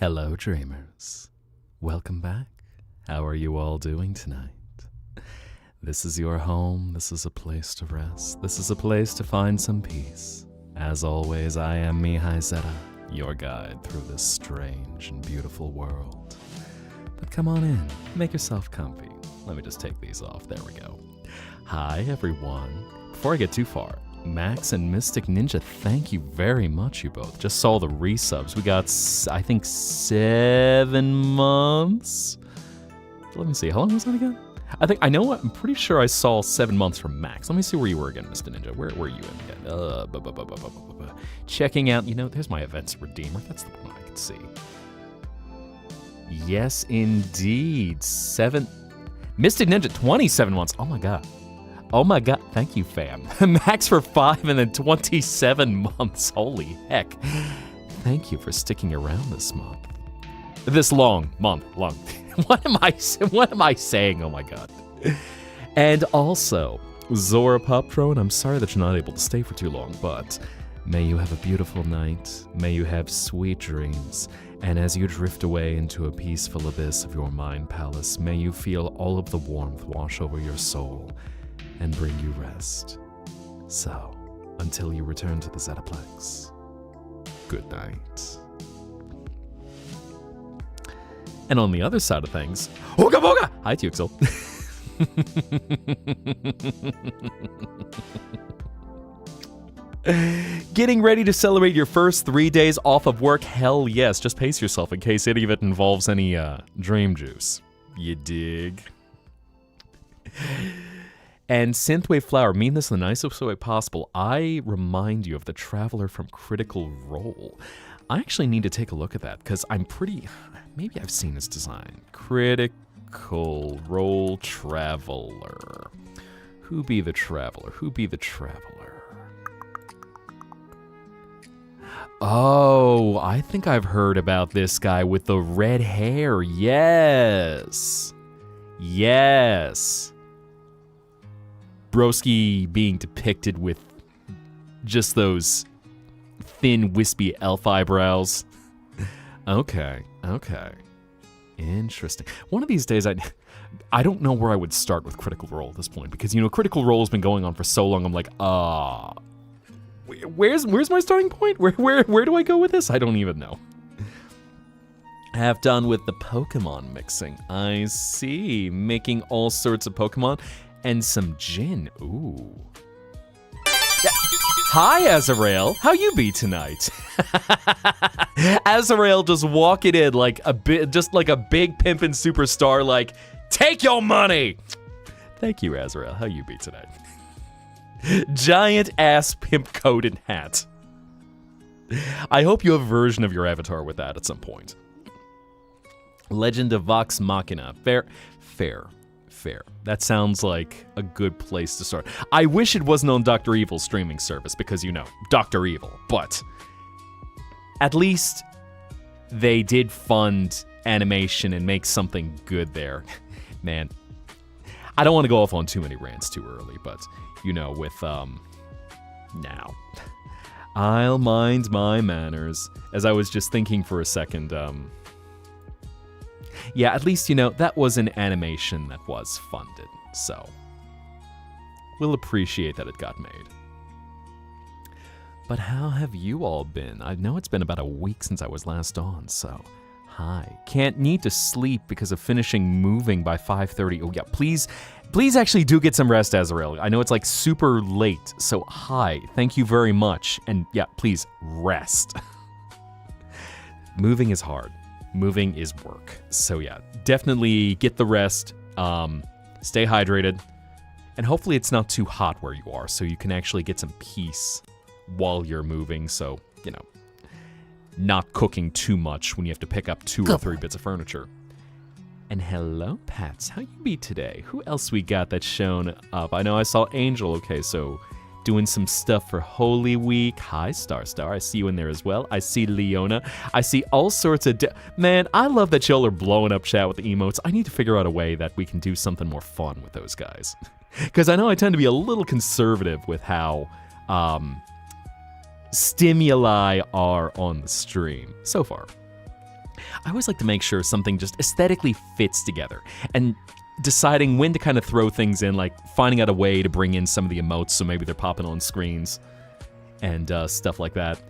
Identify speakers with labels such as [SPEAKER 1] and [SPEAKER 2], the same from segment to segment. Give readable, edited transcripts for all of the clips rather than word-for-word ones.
[SPEAKER 1] Hello, dreamers. Welcome back. How are you all doing tonight? This is your home. This is a place to rest. This is a place to find some peace. As always, I am Mihai Zetta, your guide through this strange and beautiful world. But come on in. Make yourself comfy. Let me just take these off. There we go. Hi, everyone. Before I get too far, Max and Mystic Ninja, thank you very much, you both. Just saw the resubs. We got, I think, 7 months? Let me see. How long was that again? I'm pretty sure I saw 7 months from Max. Let me see where you were again, Mr. Ninja. Where were you in again? Checking out, there's my Events Redeemer. That's the one I can see. Yes, indeed. Mystic Ninja, 27 months. Oh my god, thank you, fam. Max for 5 and then 27 months. Holy heck. Thank you for sticking around this month. This long. What am I saying? Oh my god. And also, Zora Poptron, I'm sorry that you're not able to stay for too long, but may you have a beautiful night. May you have sweet dreams. And as you drift away into a peaceful abyss of your mind palace, may you feel all of the warmth wash over your soul and bring you rest. So, until you return to the Zettaplex, good night. And on the other side of things, Ooga Booga! Hi, Tuxel. Getting ready to celebrate your first 3 days off of work? Hell yes, just pace yourself in case any of it involves any dream juice. You dig? And Synthwave Flower, mean this in the nicest way possible. I remind you of the Traveler from Critical Role. I actually need to take a look at that, because maybe I've seen his design. Critical Role Traveler. Who be the Traveler? Oh, I think I've heard about this guy with the red hair. Yes. Broski being depicted with just those thin, wispy elf eyebrows. Okay. Interesting. One of these days, I don't know where I would start with Critical Role at this point, because, Critical Role has been going on for so long, I'm like, where's my starting point? Where do I go with this? I don't even know. Have done with the Pokemon mixing. I see. Making all sorts of Pokemon. And some gin. Ooh. Yeah. Hi, Azrael. How you be tonight? Azrael just walking in like a big pimpin' superstar, like, take your money. Thank you, Azrael. How you be tonight? Giant ass pimp coat and hat. I hope you have a version of your avatar with that at some point. Legend of Vox Machina. Fair. That sounds like a good place to start. I wish it wasn't on Dr. Evil's streaming service because, Dr. Evil. But at least they did fund animation and make something good there. Man, I don't want to go off on too many rants too early, but, with, now. I'll mind my manners. As I was just thinking for a second, yeah, at least, that was an animation that was funded, so we'll appreciate that it got made. But how have you all been? I know it's been about a week since I was last on, so hi. Can't need to sleep because of finishing moving by 5:30. Oh yeah, please actually do get some rest, Azrael. I know it's like super late, so hi, thank you very much, and yeah, please rest. Moving is hard. Moving is work. So yeah, definitely get the rest, stay hydrated, and hopefully it's not too hot where you are so you can actually get some peace while you're moving, so, not cooking too much when you have to pick up 2 or 3 bits of furniture. And hello, Pats. How you be today? Who else we got that's shown up? I know I saw Angel. Okay, so doing some stuff for Holy Week. Hi, Star. I see you in there as well. I see Leona. I see all sorts of... Man, I love that y'all are blowing up chat with the emotes. I need to figure out a way that we can do something more fun with those guys. Because I know I tend to be a little conservative with how stimuli are on the stream so far. I always like to make sure something just aesthetically fits together. And deciding when to kind of throw things in, like finding out a way to bring in some of the emotes so maybe they're popping on screens and stuff like that.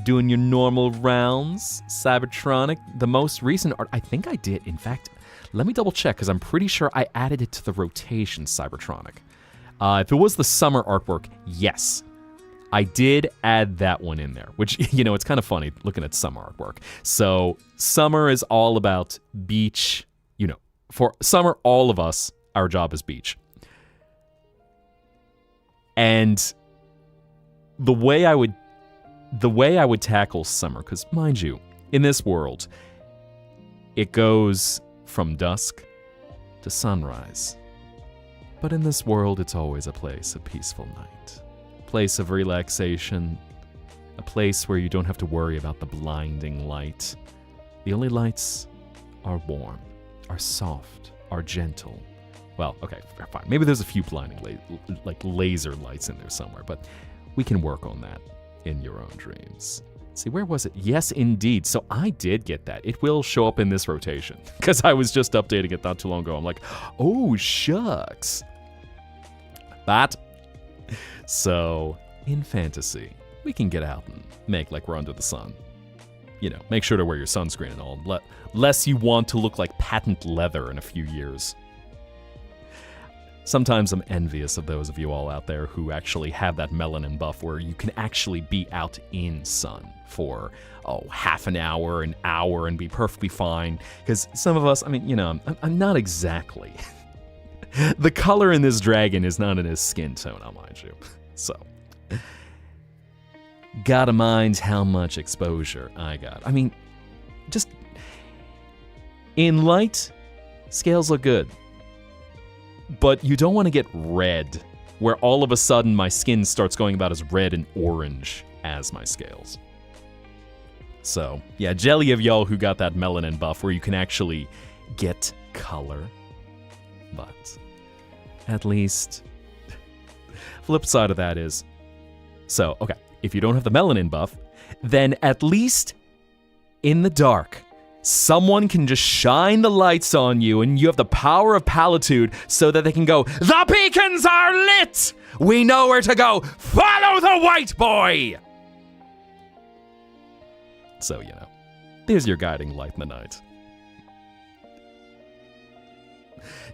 [SPEAKER 1] Doing your normal rounds, Cybertronic. The most recent art, I think I did. In fact, let me double check because I'm pretty sure I added it to the rotation, Cybertronic. If it was the summer artwork, yes. I did add that one in there, which, it's kind of funny looking at summer artwork. So summer is all about beach. For summer, all of us, our job is beach. And the way I would tackle summer, because mind you, in this world, it goes from dusk to sunrise. But in this world, it's always a place of peaceful night. A place of relaxation. A place where you don't have to worry about the blinding light. The only lights are warm, are soft, are gentle. Well, okay, fine. Maybe there's a few blinding like laser lights in there somewhere, but we can work on that in your own dreams. See, where was it? Yes, indeed. So I did get that. It will show up in this rotation because I was just updating it not too long ago. I'm like, oh, shucks. That. So in fantasy, we can get out and make like we're under the sun. Make sure to wear your sunscreen and all, lest you want to look like patent leather in a few years. Sometimes I'm envious of those of you all out there who actually have that melanin buff where you can actually be out in sun for, half an hour, and be perfectly fine. Because some of us, I'm not exactly. The color in this dragon is not in his skin tone, I'll mind you. So. Gotta mind how much exposure I got. Just in light, scales look good. But you don't want to get red, where all of a sudden my skin starts going about as red and orange as my scales. So, yeah, jelly of y'all who got that melanin buff where you can actually get color. But at least, flip side of that is, so, okay. If you don't have the melanin buff, then at least in the dark, someone can just shine the lights on you and you have the power of palitude so that they can go, the beacons are lit! We know where to go! Follow the white boy! So, there's your guiding light in the night.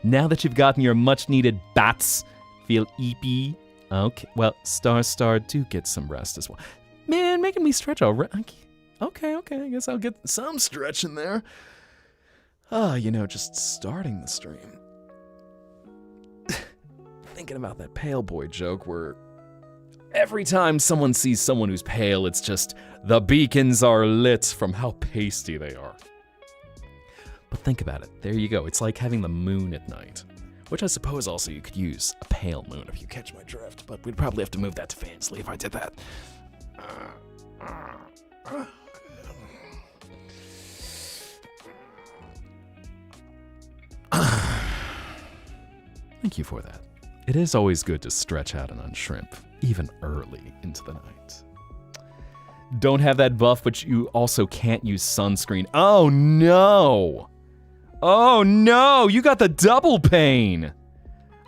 [SPEAKER 1] Now that you've gotten your much-needed bats, feel eepy. Okay, well, Star, do get some rest as well. Man, making me stretch already. Okay, I guess I'll get some stretch in there. Just starting the stream. Thinking about that pale boy joke where every time someone sees someone who's pale, it's just, the beacons are lit from how pasty they are. But think about it. There you go. It's like having the moon at night. Which I suppose also you could use a pale moon if you catch my drift, but we'd probably have to move that to Fansly if I did that. Thank you for that. It is always good to stretch out and unshrimp, even early into the night. Don't have that buff, but you also can't use sunscreen. Oh no! Oh no, you got the double pain.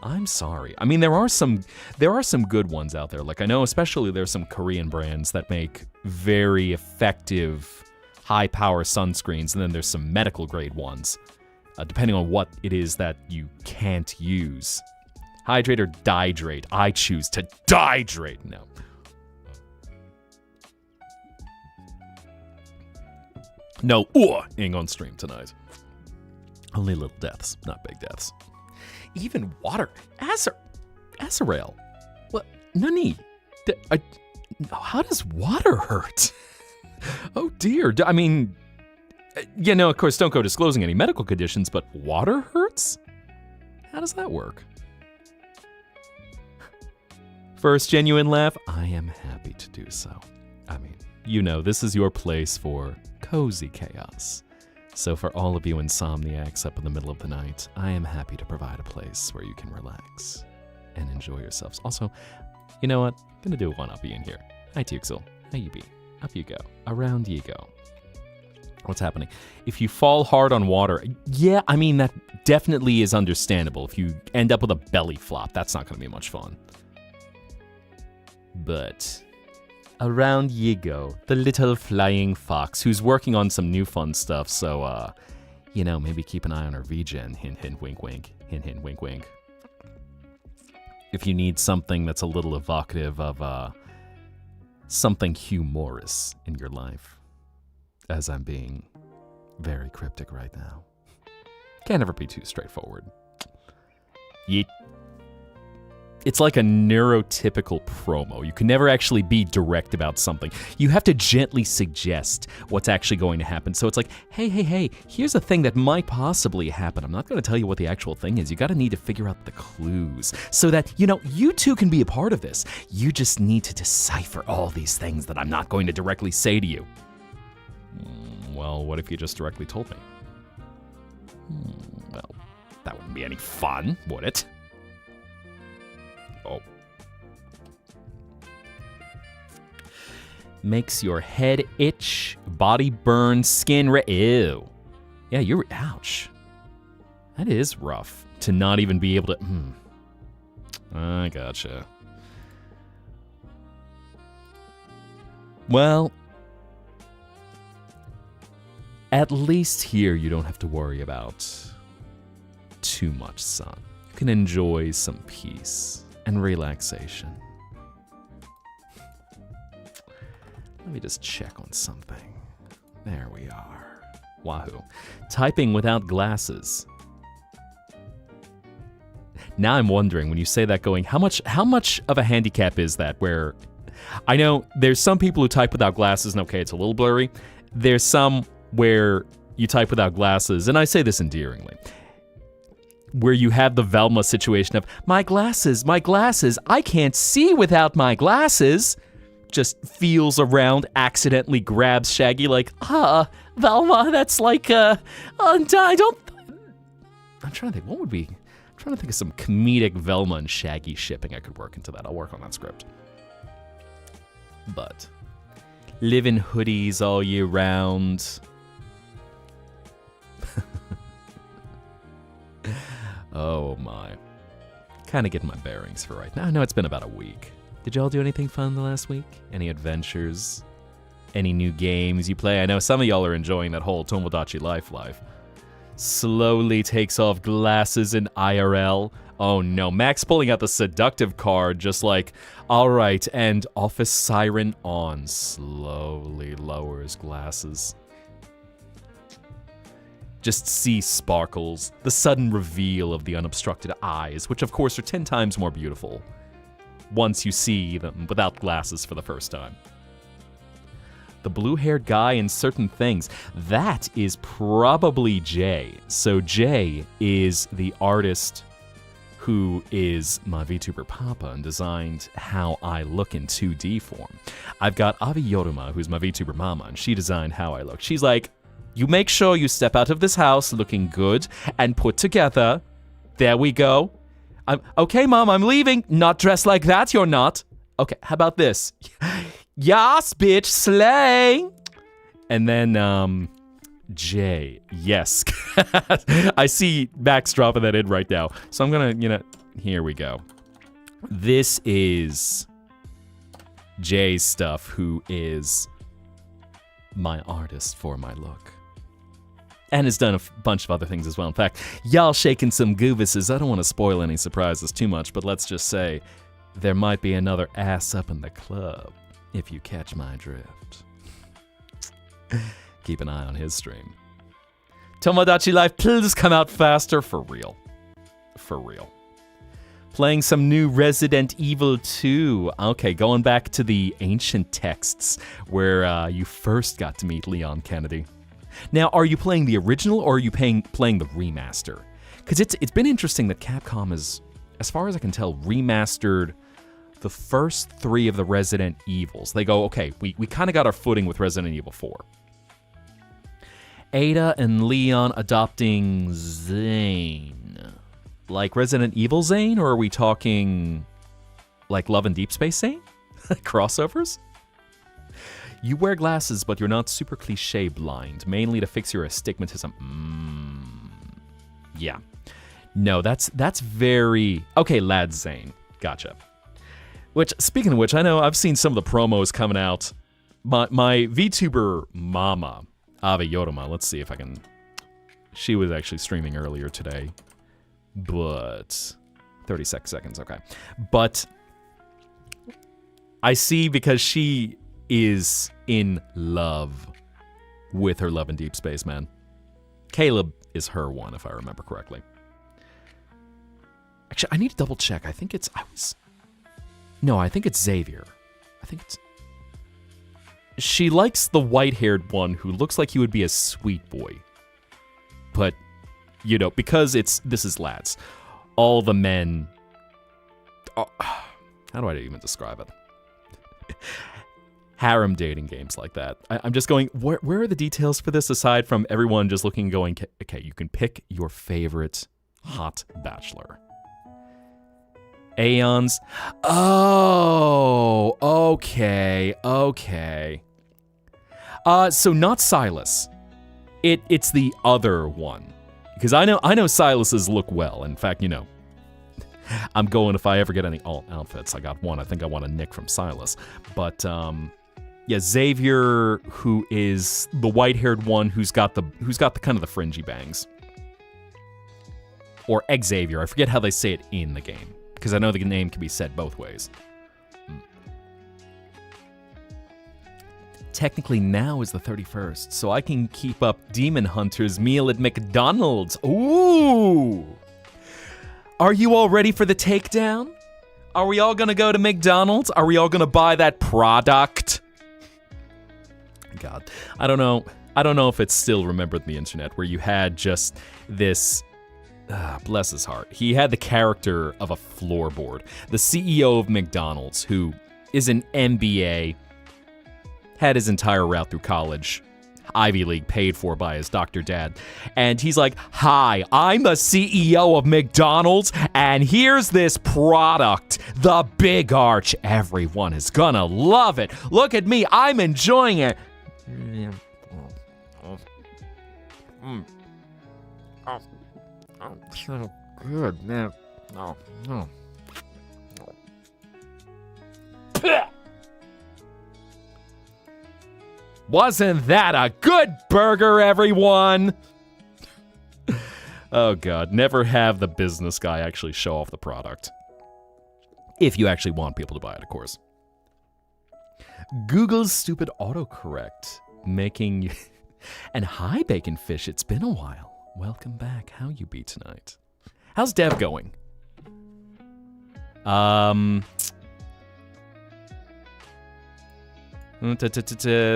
[SPEAKER 1] I'm sorry. There are some good ones out there. Like I know especially there's some Korean brands that make very effective high power sunscreens, and then there's some medical grade ones. Depending on what it is that you can't use. Hydrate or dihydrate? I choose to dihydrate. No. No, ain't on stream tonight. Only little deaths, not big deaths. Even water. Azrael. What? Nani? How does water hurt? Oh dear. Of course, don't go disclosing any medical conditions, but water hurts? How does that work? First genuine laugh, I am happy to do so. This is your place for cozy chaos. So for all of you insomniacs up in the middle of the night, I am happy to provide a place where you can relax and enjoy yourselves. Also, you know what? I'm gonna do one uppy in here. Hi, Tuxel. How you be? Up you go. Around you go. What's happening? If you fall hard on water, yeah, I mean, that definitely is understandable. If you end up with a belly flop, that's not going to be much fun. But around ye go, the little flying fox, who's working on some new fun stuff, so, maybe keep an eye on her VGen. Hint, hint, wink, wink. Hint, hint, wink, wink. If you need something that's a little evocative of, something humorous in your life. As I'm being very cryptic right now. Can't ever be too straightforward. Yeet. It's like a neurotypical promo. You can never actually be direct about something. You have to gently suggest what's actually going to happen. So it's like, hey, here's a thing that might possibly happen. I'm not going to tell you what the actual thing is. You got to need to figure out the clues so that, you too can be a part of this. You just need to decipher all these things that I'm not going to directly say to you. Well, what if you just directly told me? Well, that wouldn't be any fun, would it? Oh. Makes your head itch, body burn, skin ew. Yeah, ouch. That is rough to not even be able to, I gotcha. Well, at least here you don't have to worry about too much sun. You can enjoy some peace and relaxation. Let me just check on something. There we are. Wahoo. Typing without glasses. Now I'm wondering, when you say that, going, how much of a handicap is that? Where I know there's some people who type without glasses, and okay, it's a little blurry. There's some where you type without glasses, and I say this endearingly, where you have the Velma situation of, my glasses, I can't see without my glasses. Just feels around, accidentally grabs Shaggy like, Velma, that's like, I'm trying to think, I'm trying to think of some comedic Velma and Shaggy shipping I could work into that. I'll work on that script. But live in hoodies all year round. Oh my. Kind of getting my bearings for right now. I know it's been about a week. Did y'all do anything fun the last week? Any adventures? Any new games you play? I know some of y'all are enjoying that whole Tomodachi Life. Slowly takes off glasses in IRL. Oh no, Max pulling out the seductive card, just like, alright, and office siren on. Slowly lowers glasses. Just see sparkles, the sudden reveal of the unobstructed eyes, which of course are 10 times more beautiful once you see them without glasses for the first time. The blue-haired guy in certain things, that is probably Jay. So Jay is the artist who is my VTuber Papa and designed how I look in 2D form. I've got Avi Yoruma, who's my VTuber Mama, and she designed how I look. She's like, you make sure you step out of this house looking good and put together. There we go. Okay, Mom, I'm leaving. Not dressed like that, you're not. Okay, how about this? Yas, bitch, slay. And then, Jay, yes. I see Max dropping that in right now. So I'm gonna, here we go. This is Jay's stuff, who is my artist for my look. And has done a bunch of other things as well. In fact, y'all shaking some goobuses. I don't want to spoil any surprises too much, but let's just say there might be another ass up in the club, if you catch my drift. Keep an eye on his stream. Tomodachi Life, please come out faster. For real. For real. Playing some new Resident Evil 2. Okay, going back to the ancient texts where you first got to meet Leon Kennedy. Now, are you playing the original or are you playing the remaster? Because it's been interesting that Capcom has, as far as I can tell, remastered the first 3 of the Resident Evils. They go, okay, we kind of got our footing with Resident Evil 4. Ada and Leon adopting Zane. Like Resident Evil Zane, or are we talking like Love and Deep Space Zane? Crossovers? You wear glasses, but you're not super cliche blind, mainly to fix your astigmatism. Yeah. No, that's very... Okay, Lad Zane. Gotcha. Which, speaking of which, I know I've seen some of the promos coming out. My VTuber mama, Ave Yoroma, let's see if I can... She was actually streaming earlier today. But... 36 seconds, okay. But... I see because she is in love with her Love in Deep Space, man. Caleb is her one, if I remember correctly. Actually, I need to double check. I think it's Xavier. I think it's... She likes the white-haired one who looks like he would be a sweet boy. But, you know, because this is lads. All the men... Oh, how do I even describe it? Harem dating games like that. I'm just going, where are the details for this aside from everyone just looking and going, okay, you can pick your favorite hot bachelor. Aeons. Oh, okay. So not Silas. It's the other one. Because I know Silas's look well. In fact, you know, I'm going, if I ever get any alt outfits, I got one. I think I want a Nick from Silas. But yeah, Xavier, who is the white-haired one who's got the kind of the fringy bangs. Or Xavier. I forget how they say it in the game. Because I know the name can be said both ways. Technically now is the 31st, so I can keep up Demon Hunter's meal at McDonald's. Ooh! Are you all ready for the takedown? Are we all gonna go to McDonald's? Are we all gonna buy that product? God, I don't know if it's still remembered on the internet where you had just this, bless his heart. He had the character of a floorboard. The CEO of McDonald's, who is an MBA, had his entire route through college, Ivy League paid for by his doctor dad. And he's like, hi, I'm the CEO of McDonald's, and here's this product, the Big Arch. Everyone is gonna love it. Look at me, I'm enjoying it. Oh, so good, man. No. Wasn't that a good burger, everyone? Oh, God. Never have the business guy actually show off the product. If you actually want people to buy it, of course. Google's stupid autocorrect making... And hi, Bacon Fish. It's been a while. Welcome back. How you be tonight? How's Dev going?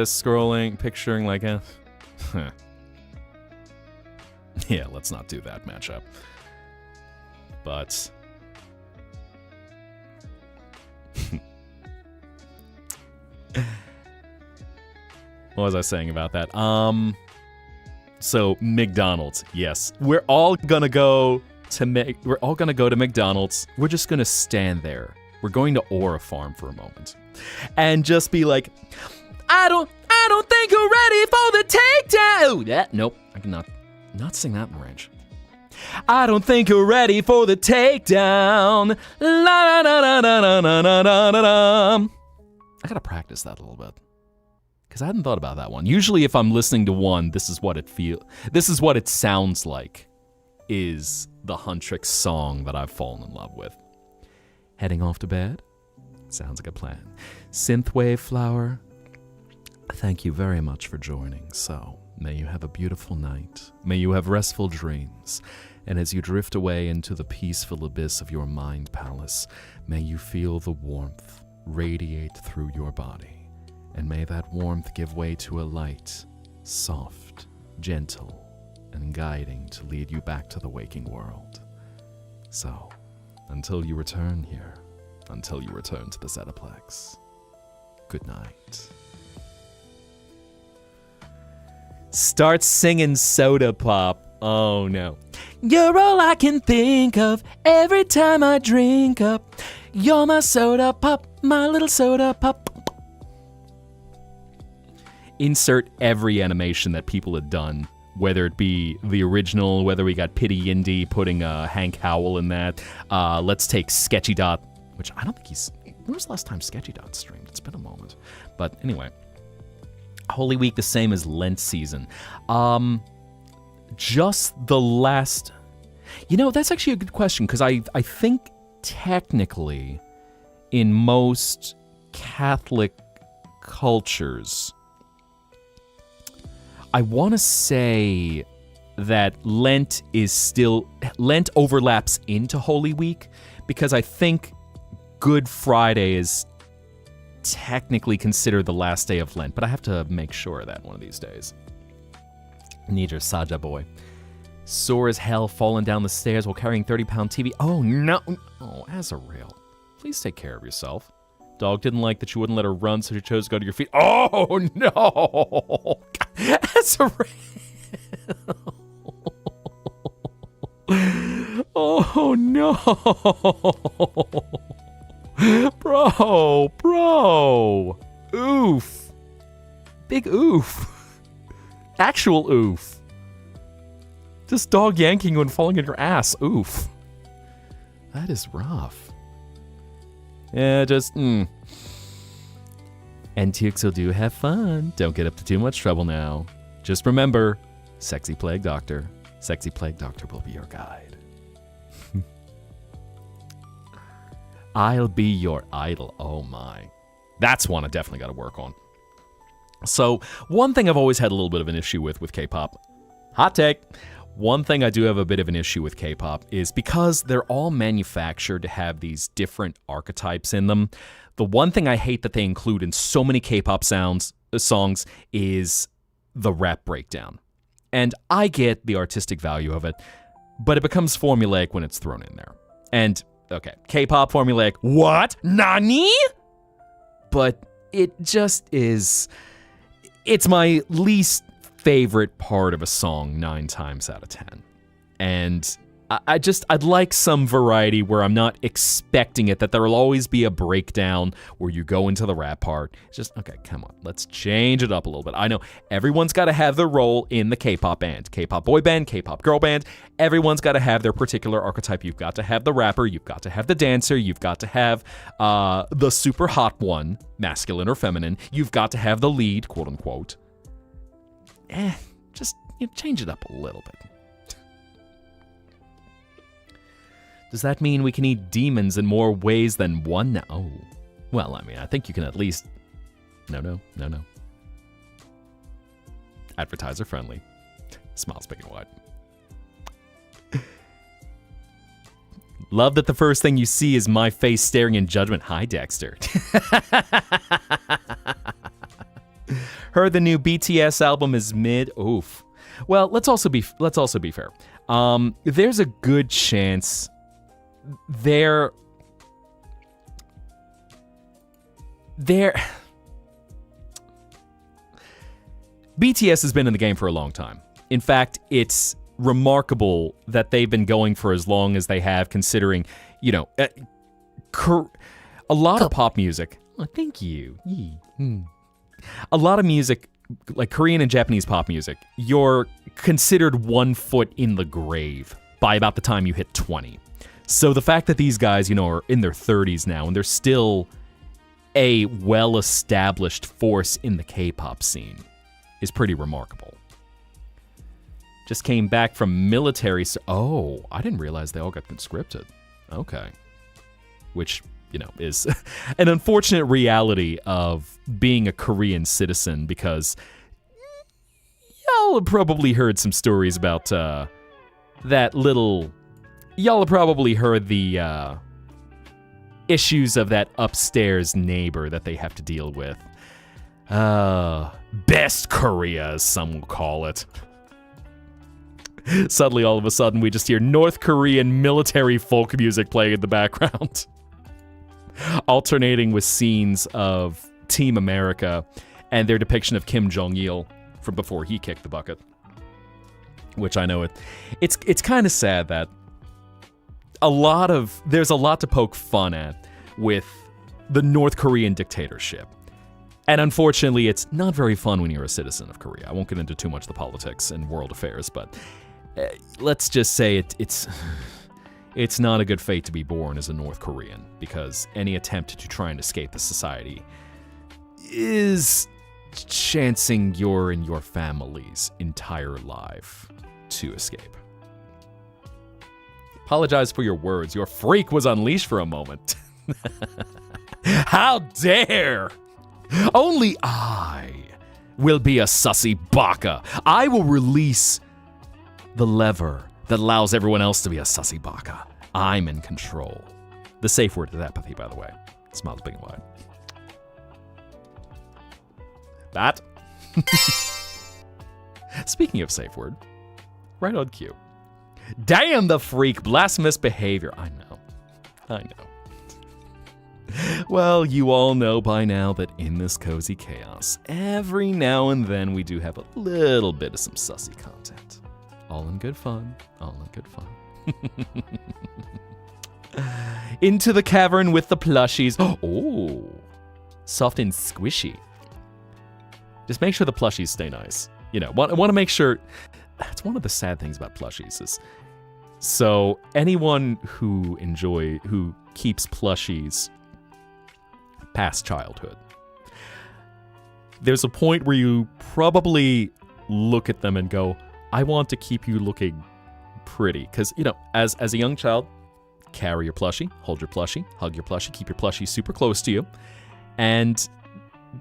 [SPEAKER 1] Scrolling, picturing like a... Yeah, let's not do that matchup. But... What was I saying about that? So, McDonald's, yes. We're all gonna go to McDonald's. We're just gonna stand there. We're going to Aura Farm for a moment. And just be like, I don't think you're ready for the takedown. Oh, nope. I cannot not sing that in range. I don't think you're ready for the takedown. La la la la la la la la la. I gotta practice that a little bit. Because I hadn't thought about that one. Usually if I'm listening to one, this is what it sounds like, is the Huntrix song that I've fallen in love with. Heading off to bed? Sounds like a plan. Synthwave Flower, thank you very much for joining. So, may you have a beautiful night. May you have restful dreams. And as you drift away into the peaceful abyss of your mind palace, may you feel the warmth radiate through your body. And may that warmth give way to a light, soft, gentle, and guiding to lead you back to the waking world. So, until you return here, until you return to the Zetaplex, good night. Start singing Soda Pop. Oh no. You're all I can think of every time I drink up. You're my soda pop, my little soda pop. insert every animation that people had done, whether it be the original, whether we got Pity Yindy putting Hank Howell in that. Let's take Sketchy Dot, which I don't think he's... When was the last time Sketchy Dot streamed? It's been a moment. But anyway. Holy Week, the same as Lent season. Just the last... that's actually a good question, because I think technically in most Catholic cultures, I want to say that Lent overlaps into Holy Week, because I think Good Friday is technically considered the last day of Lent, but I have to make sure of that one of these days. Need your Saja boy. Sore as hell, falling down the stairs while carrying 30-pound TV. Oh, no. Oh, Azrael. Please take care of yourself. Dog didn't like that you wouldn't let her run, so she chose to go to your feet. Oh, no. Azrael. Oh, no. Bro. Oof. Big oof. Actual oof. Just dog yanking you and falling in your ass. Oof. That is rough. Yeah, just, Antiques will do have fun. Don't get up to too much trouble now. Just remember, Sexy Plague Doctor. Sexy Plague Doctor will be your guide. I'll be your idol. Oh my. That's one I definitely got to work on. So, one thing I've always had a little bit of an issue with K-pop. Hot take. One thing I do have a bit of an issue with K-pop is because they're all manufactured to have these different archetypes in them. The one thing I hate that they include in so many K-pop songs is the rap breakdown. And I get the artistic value of it, but it becomes formulaic when it's thrown in there. And, okay, K-pop formulaic, what? Nani? But it just is... It's my least favorite part of a song 9 times out of 10. And I'd like some variety where I'm not expecting it, that there will always be a breakdown where you go into the rap part. It's just, okay, come on, let's change it up a little bit. I know everyone's got to have their role in the K-pop band. K-pop boy band, K-pop girl band. Everyone's got to have their particular archetype. You've got to have the rapper, you've got to have the dancer, you've got to have the super hot one, masculine or feminine. You've got to have the lead, quote unquote. Just change it up a little bit. Does that mean we can eat demons in more ways than one? No. Oh. Well, I mean, I think you can at least... No. Advertiser friendly. Smiles big and wide. Love that the first thing you see is my face staring in judgment. Hi, Dexter. Heard the new BTS album is mid. Oof. Well, let's also be fair. There's a good chance BTS has been in the game for a long time. In fact, it's remarkable that they've been going for as long as they have, considering, a lot of pop music. Oh, thank you. A lot of music, like Korean and Japanese pop music, you're considered 1 foot in the grave by about the time you hit 20. So the fact that these guys, are in their 30s now and they're still a well-established force in the K-pop scene is pretty remarkable. Just came back from military... Oh, I didn't realize they all got conscripted. Okay. Which, is an unfortunate reality of being a Korean citizen, because y'all have probably heard some stories about that little... Y'all have probably heard the issues of that upstairs neighbor that they have to deal with. Best Korea, as some will call it. Suddenly, all of a sudden, we just hear North Korean military folk music playing in the background. Alternating with scenes of Team America and their depiction of Kim Jong-il from before he kicked the bucket. Which I know it's kind of sad that there's a lot to poke fun at with the North Korean dictatorship. And unfortunately, it's not very fun when you're a citizen of Korea. I won't get into too much of the politics and world affairs, but let's just say it's not a good fate to be born as a North Korean, because any attempt to try and escape the society is chancing your and your family's entire life to escape. Apologize for your words. Your freak was unleashed for a moment. How dare! Only I will be a sussy baka. I will release the lever that allows everyone else to be a sussy baka. I'm in control. The safe word is apathy, by the way. Smiles big and wide. That. Speaking of safe word, right on cue. Damn the freak, blasphemous behavior. I know. Well, you all know by now that in this cozy chaos, every now and then we do have a little bit of some sussy content. All in good fun. Into the cavern with the plushies. Oh, soft and squishy. Just make sure the plushies stay nice. You know, want to make sure. That's one of the sad things about plushies is, so anyone who keeps plushies past childhood, there's a point where you probably look at them and go, I want to keep you looking pretty. Because, you know, as a young child, carry your plushie, hold your plushie, hug your plushie, keep your plushie super close to you. And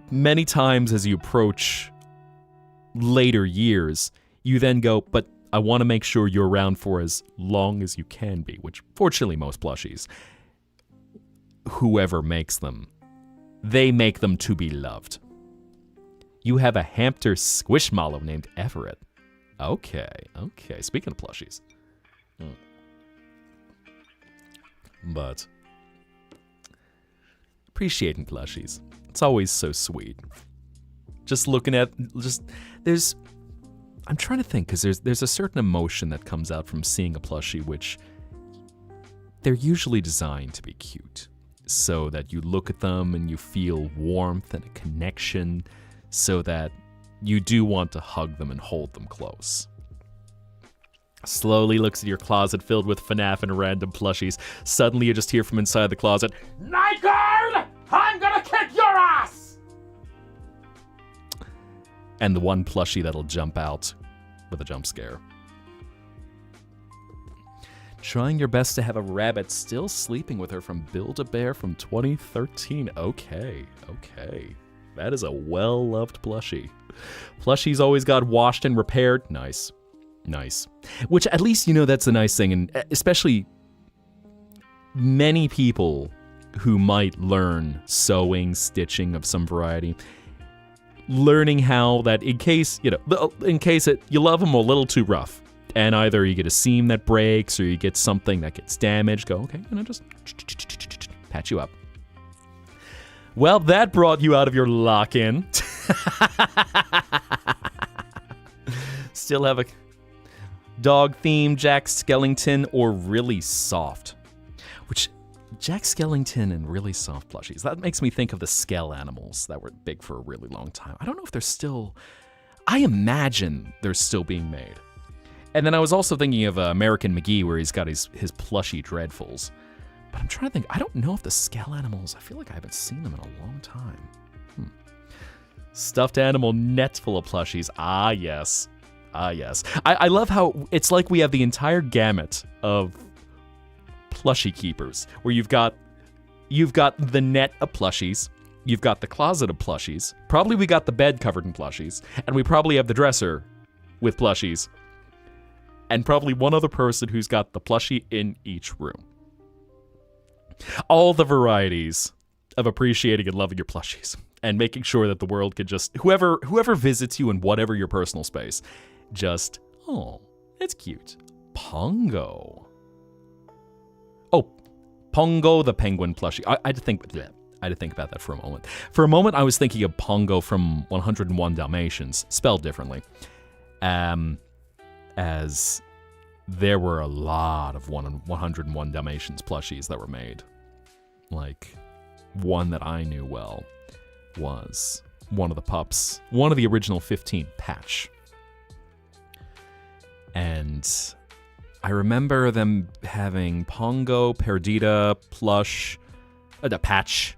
[SPEAKER 1] many times as you approach later years, you then go, but I want to make sure you're around for as long as you can be, which fortunately most plushies, whoever makes them, they make them to be loved. You have a hamster squishmallow named Everett. Okay. Speaking of plushies. But appreciating plushies. It's always so sweet. Just looking at, I'm trying to think, because there's a certain emotion that comes out from seeing a plushie, which they're usually designed to be cute, so that you look at them and you feel warmth and a connection, so that you do want to hug them and hold them close. Slowly looks at your closet filled with FNAF and random plushies. Suddenly you just hear from inside the closet, "Night Guard! I'm gonna kick your ass!" And the one plushie that'll jump out with a jump scare. Trying your best to have a rabbit still sleeping with her from Build-A-Bear from 2013. Okay. That is a well-loved plushie. Plushies always got washed and repaired. Nice. Which at least, you know, that's a nice thing. And especially many people who might learn sewing, stitching of some variety, learning how that in case you love them a little too rough, and either you get a seam that breaks or you get something that gets damaged, go, okay, just patch you up. Well, that brought you out of your lock-in. Still have a dog theme, Jack Skellington, or really soft. Which, Jack Skellington and really soft plushies. That makes me think of the Skell animals that were big for a really long time. I don't know if they're still... I imagine they're still being made. And then I was also thinking of American McGee, where he's got his plushie Dreadfuls. But I'm trying to think, I don't know if the Skell animals, I feel like I haven't seen them in a long time. Stuffed animal net full of plushies. Ah, yes. I love how it's like we have the entire gamut of plushie keepers, where you've got the net of plushies, you've got the closet of plushies, probably we got the bed covered in plushies, and we probably have the dresser with plushies, and probably one other person who's got the plushie in each room. All the varieties of appreciating and loving your plushies, and making sure that the world could just, whoever visits you in whatever your personal space, just, oh, it's cute. Pongo. Oh, Pongo the penguin plushie. I had to think about that for a moment. For a moment, I was thinking of Pongo from 101 Dalmatians, spelled differently. As there were a lot of 101 Dalmatians plushies that were made. Like, one that I knew well was one of the pups, one of the original 15, Patch. And I remember them having Pongo, Perdita, Plush, Patch.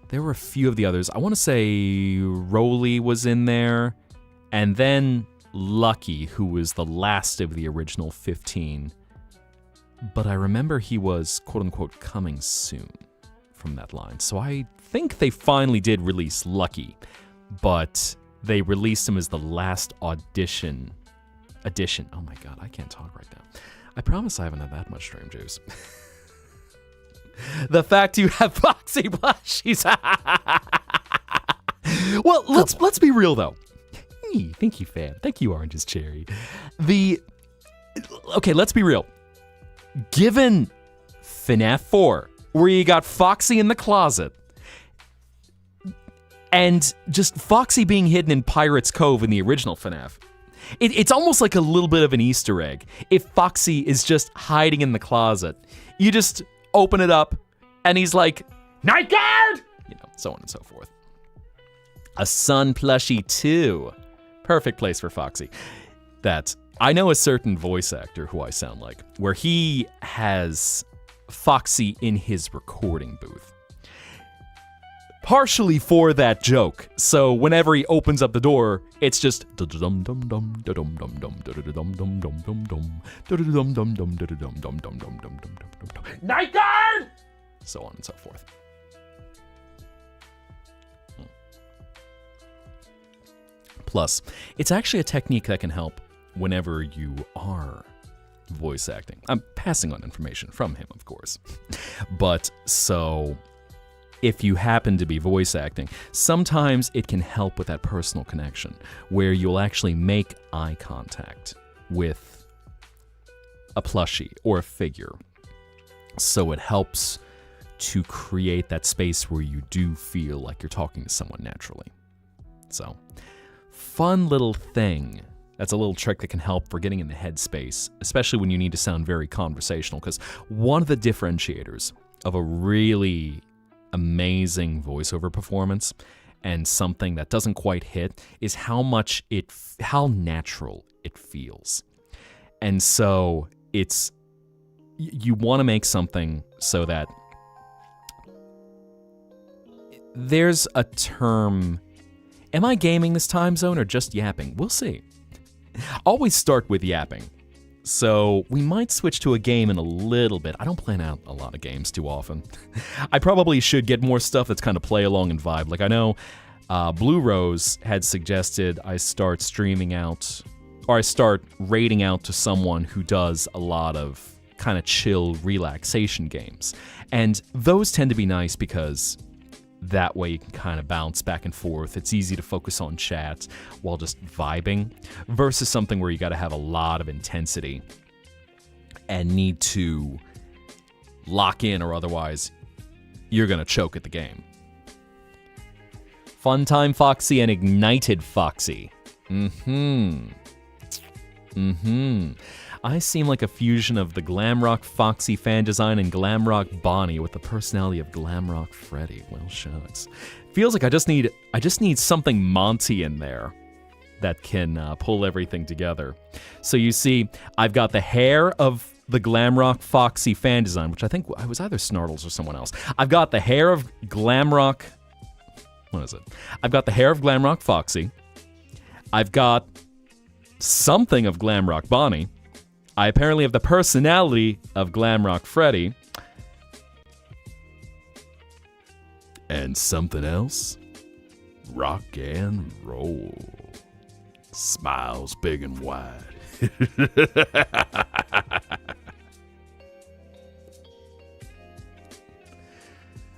[SPEAKER 1] There were a few of the others. I want to say Roly was in there. And then Lucky, who was the last of the original 15. But I remember he was, quote-unquote, coming soon from that line. So I think they finally did release Lucky. But they released him as the last edition. Oh my god, I can't talk right now. I promise I haven't had that much Dream Juice. The fact you have Foxy plushies. Well, let's be real though. Thank you, fam. Thank you, Orange's Cherry. Okay, let's be real. Given FNAF 4, where you got Foxy in the closet, and just Foxy being hidden in Pirate's Cove in the original FNAF, it's almost like a little bit of an Easter egg. If Foxy is just hiding in the closet, you just open it up, and he's like, Night Guard! So on and so forth. A Sun plushie too. Perfect place for Foxy. I know a certain voice actor who I sound like, where he has Foxy in his recording booth. Partially for that joke. So whenever he opens up the door, it's just Night Guard! So on and so forth. Plus, it's actually a technique that can help whenever you are voice acting. I'm passing on information from him, of course. But so if you happen to be voice acting, sometimes it can help with that personal connection where you'll actually make eye contact with a plushie or a figure. So it helps to create that space where you do feel like you're talking to someone naturally. So, fun little thing. That's a little trick that can help for getting in the headspace, especially when you need to sound very conversational, because one of the differentiators of a really amazing voiceover performance and something that doesn't quite hit is how natural it feels. And so you want to make something so that there's a term. Am I gaming this time zone or just yapping? We'll see. Always start with yapping. So we might switch to a game in a little bit. I don't plan out a lot of games too often. I probably should get more stuff that's kind of play along and vibe. Like I know Blue Rose had suggested I start streaming out, or I start raiding out to someone who does a lot of kind of chill relaxation games. And those tend to be nice because that way you can kind of bounce back and forth. It's easy to focus on chat while just vibing versus something where you got to have a lot of intensity and need to lock in, or otherwise you're going to choke at the game. Funtime Foxy and Ignited Foxy. I seem like a fusion of the Glamrock Foxy fan design and Glamrock Bonnie with the personality of Glamrock Freddy. Well, shucks. Feels like I just need something Monty in there that can pull everything together. So you see, I've got the hair of the Glamrock Foxy fan design, which I think I was either Snartles or someone else. I've got the hair of Glamrock. What is it? I've got the hair of Glamrock Foxy. I've got something of Glamrock Bonnie. I apparently have the personality of Glamrock Freddy. And something else? Rock and roll. Smiles big and wide.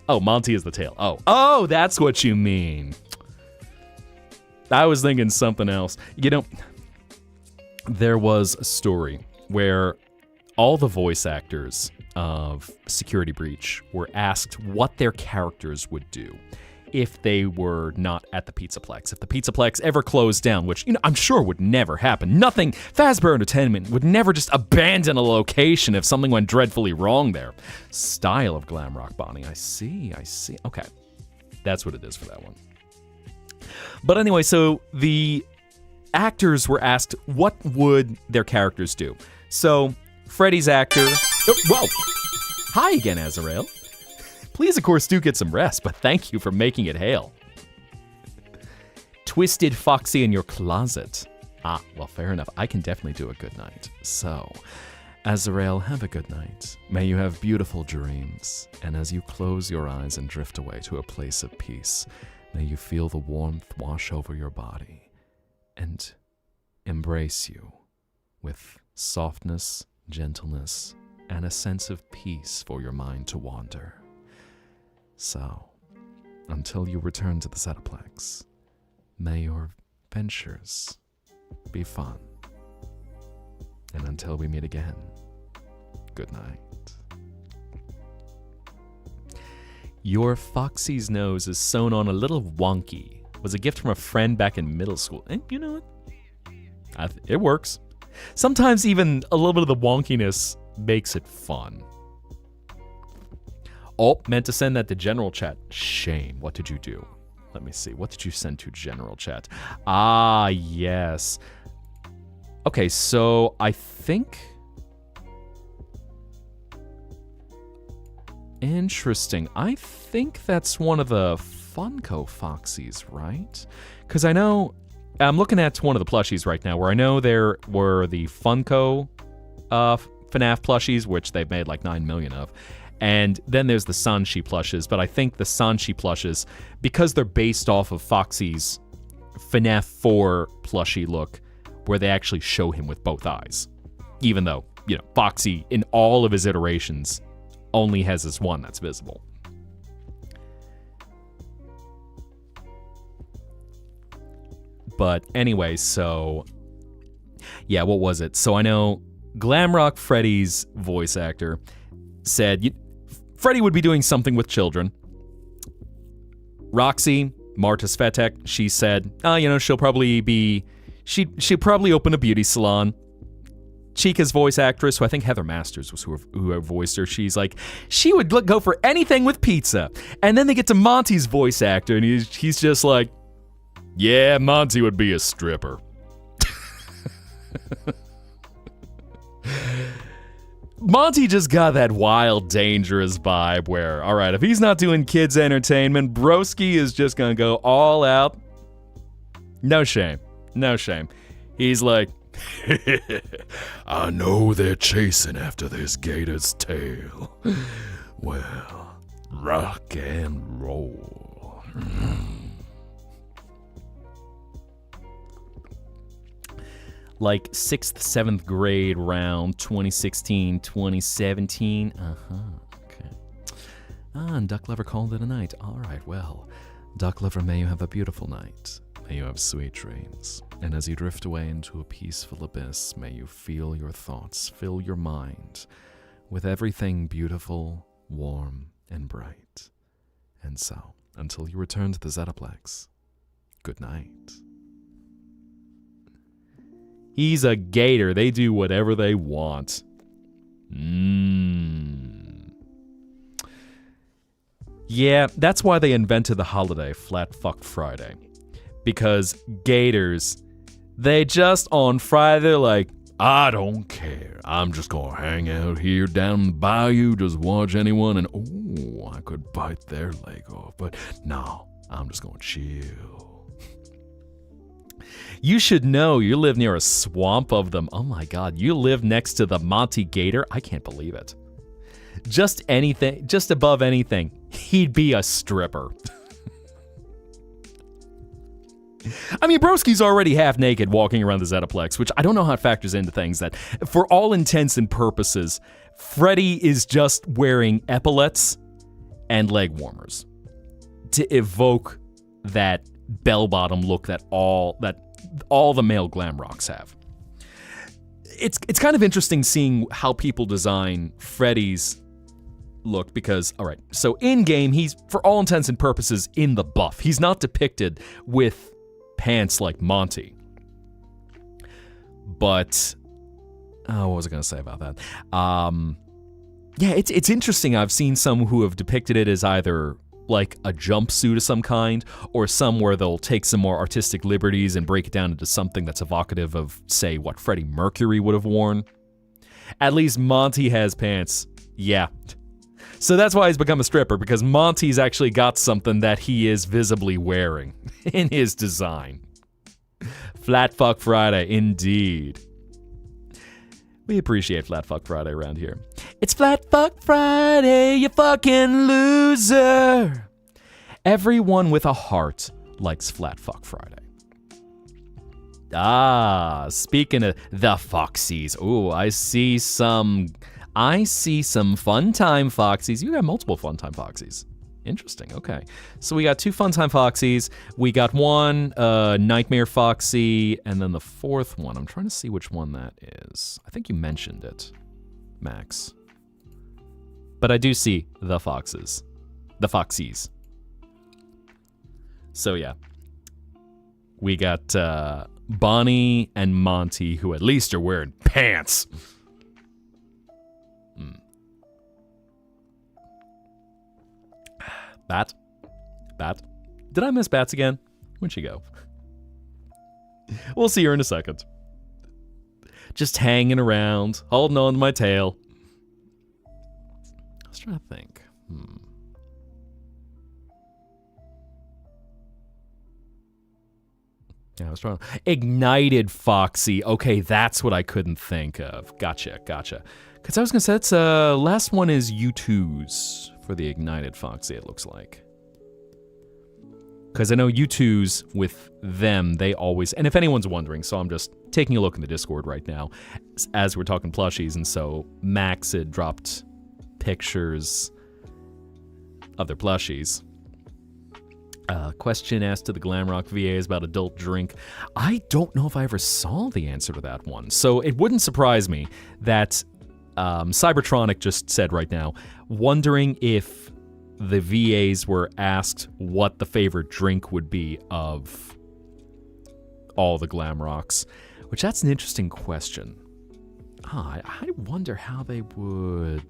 [SPEAKER 1] Oh, Monty is the tail. Oh, that's what you mean. I was thinking something else. There was a story where all the voice actors of Security Breach were asked what their characters would do if they were not at the Pizzaplex. If the Pizzaplex ever closed down, which I'm sure would never happen. Nothing. Fazbear Entertainment would never just abandon a location if something went dreadfully wrong there. Style of Glamrock Bonnie. I see. Okay. That's what it is for that one. But anyway, so the actors were asked what would their characters do. So Freddy's actor... Oh, whoa! Hi again, Azrael. Please, of course, do get some rest, but thank you for making it hail. Twisted Foxy in your closet. Ah, well, fair enough. I can definitely do a good night. So, Azrael, have a good night. May you have beautiful dreams. And as you close your eyes and drift away to a place of peace, may you feel the warmth wash over your body and embrace you with softness, gentleness, and a sense of peace for your mind to wander. So, until you return to the Zetaplex, may your ventures be fun. And until we meet again, good night. Your Foxy's nose is sewn on a little wonky. Was a gift from a friend back in middle school. And you know what? It works. Sometimes even a little bit of the wonkiness makes it fun. Oh, meant to send that to general chat. Shame. What did you do? Let me see. What did you send to general chat? Ah, yes. Okay, so I think... Interesting. I think that's one of the Funko Foxies, right? Because I know... I'm looking at one of the plushies right now, where I know there were the Funko FNAF plushies, which they've made like 9 million of. And then there's the Sanshi plushes, but I think the Sanshi plushes, because they're based off of Foxy's FNAF 4 plushie look, where they actually show him with both eyes. Even though, you know, Foxy, in all of his iterations, only has this one that's visible. But anyway, so... Yeah, what was it? So I know Glamrock Freddy's voice actor said Freddy would be doing something with children. Roxy, Marta Svetek, she said, she'll probably be... She'll probably open a beauty salon. Chica's voice actress, who I think Heather Masters was who voiced her, she's like, she would go for anything with pizza. And then they get to Monty's voice actor, and he's just like, yeah, Monty would be a stripper. Monty just got that wild, dangerous vibe where, all right, if he's not doing kids' entertainment, Broski is just gonna go all out. No shame. No shame. He's like, I know they're chasing after this gator's tail. Well, rock and roll. Like 6th, 7th grade round, 2016, 2017. Okay. And Duck Lover called it a night. All right, well, Duck Lover, may you have a beautiful night. May you have sweet dreams. And as you drift away into a peaceful abyss, may you feel your thoughts fill your mind with everything beautiful, warm, and bright. And so, until you return to the Zetaplex, good night. He's a gator. They do whatever they want. Yeah, that's why they invented the holiday Flat Fuck Friday. Because gators, they just on Friday, they're like, I don't care. I'm just gonna hang out here down the bayou, just watch anyone, and I could bite their leg off. But no, I'm just gonna chill. You should know you live near a swamp of them. Oh my god, you live next to the Monty Gator? I can't believe it. Just anything, just above anything, he'd be a stripper. I mean, Broski's already half naked walking around the Zetaplex, which I don't know how it factors into things that, for all intents and purposes, Freddy is just wearing epaulets and leg warmers to evoke that bell-bottom look that all the male glam rocks have. It's kind of interesting seeing how people design Freddy's look because, all right, so in-game, he's, for all intents and purposes, in the buff. He's not depicted with pants like Monty. But, what was I going to say about that? Yeah, it's interesting. I've seen some who have depicted it as either like a jumpsuit of some kind, or some where they'll take some more artistic liberties and break it down into something that's evocative of, say, what Freddie Mercury would have worn. At least Monty has pants. Yeah. So that's why he's become a stripper, because Monty's actually got something that he is visibly wearing in his design. Flat Fuck Friday, indeed. We appreciate Flat Fuck Friday around here. It's Flat Fuck Friday, you fucking loser. Everyone with a heart likes Flat Fuck Friday. Ah, speaking of the Foxies. Ooh, I see some Fun Time Foxies. You got multiple Fun Time Foxies. Interesting, okay. So we got 2 Fun Time Foxies. We got 1 Nightmare Foxy, and then the 4th one. I'm trying to see which one that is. I think you mentioned it, Max. But I do see the Foxes. The Foxies. So yeah. We got Bonnie and Monty, who at least are wearing pants. Bat? Did I miss Bats again? Where'd she go? We'll see her in a second. Just hanging around, holding on to my tail. I was trying to think. Yeah, I was trying to... Ignited Foxy. Okay, that's what I couldn't think of. Gotcha. Because I was going to say, it's, last one is U2's for the Ignited Foxy, it looks like. Because I know U2's with them, they always... And if anyone's wondering, so I'm just taking a look in the Discord right now as we're talking plushies, and so Max had dropped pictures of their plushies. Question asked to the Glamrock VAs about adult drink. I don't know if I ever saw the answer to that one. So it wouldn't surprise me that Cybertronic just said right now, wondering if the VAs were asked what the favorite drink would be of all the Glamrocks, which that's an interesting question. I wonder how they would...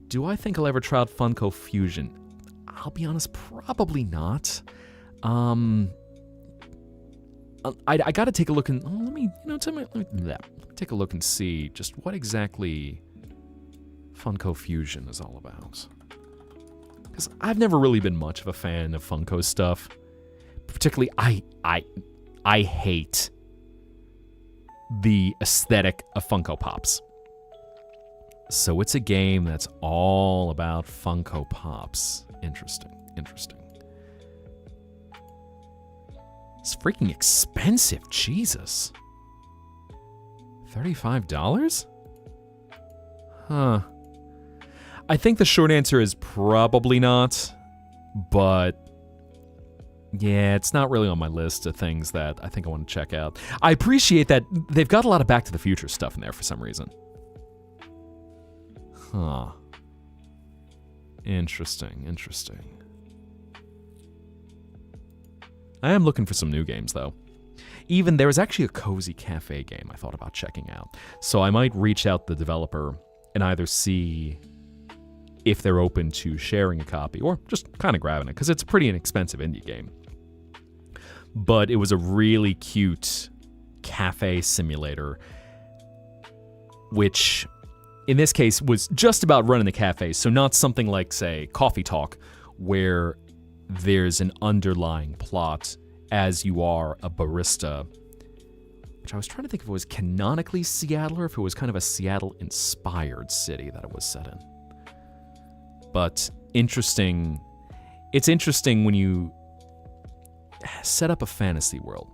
[SPEAKER 1] Do I think I'll ever try out Funko Fusion? I'll be honest, probably not. I got to take a look and let me take a look and see just what exactly Funko Fusion is all about. Because I've never really been much of a fan of Funko stuff. Particularly, I hate the aesthetic of Funko Pops. So it's a game that's all about Funko Pops. Interesting. It's freaking expensive, Jesus. $35? Huh. I think the short answer is probably not, but yeah, it's not really on my list of things that I think I want to check out. I appreciate that they've got a lot of Back to the Future stuff in there for some reason. Huh. Interesting. I am looking for some new games, though. Even there was actually a Cozy Cafe game I thought about checking out. So I might reach out to the developer and either see if they're open to sharing a copy or just kind of grabbing it, because it's a pretty inexpensive indie game. But it was a really cute cafe simulator, which in this case was just about running the cafe, so not something like, say, Coffee Talk, where there's an underlying plot as you are a barista, which I was trying to think if it was canonically Seattle or if it was kind of a Seattle-inspired city that it was set in. But interesting. It's interesting when you set up a fantasy world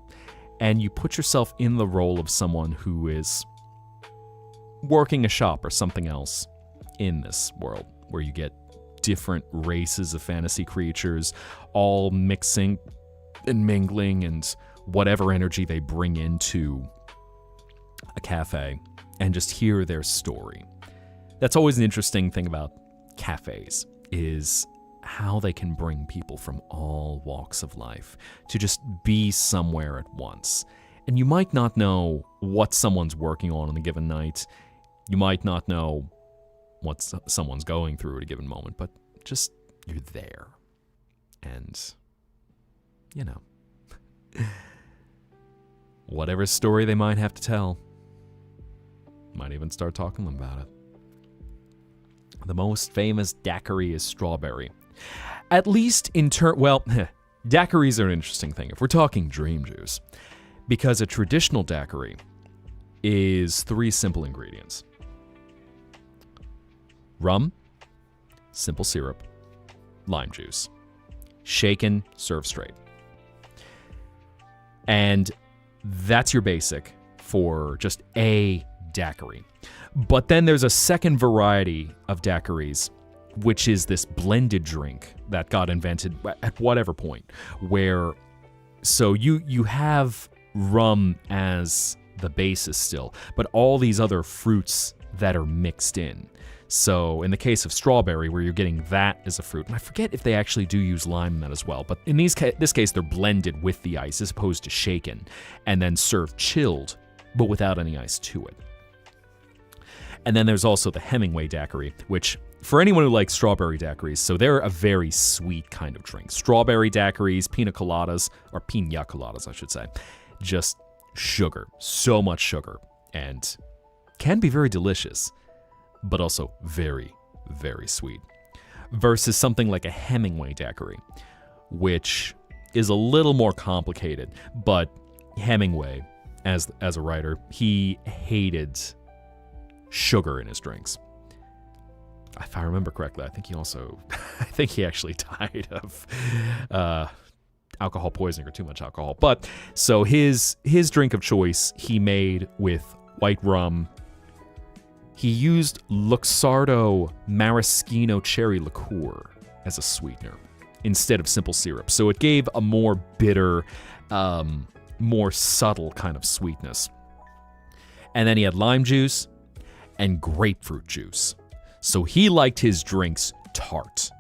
[SPEAKER 1] and you put yourself in the role of someone who is working a shop or something else in this world, where you get different races of fantasy creatures all mixing and mingling and whatever energy they bring into a cafe, and just hear their story. That's always an interesting thing about cafes, is how they can bring people from all walks of life to just be somewhere at once. And you might not know what someone's working on a given night. You might not know what someone's going through at a given moment, but just you're there. And, you know, whatever story they might have to tell, might even start talking about it. The most famous daiquiri is strawberry. At least in well, daiquiris are an interesting thing if we're talking dream juice, because a traditional daiquiri is 3 simple ingredients: rum, simple syrup, lime juice. Shaken, serve straight. And that's your basic for just a daiquiri. But then there's a second variety of daiquiris, which is this blended drink that got invented at whatever point, where so you have rum as the basis still, but all these other fruits that are mixed in. So in the case of strawberry, where you're getting that as a fruit, and I forget if they actually do use lime in that as well, but in this case, they're blended with the ice as opposed to shaken, and then served chilled, but without any ice to it. And then there's also the Hemingway daiquiri, which, for anyone who likes strawberry daiquiris, so they're a very sweet kind of drink. Strawberry daiquiris, pina coladas, or pina coladas, I should say. Just sugar, so much sugar, and can be very delicious, but also very, very sweet. Versus something like a Hemingway daiquiri, which is a little more complicated, but Hemingway, as a writer, he hated sugar in his drinks. If I remember correctly, I think he actually died of alcohol poisoning or too much alcohol. But so his drink of choice he made with white rum. He used Luxardo maraschino cherry liqueur as a sweetener instead of simple syrup. So it gave a more bitter, more subtle kind of sweetness. And then he had lime juice and grapefruit juice. So he liked his drinks tart,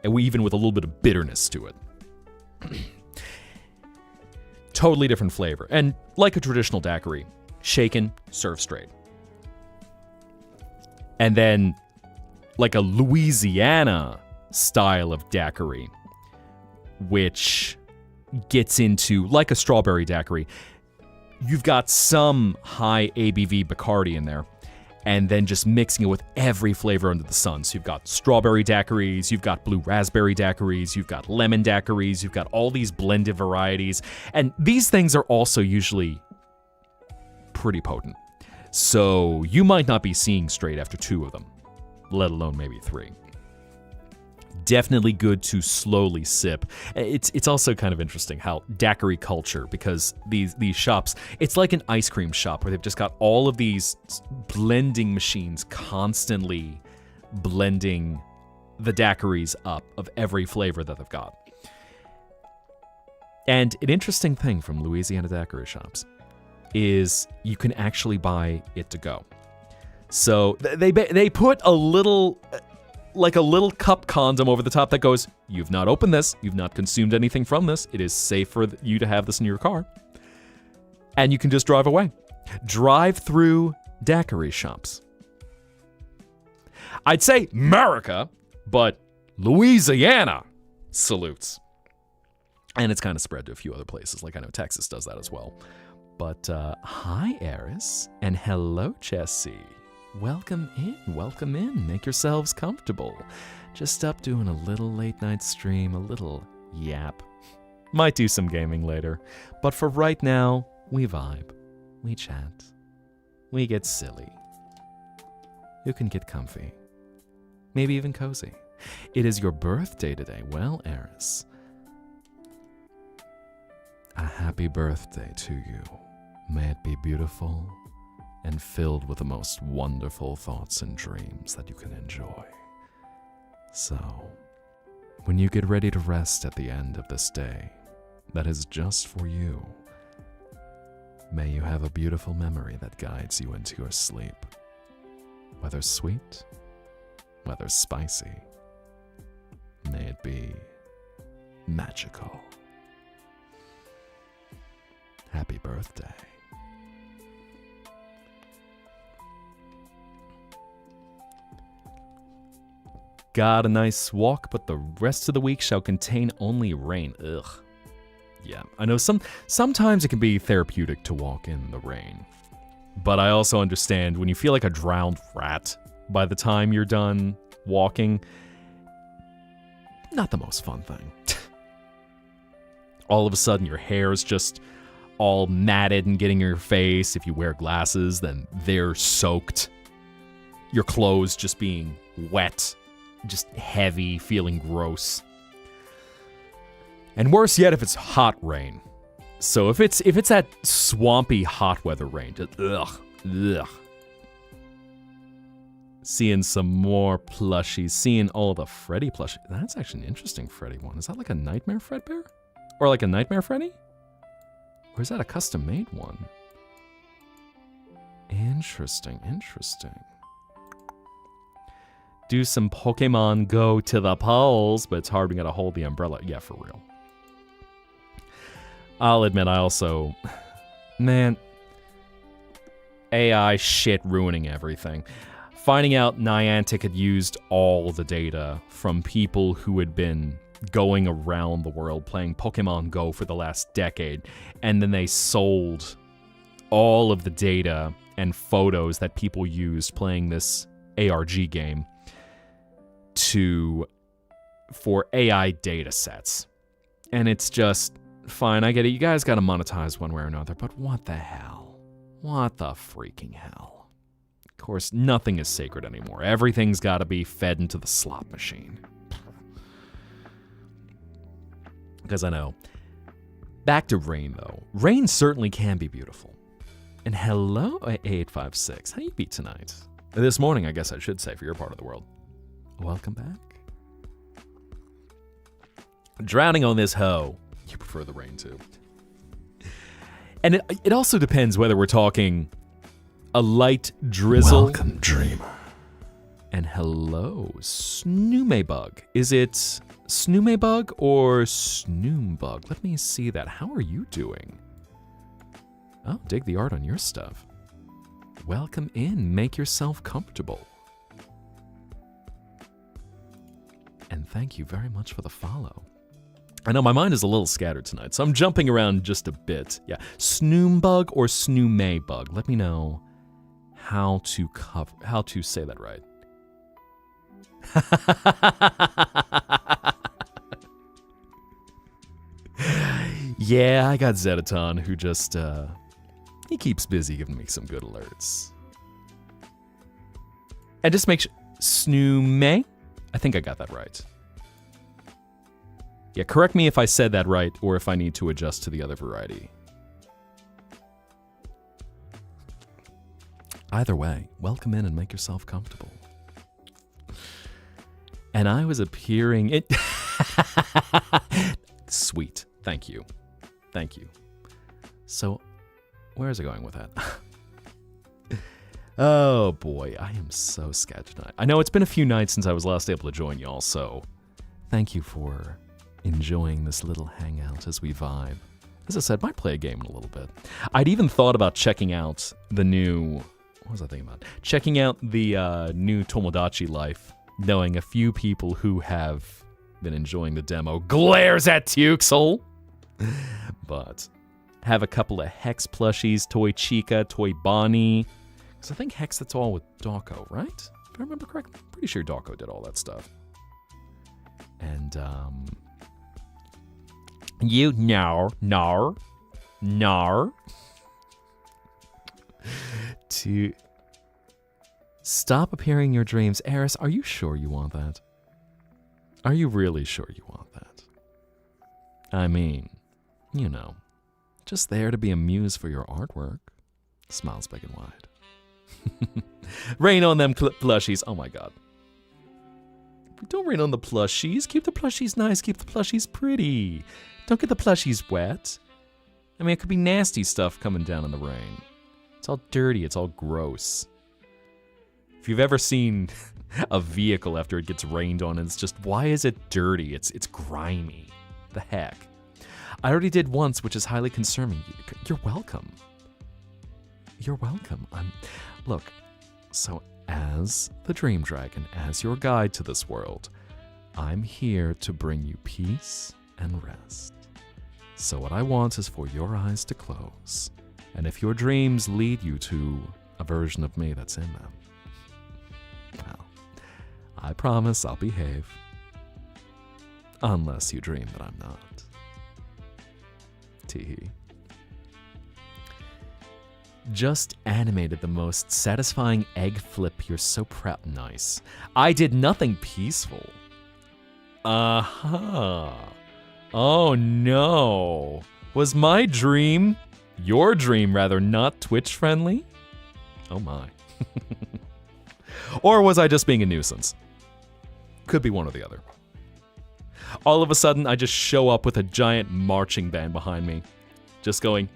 [SPEAKER 1] and even with a little bit of bitterness to it. Totally different flavor. And like a traditional daiquiri, shaken, serve straight. And then like a Louisiana style of daiquiri, which gets into, like a strawberry daiquiri, you've got some high ABV Bacardi in there, and then just mixing it with every flavor under the sun. So you've got strawberry daiquiris, you've got blue raspberry daiquiris, you've got lemon daiquiris, you've got all these blended varieties. And these things are also usually pretty potent. So you might not be seeing straight after 2 of them, let alone maybe 3. Definitely good to slowly sip. It's also kind of interesting how daiquiri culture, because these shops, it's like an ice cream shop where they've just got all of these blending machines constantly blending the daiquiris up of every flavor that they've got. And an interesting thing from Louisiana daiquiri shops is you can actually buy it to go. So they put a little cup condom over the top that goes, "You've not opened this, you've not consumed anything from this, it is safe for you to have this in your car." And you can just drive away. Drive-through daiquiri shops. I'd say America, but Louisiana salutes. And it's kind of spread to a few other places, like I know Texas does that as well. But hi, Eris, and hello, Jesse. Welcome in. Make yourselves comfortable. Just up doing a little late night stream, a little yap. Might do some gaming later, but for right now, we vibe, we chat, we get silly. You can get comfy, maybe even cozy. It is your birthday today. Well, Eris, a happy birthday to you. May it be beautiful and filled with the most wonderful thoughts and dreams that you can enjoy. So, when you get ready to rest at the end of this day that is just for you, may you have a beautiful memory that guides you into your sleep. Whether sweet, whether spicy, may it be magical. Happy birthday. got a nice walk, but the rest of the week shall contain only rain. Ugh. Yeah, I know sometimes it can be therapeutic to walk in the rain. But I also understand when you feel like a drowned rat by the time you're done walking, not the most fun thing. All of a sudden, your hair is just all matted and getting in your face. If you wear glasses, then they're soaked. Your clothes just being wet, just heavy, feeling gross. And worse yet, if it's hot rain. So if it's that swampy hot weather rain, just ugh. Seeing some more plushies, seeing all the Freddy plushies. That's actually an interesting Freddy one. Is that like a Nightmare Fredbear? Or like a Nightmare Freddy? Or is that a custom-made one? Interesting. Do some Pokemon Go to the polls, but it's hard, we gotta hold the umbrella. Yeah, for real. I'll admit, I also... Man. AI shit ruining everything. Finding out Niantic had used all the data from people who had been going around the world playing Pokemon Go for the last decade, and then they sold all of the data and photos that people used playing this ARG game for AI data sets. And it's just, fine, I get it, you guys gotta monetize one way or another, but what the hell? What the freaking hell? Of course, nothing is sacred anymore. Everything's gotta be fed into the slot machine. Because I know. Back to rain, though. Rain certainly can be beautiful. And hello, 856. How you be tonight? This morning, I guess I should say, for your part of the world. Welcome back. Drowning on this hoe. You prefer the rain, too. And it also depends whether we're talking a light drizzle.
[SPEAKER 2] Welcome, dreamer.
[SPEAKER 1] And hello, Snoomebug. Is it Snoomebug or Snoombug? Let me see that. How are you doing? Oh, dig the art on your stuff. Welcome in. Make yourself comfortable. And thank you very much for the follow. I know my mind is a little scattered tonight, so I'm jumping around just a bit. Yeah, Snoombug or Snoomebug. Let me know how to say that right. Yeah, I got Zettaton, who just, he keeps busy giving me some good alerts. And just make sure, Snoome? I think I got that right. Yeah, correct me if I said that right, or if I need to adjust to the other variety. Either way, welcome in and make yourself comfortable. And I was appearing in... Sweet. Thank you. Thank you. So, where is it going with that? Oh boy, I am so sketched tonight. I know it's been a few nights since I was last able to join y'all, so thank you for enjoying this little hangout as we vibe. As I said, might play a game in a little bit. I'd even thought about checking out the new... What was I thinking about? Checking out the new Tomodachi Life, knowing a few people who have been enjoying the demo. Glares at Tuxel! But have a couple of Hex plushies, Toy Chica, Toy Bonnie. Because I think Hex, that's all with Dawko, right? If I remember correctly. I'm pretty sure Dawko did all that stuff. And, you nar. To stop appearing in your dreams. Eris, are you sure you want that? Are you really sure you want that? I mean, you know, just there to be a muse for your artwork. Smiles big and wide. Rain on them plushies. Oh my god. Don't rain on the plushies. Keep the plushies nice. Keep the plushies pretty. Don't get the plushies wet. I mean, it could be nasty stuff coming down in the rain. It's all dirty. It's all gross. If you've ever seen a vehicle after it gets rained on, and it's just, why is it dirty? It's grimy. The heck? I already did once, which is highly concerning. You're welcome. You're welcome. Look, so as the Dream Dragon, as your guide to this world, I'm here to bring you peace and rest. So what I want is for your eyes to close. And if your dreams lead you to a version of me that's in them, well, I promise I'll behave. Unless you dream that I'm not. Teehee. Just animated the most satisfying egg flip. You're so proud. Nice. I did nothing peaceful. Uh-huh. Oh no. Was my dream, your dream rather, not Twitch friendly? Oh my. Or was I just being a nuisance? Could be one or the other. All of a sudden, I just show up with a giant marching band behind me. Just going,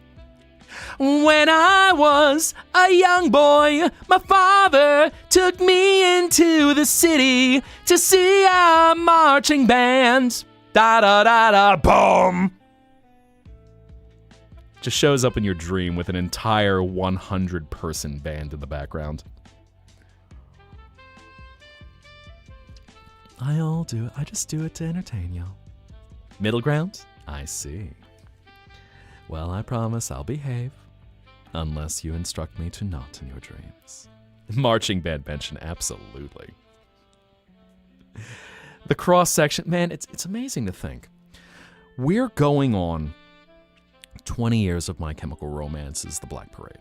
[SPEAKER 1] when I was a young boy, my father took me into the city to see a marching band. Da-da-da-da, boom! Just shows up in your dream with an entire 100-person band in the background. I just do it to entertain y'all. Middle ground? I see. Well, I promise I'll behave. Unless you instruct me to not in your dreams. Marching band mention, absolutely. The cross-section, man, it's amazing to think. We're going on 20 years of My Chemical Romance's The Black Parade.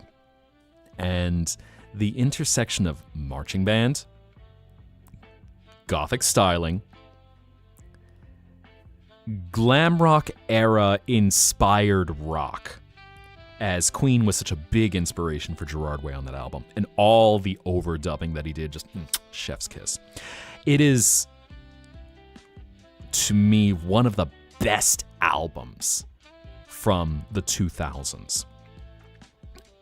[SPEAKER 1] And the intersection of marching band, gothic styling, glam rock era inspired rock, as Queen was such a big inspiration for Gerard Way on that album, and all the overdubbing that he did, just chef's kiss. It is, to me, one of the best albums from the 2000s.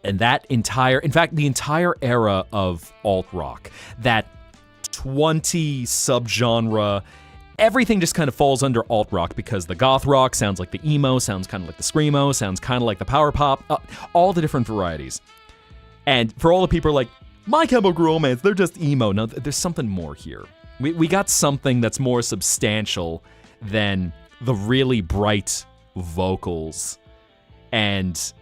[SPEAKER 1] And that entire, in fact, the entire era of alt-rock, that 20 subgenre, everything just kind of falls under alt-rock because the goth rock sounds like the emo, sounds kind of like the screamo, sounds kind of like the power pop, all the different varieties. And for all the people who are like, My Chemical Romance, they're just emo. No, there's something more here. We got something that's more substantial than the really bright vocals and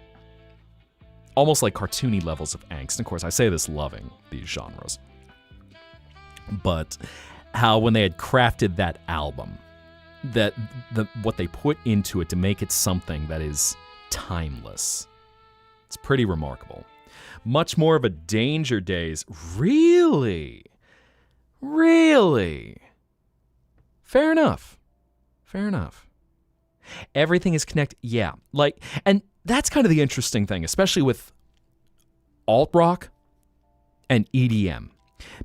[SPEAKER 1] almost like cartoony levels of angst. And of course, I say this loving these genres. But how when they had crafted that album, that what they put into it to make it something that is timeless, it's pretty remarkable. Much more of a Danger Days. Really? Fair enough. Everything is connected. Yeah. And that's kind of the interesting thing, especially with alt-rock and EDM.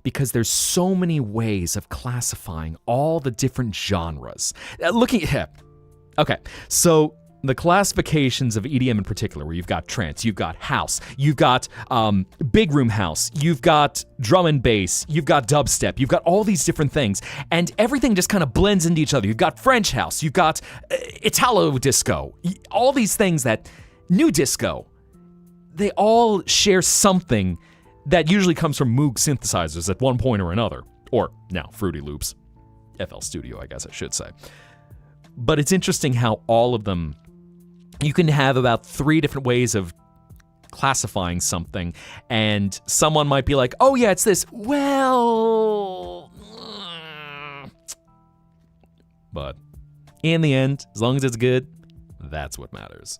[SPEAKER 1] Because there's so many ways of classifying all the different genres. Okay, so the classifications of EDM in particular, where you've got trance, you've got house, you've got big room house, you've got drum and bass, you've got dubstep, you've got all these different things, and everything just kind of blends into each other. You've got French house, you've got Italo disco, all these things that new disco, they all share something that usually comes from Moog synthesizers at one point or another. Or, now, Fruity Loops. FL Studio, I guess I should say. But it's interesting how all of them, you can have about 3 different ways of classifying something, and someone might be like, oh yeah, it's this. Well... But in the end, as long as it's good, that's what matters.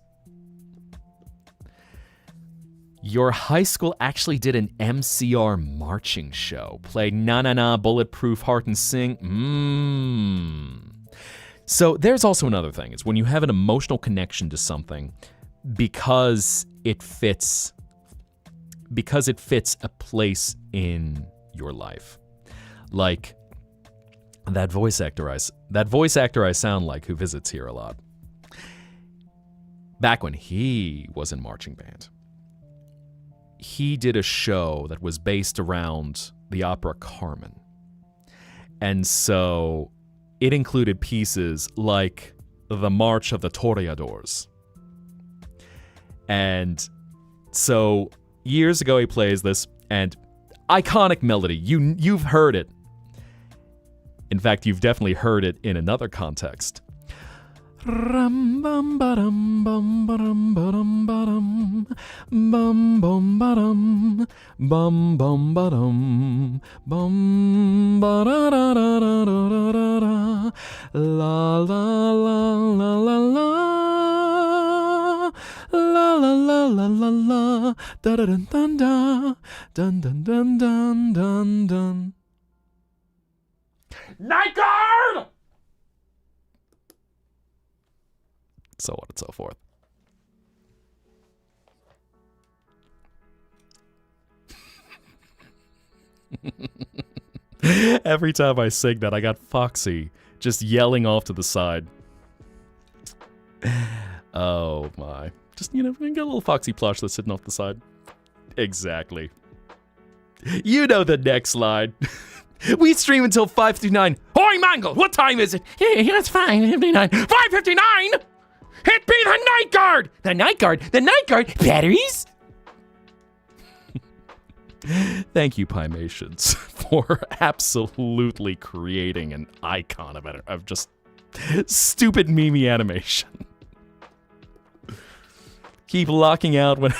[SPEAKER 1] Your high school actually did an MCR marching show. Played Na Na Na, Bulletproof Heart and Sing. So there's also another thing. It's when you have an emotional connection to something because it fits a place in your life. Like that voice actor I sound like who visits here a lot. Back when he was in marching band, he did a show that was based around the opera Carmen. And so it included pieces like the March of the Toreadors. And so years ago he plays this, and iconic melody. You've heard it. In fact, you've definitely heard it in another context. Ram bum ba-dum bum ba-dum ba-dum ba-dum bum bum ba-dum bum bum ba-dum bum ba-da-da-da-da-da-da-da la la la la la la la la la la la la da da dun dun dun dun dun dun dun dun dun. Night Guard! So on and so forth. Every time I sing that, I got Foxy just yelling off to the side. Oh my. Just, you get a little Foxy plush that's sitting off the side. Exactly. You know the next line. We stream until 5:59. Oi, Mangle, what time is it? Yeah, it's 5:59. 5:59? It be the Night Guard! The Night Guard? The Night Guard? Batteries? Thank you, Pymations, for absolutely creating an icon of just stupid meme animation. Keep locking out when...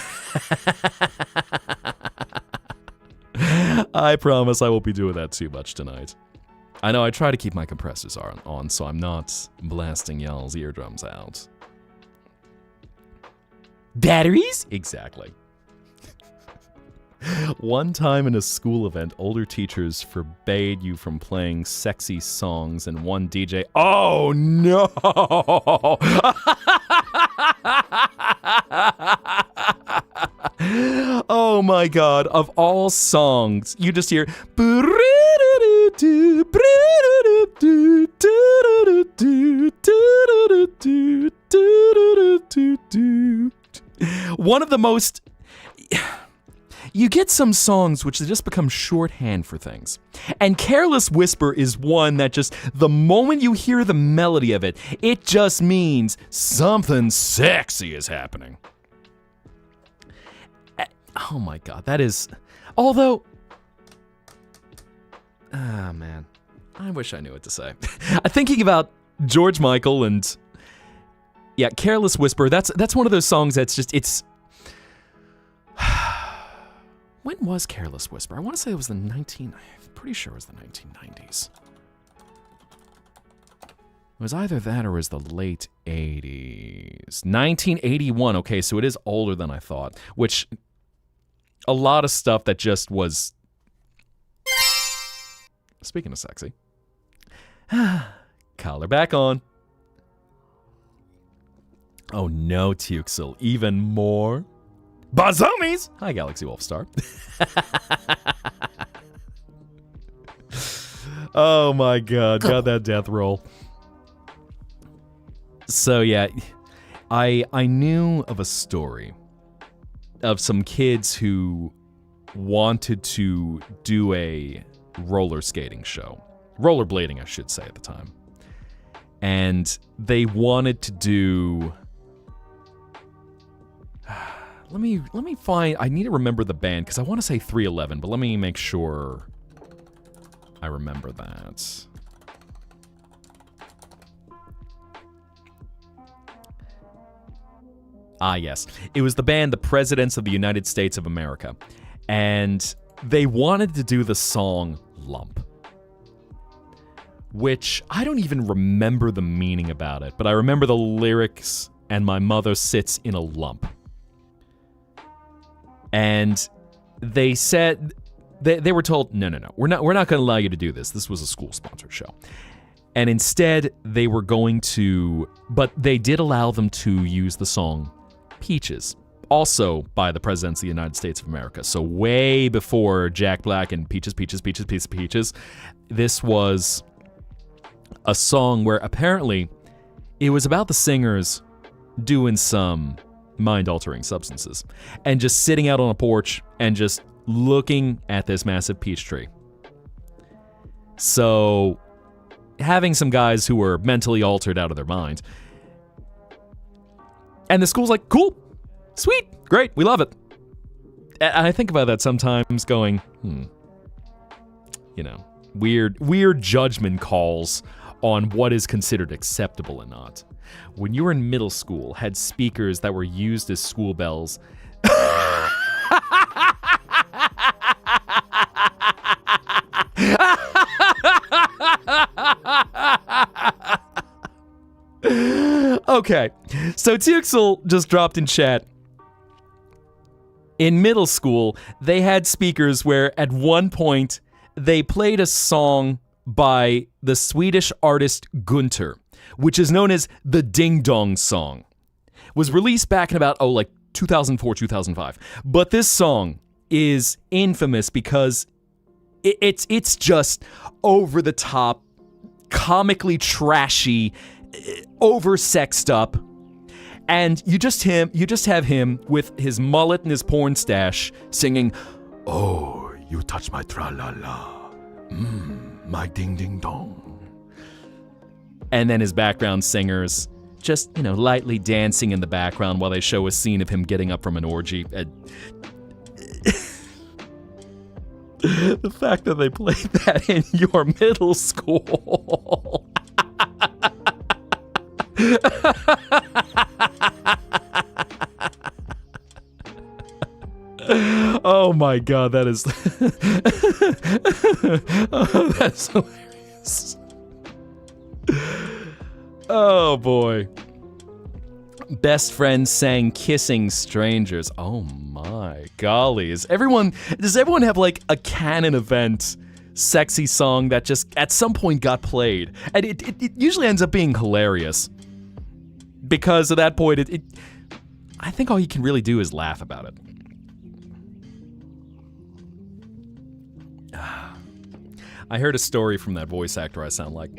[SPEAKER 1] I promise I won't be doing that too much tonight. I know I try to keep my compressors on so I'm not blasting y'all's eardrums out. Batteries? Exactly. One time in a school event, older teachers forbade you from playing sexy songs, and one DJ... Oh, no! Oh, my God. Of all songs, you just hear... One of the most... You get some songs which just become shorthand for things. And Careless Whisper is one that just, the moment you hear the melody of it, it just means something sexy is happening. Oh my God, that is... Although... Ah, man. I wish I knew what to say. Thinking about George Michael and... Yeah, Careless Whisper, that's one of those songs that's just, it's... When was Careless Whisper? I want to say it was I'm pretty sure it was the 1990s. It was either that or it was the late 80s. 1981, okay, so it is older than I thought, which a lot of stuff that just was... Speaking of sexy. Collar back on. Oh no, Tuxel, even more? Bazomies! Hi, Galaxy Wolfstar. Oh my God, got that death roll. So yeah, I knew of a story of some kids who wanted to do a roller skating show. Rollerblading, I should say, at the time. And they wanted to do... Let me find... I need to remember the band, because I want to say 311, but let me make sure I remember that. Ah, yes. It was the band The Presidents of the United States of America. And they wanted to do the song Lump. Which, I don't even remember the meaning about it, but I remember the lyrics, and my mother sits in a lump. And they said, they were told, no, we're not going to allow you to do this. This was a school-sponsored show. And instead, they were going to, but they did allow them to use the song Peaches, also by the Presidents of the United States of America. So way before Jack Black and Peaches. This was a song where apparently it was about the singers doing some mind-altering substances and just sitting out on a porch and just looking at this massive peach tree. So having some guys who were mentally altered out of their mind. And the school's like, cool, sweet, great, we love it. And I think about that sometimes going, weird judgment calls on what is considered acceptable and not. When you were in middle school, had speakers that were used as school bells. Okay, so Tuxel just dropped in chat. In middle school, they had speakers where at one point they played a song by the Swedish artist Gunther, which is known as the Ding Dong Song. Was released back in about 2004, 2005. But this song is infamous because it's just over the top, comically trashy, over-sexed up, and you just have him with his mullet and his porn stash singing, "Oh, you touch my tra-la-la, my ding-ding-dong." And then his background singers just, lightly dancing in the background while they show a scene of him getting up from an orgy. The fact that they played that in your middle school. Oh my god, that is oh, that's hilarious. Oh boy. Best friends sang Kissing Strangers. Oh my golly. Does everyone have like a canon event sexy song that just at some point got played? And it usually ends up being hilarious. Because at that point, I think all you can really do is laugh about it. I heard a story from that voice actor I sound like.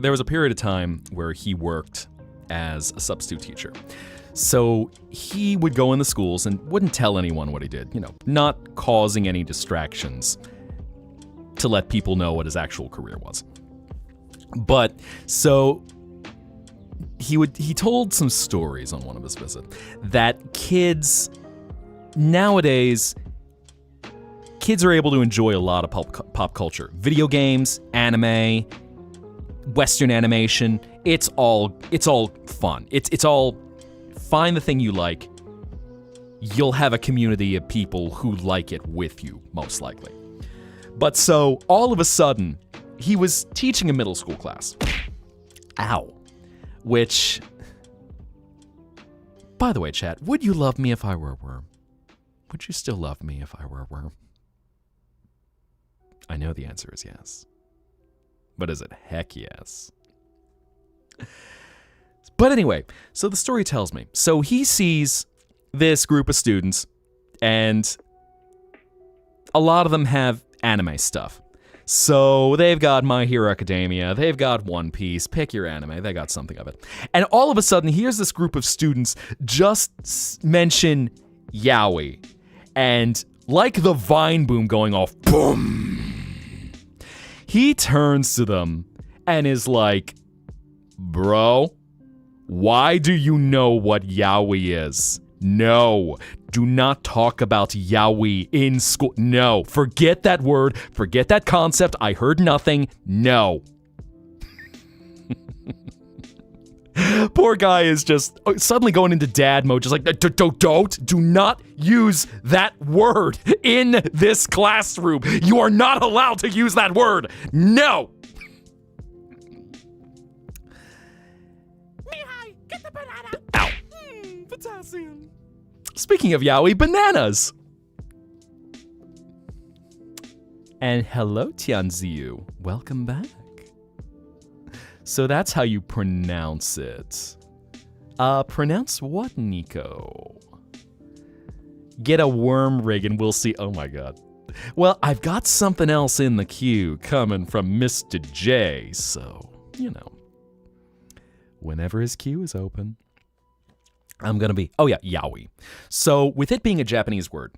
[SPEAKER 1] There was a period of time where he worked as a substitute teacher. So he would go in the schools and wouldn't tell anyone what he did, not causing any distractions to let people know what his actual career was. But so he told some stories on one of his visits that kids nowadays are able to enjoy a lot of pop culture. Video games, anime, Western animation, it's all fun. It's all find the thing you like. You'll have a community of people who like it with you, most likely. But so all of a sudden, he was teaching a middle school class. Ow. Which, by the way, chat, would you love me if I were a worm? Would you still love me if I were a worm? I know the answer is yes. But is it heck yes? But anyway, so the story tells me. So he sees this group of students, and a lot of them have anime stuff. So they've got My Hero Academia, they've got One Piece, pick your anime, they got something of it. And all of a sudden, here's this group of students just mention yaoi. And like the Vine boom going off, boom! He turns to them and is like, "Bro, why do you know what yaoi is? No, do not talk about yaoi in school. No, forget that word, forget that concept. I heard nothing. No." Poor guy is just suddenly going into dad mode, just like, do not use that word in this classroom. You are not allowed to use that word. No. Mihai, get the banana. Ow. Potassium. Speaking of yaoi, bananas. And hello, Tianziu. Welcome back. So that's how you pronounce it. Pronounce what, Nico? Get a worm rig and we'll see. Oh my god. Well, I've got something else in the queue coming from Mr. J, so, whenever his queue is open, I'm gonna be... Oh yeah, yaoi. So, with it being a Japanese word,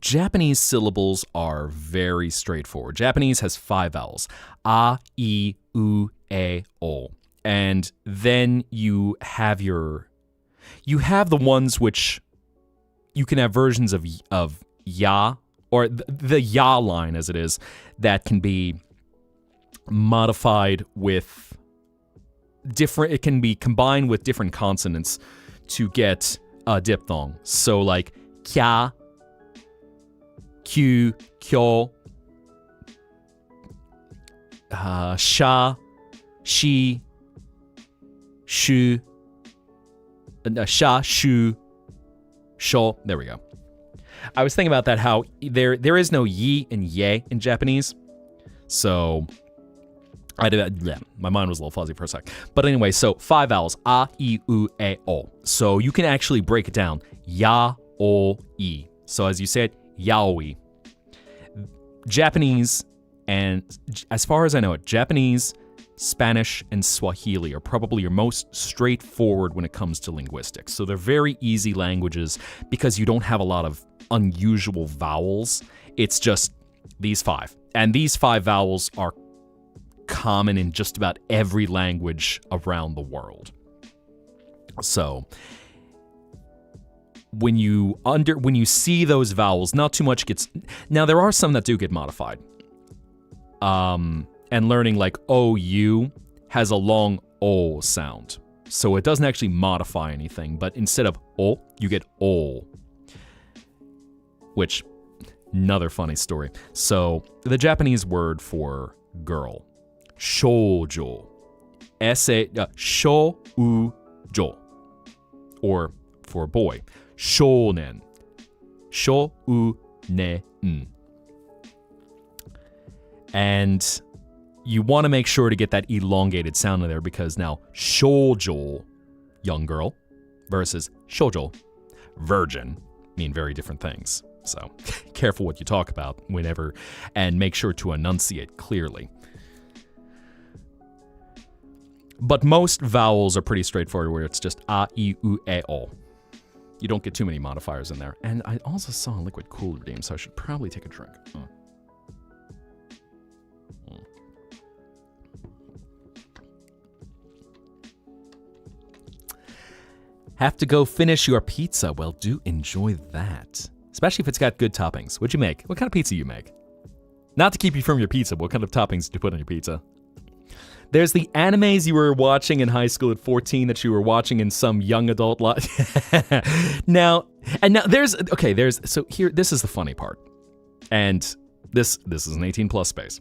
[SPEAKER 1] Japanese syllables are very straightforward. Japanese has 5 vowels. A, I, U, E, O. And then you have the ones which you can have versions of ya or the ya line as it is, that can be modified with different, it can be combined with different consonants to get a diphthong. So like kya, q, kyo, sha, she, shu, sha, shu, sho. There we go. I was thinking about that, how there is no yi and ye in Japanese. So my mind was a little fuzzy for a sec. But anyway, so 5 vowels, a, I, u, e, o. So you can actually break it down, ya, o, i. So as you said, yaoi. Japanese, and as far as I know it, Japanese, Spanish, and Swahili are probably your most straightforward when it comes to linguistics. So they're very easy languages because you don't have a lot of unusual vowels. It's just these 5. And these 5 vowels are common in just about every language around the world. So when you see those vowels, not too much gets. Now there are some that do get modified. And learning like OU has a long O sound. So it doesn't actually modify anything, but instead of O, you get O. Which, another funny story. So the Japanese word for girl, shoujo, shoujo, or for boy, shounen, shounen. And you want to make sure to get that elongated sound in there, because now shoujo, young girl, versus shoujo, virgin, mean very different things. So careful what you talk about whenever, and make sure to enunciate clearly. But most vowels are pretty straightforward, where it's just a, I, u, e, o. You don't get too many modifiers in there. And I also saw a liquid cooler redeemed, so I should probably take a drink. Have to go finish your pizza. Well, do enjoy that. Especially if it's got good toppings. What'd you make? What kind of pizza you make? Not to keep you from your pizza, but what kind of toppings did you put on your pizza? There's the animes you were watching in high school at 14 that you were watching in some young adult life. Now this is the funny part. And this is an 18 plus space.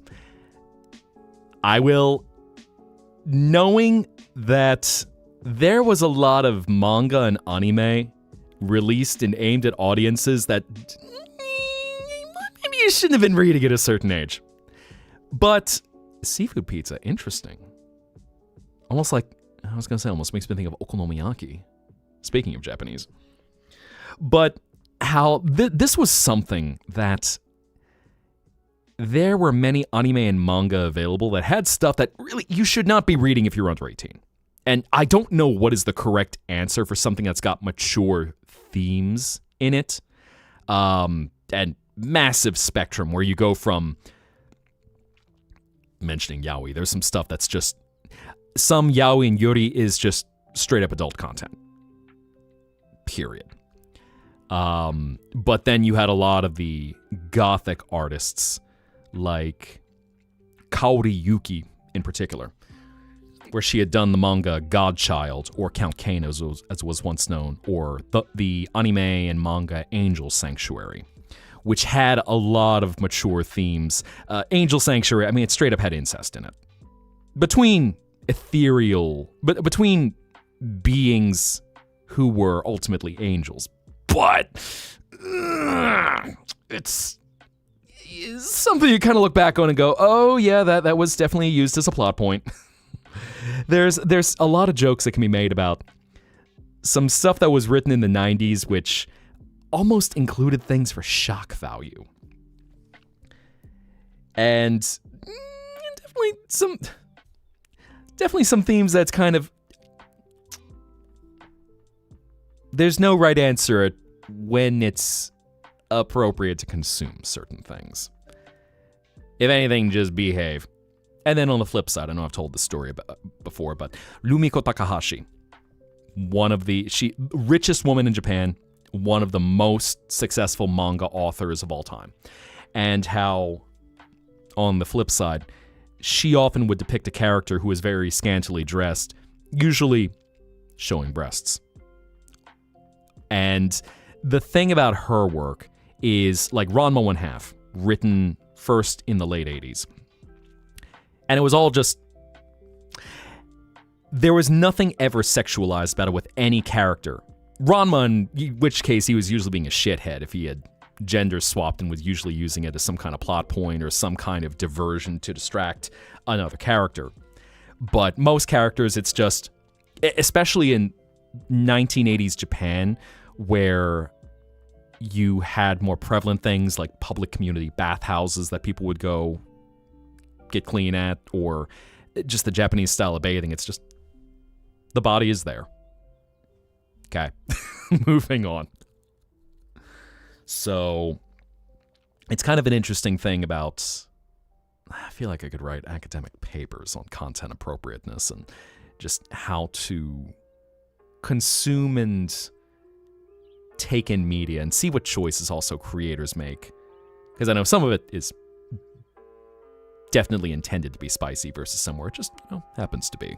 [SPEAKER 1] Knowing that there was a lot of manga and anime released and aimed at audiences that maybe you shouldn't have been reading at a certain age. But seafood pizza, interesting. Almost makes me think of okonomiyaki. Speaking of Japanese. But how this was something that there were many anime and manga available that had stuff that really you should not be reading if you're under 18. And I don't know what is the correct answer for something that's got mature themes in it. And massive spectrum where you go from mentioning yaoi. There's some stuff that's just, some yaoi and yuri is just straight up adult content. Period. But then you had a lot of the gothic artists like Kaori Yuki in particular, where she had done the manga Godchild, or Count Kane as was once known, or the anime and manga Angel Sanctuary, which had a lot of mature themes. Angel Sanctuary, I mean, it straight up had incest in it. Between beings who were ultimately angels. But it's something you kind of look back on and go, oh yeah, that was definitely used as a plot point. There's a lot of jokes that can be made about some stuff that was written in the 90s, which almost included things for shock value. And definitely some themes that's kind of, there's no right answer at when it's appropriate to consume certain things. If anything, just behave. And then on the flip side, I know I've told this story before, but Rumiko Takahashi, one of the richest woman in Japan, one of the most successful manga authors of all time. And how, on the flip side, she often would depict a character who is very scantily dressed, usually showing breasts. And the thing about her work is, like Ranma 1/2, written first in the late 80s. And it was all just... There was nothing ever sexualized about it with any character. Ranma, in which case he was usually being a shithead if he had gender swapped and was usually using it as some kind of plot point or some kind of diversion to distract another character. But most characters, it's just, especially in 1980s Japan, where you had more prevalent things like public community bathhouses that people would go get clean at, or just the Japanese style of bathing. It's just, the body is there. Okay, moving on. So, it's kind of an interesting thing about, I feel like I could write academic papers on content appropriateness and just how to consume and take in media and see what choices also creators make. Because I know some of it is definitely intended to be spicy versus somewhere it just, happens to be.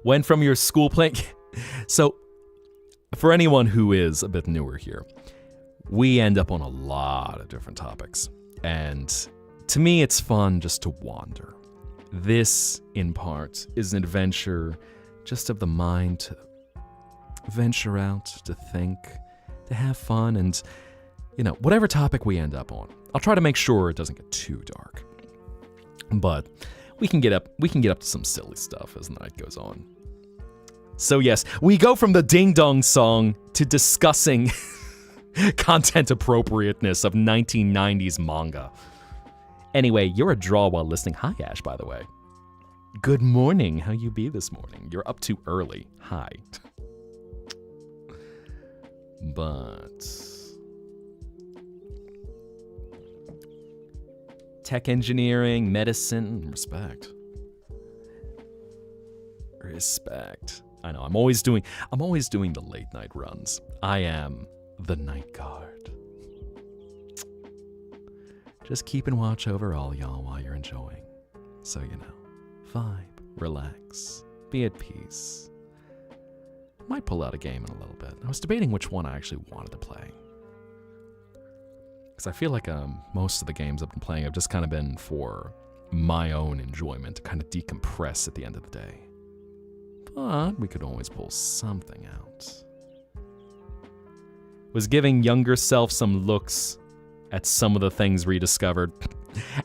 [SPEAKER 1] When from your school playing... So, for anyone who is a bit newer here, we end up on a lot of different topics. And to me, it's fun just to wander. This, in part, is an adventure just of the mind to venture out, to think, to have fun, and, whatever topic we end up on. I'll try to make sure it doesn't get too dark. But we can get up to some silly stuff as the night goes on. So yes, we go from the Ding Dong song to discussing content appropriateness of 1990s manga. Anyway, you're a draw while listening. Hi, Ash, by the way. Good morning. How you be this morning? You're up too early. Hi. But... tech engineering, medicine, respect. Respect. I know, I'm always doing the late night runs. I am the night guard. Just keeping watch over all y'all while you're enjoying. So vibe, relax, be at peace. Might pull out a game in a little bit. I was debating which one I actually wanted to play. Because I feel like most of the games I've been playing have just kind of been for my own enjoyment, to kind of decompress at the end of the day. But we could always pull something out. Was giving younger self some looks at some of the things rediscovered.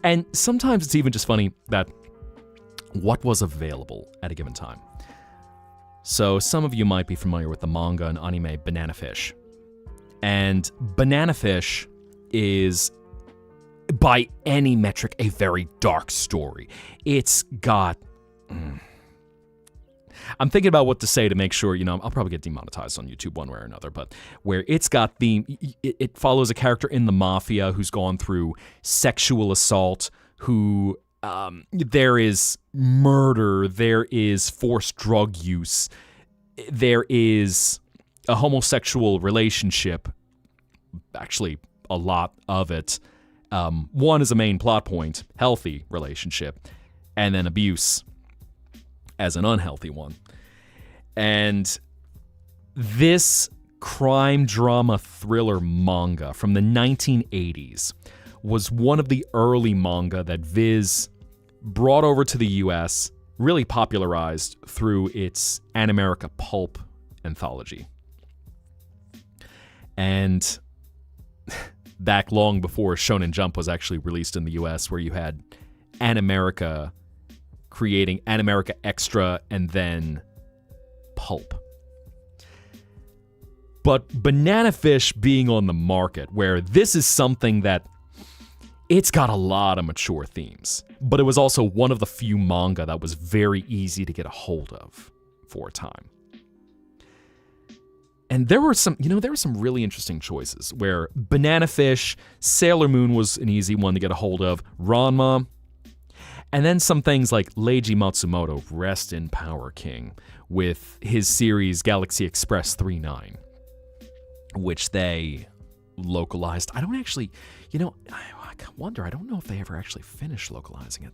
[SPEAKER 1] And sometimes it's even just funny that what was available at a given time. So some of you might be familiar with the manga and anime Banana Fish. And Banana Fish is, by any metric, a very dark story. It's got... I'm thinking about what to say to make sure, I'll probably get demonetized on YouTube one way or another, but where it's got it follows a character in the mafia who's gone through sexual assault, who, there is murder, there is forced drug use, there is a homosexual relationship, actually a lot of it. One is a main plot point, healthy relationship, and then abuse as an unhealthy one. And this crime drama thriller manga from the 1980s was one of the early manga that Viz brought over to the US, really popularized through its Animerica Pulp anthology. And back long before Shonen Jump was actually released in the US, where you had Animerica creating Animerica Extra and then Pulp. But Banana Fish being on the market, where this is something that it's got a lot of mature themes, but it was also one of the few manga that was very easy to get a hold of for a time. And there were some really interesting choices where Banana Fish, Sailor Moon was an easy one to get a hold of, Ranma, And then some things like Leiji Matsumoto, rest in power, King, with his series Galaxy Express 39, which they localized. I don't actually, I wonder, I don't know if they ever actually finished localizing it.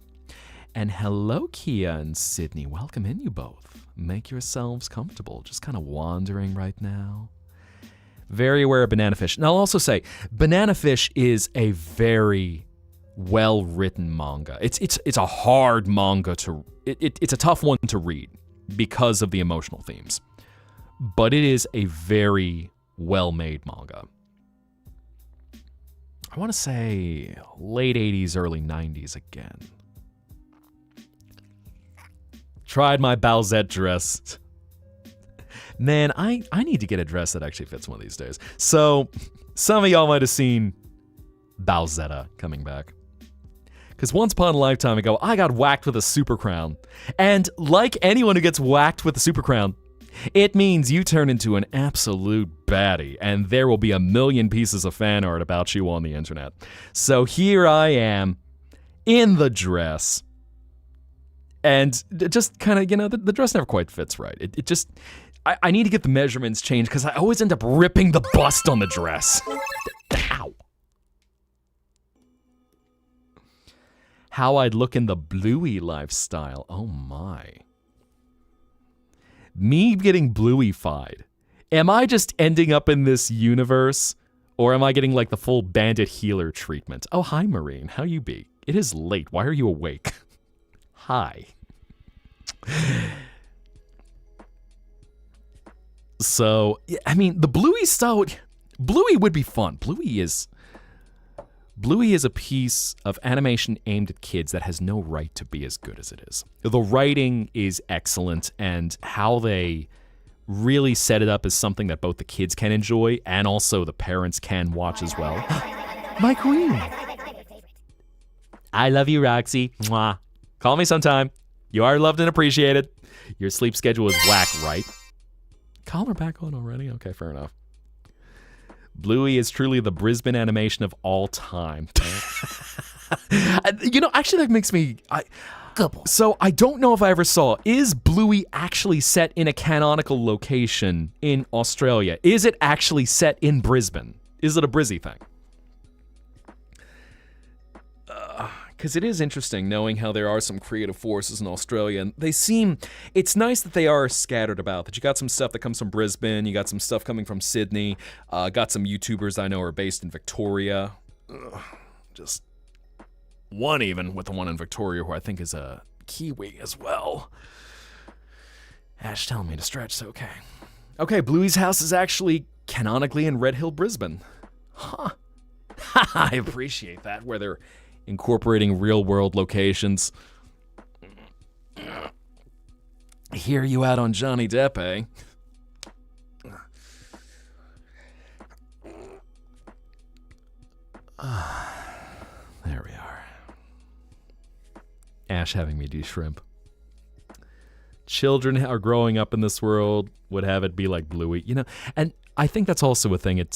[SPEAKER 1] And hello, Kia and Sydney. Welcome in, you both. Make yourselves comfortable. Just kind of wandering right now. Very aware of Banana Fish. And I'll also say, Banana Fish is a very well-written manga. It's a hard manga to... It's a tough one to read because of the emotional themes. But it is a very well-made manga. I want to say late 80s, early 90s again. Tried my Bowsette dress. Man, I need to get a dress that actually fits one of these days. So, some of y'all might have seen Bowsetta coming back. Because once upon a lifetime ago, I got whacked with a super crown. And like anyone who gets whacked with a super crown, it means you turn into an absolute baddie, and there will be a million pieces of fan art about you on the internet. So here I am, in the dress. And just kind of, the dress never quite fits right. It just, I need to get the measurements changed because I always end up ripping the bust on the dress. Ow. How I'd look in the Bluey lifestyle. Oh my. Me getting Bluey-fied. Am I just ending up in this universe? Or am I getting like the full bandit healer treatment? Oh, hi, Marine. How you be? It is late. Why are you awake? Hi. So, I mean, the Bluey style, Bluey would be fun. Bluey is a piece of animation aimed at kids that has no right to be as good as it is. The writing is excellent, and how they really set it up as something that both the kids can enjoy and also the parents can watch as well. My queen. I love you, Roxy. Mwah. Call me sometime. You are loved and appreciated. Your sleep schedule is whack, right? Call her back on already? Okay, fair enough. Bluey is truly the Brisbane animation of all time. Actually that makes me... So I don't know if I ever saw, is Bluey actually set in a canonical location in Australia? Is it actually set in Brisbane? Is it a Brizzy thing? Because it is interesting knowing how there are some creative forces in Australia, and it's nice that they are scattered about, that you got some stuff that comes from Brisbane, you got some stuff coming from Sydney, got some YouTubers I know are based in Victoria. Just one even, with the one in Victoria who I think is a Kiwi as well. Ash telling me to stretch, so okay. Okay, Bluey's house is actually canonically in Red Hill, Brisbane. Huh. I appreciate that, where they're incorporating real-world locations. Hear you out on Johnny Depp, eh? There we are. Ash having me do shrimp. Children are growing up in this world, would have it be like Bluey, and I think that's also a thing.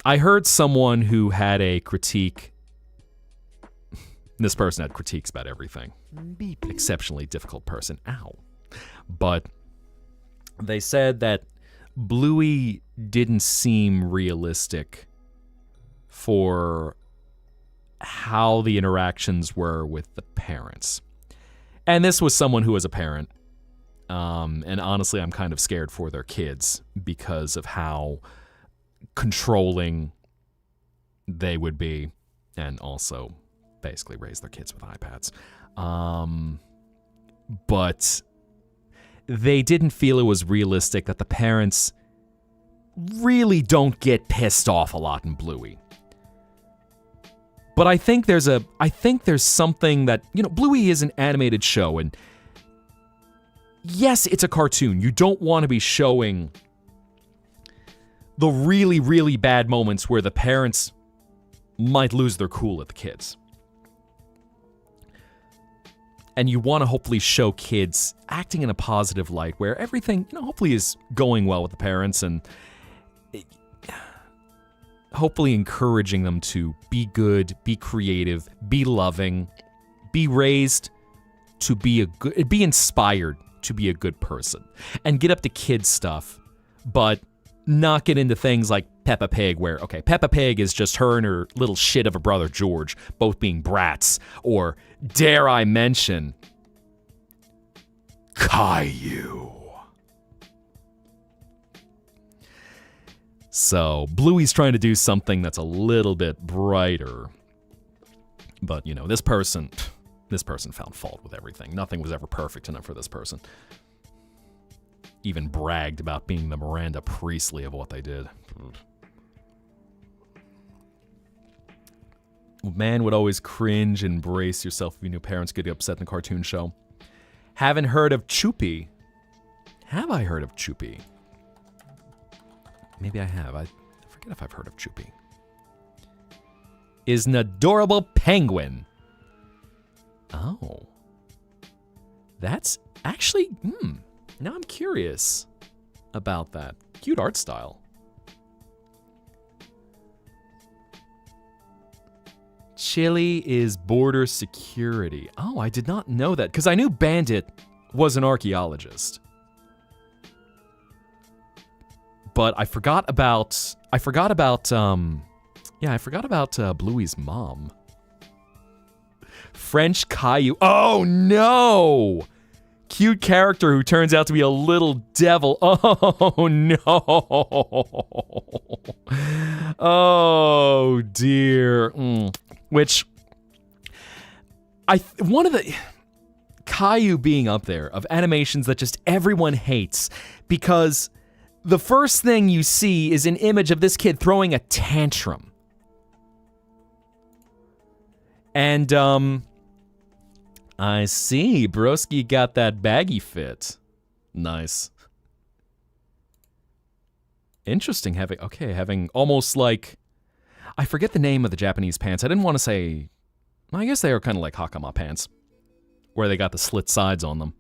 [SPEAKER 1] I heard someone who had a critique. This person had critiques about everything. Exceptionally difficult person. Ow. But they said that Bluey didn't seem realistic for how the interactions were with the parents. And this was someone who was a parent. And honestly, I'm kind of scared for their kids because of how controlling they would be, and also basically raise their kids with iPads. But they didn't feel it was realistic that the parents really don't get pissed off a lot in Bluey. But I think there's something that, Bluey is an animated show, and yes, it's a cartoon. You don't want to be showing the really, really bad moments where the parents might lose their cool at the kids. And you want to hopefully show kids acting in a positive light where everything, hopefully is going well with the parents. And hopefully encouraging them to be good, be creative, be loving, be raised to be inspired to be a good person, and get up to kid stuff, but not get into things like Peppa Pig, where, okay, Peppa Pig is just her and her little shit of a brother George, both being brats, or, dare I mention, Caillou. So, Bluey's trying to do something that's a little bit brighter. But, this person found fault with everything. Nothing was ever perfect enough for this person. Even bragged about being the Miranda Priestley of what they did. Man would always cringe and brace yourself if you knew parents getting upset in the cartoon show. Haven't heard of Choopy. Have I heard of Choopy? Maybe I have. I forget if I've heard of Choopy. Is an adorable penguin. Oh. That's actually, now I'm curious about that. Cute art style. Chili is border security. Oh, I did not know that, because I knew Bandit was an archaeologist. But I forgot about Bluey's mom. French Caillou. Oh no! Cute character who turns out to be a little devil. Oh no! Oh dear. Which one of the Caillou being up there of animations that just everyone hates, because the first thing you see is an image of this kid throwing a tantrum. And, I see. Broski got that baggy fit. Nice. Interesting having almost like, I forget the name of the Japanese pants. I didn't want to say, I guess they are kind of like Hakama pants, where they got the slit sides on them.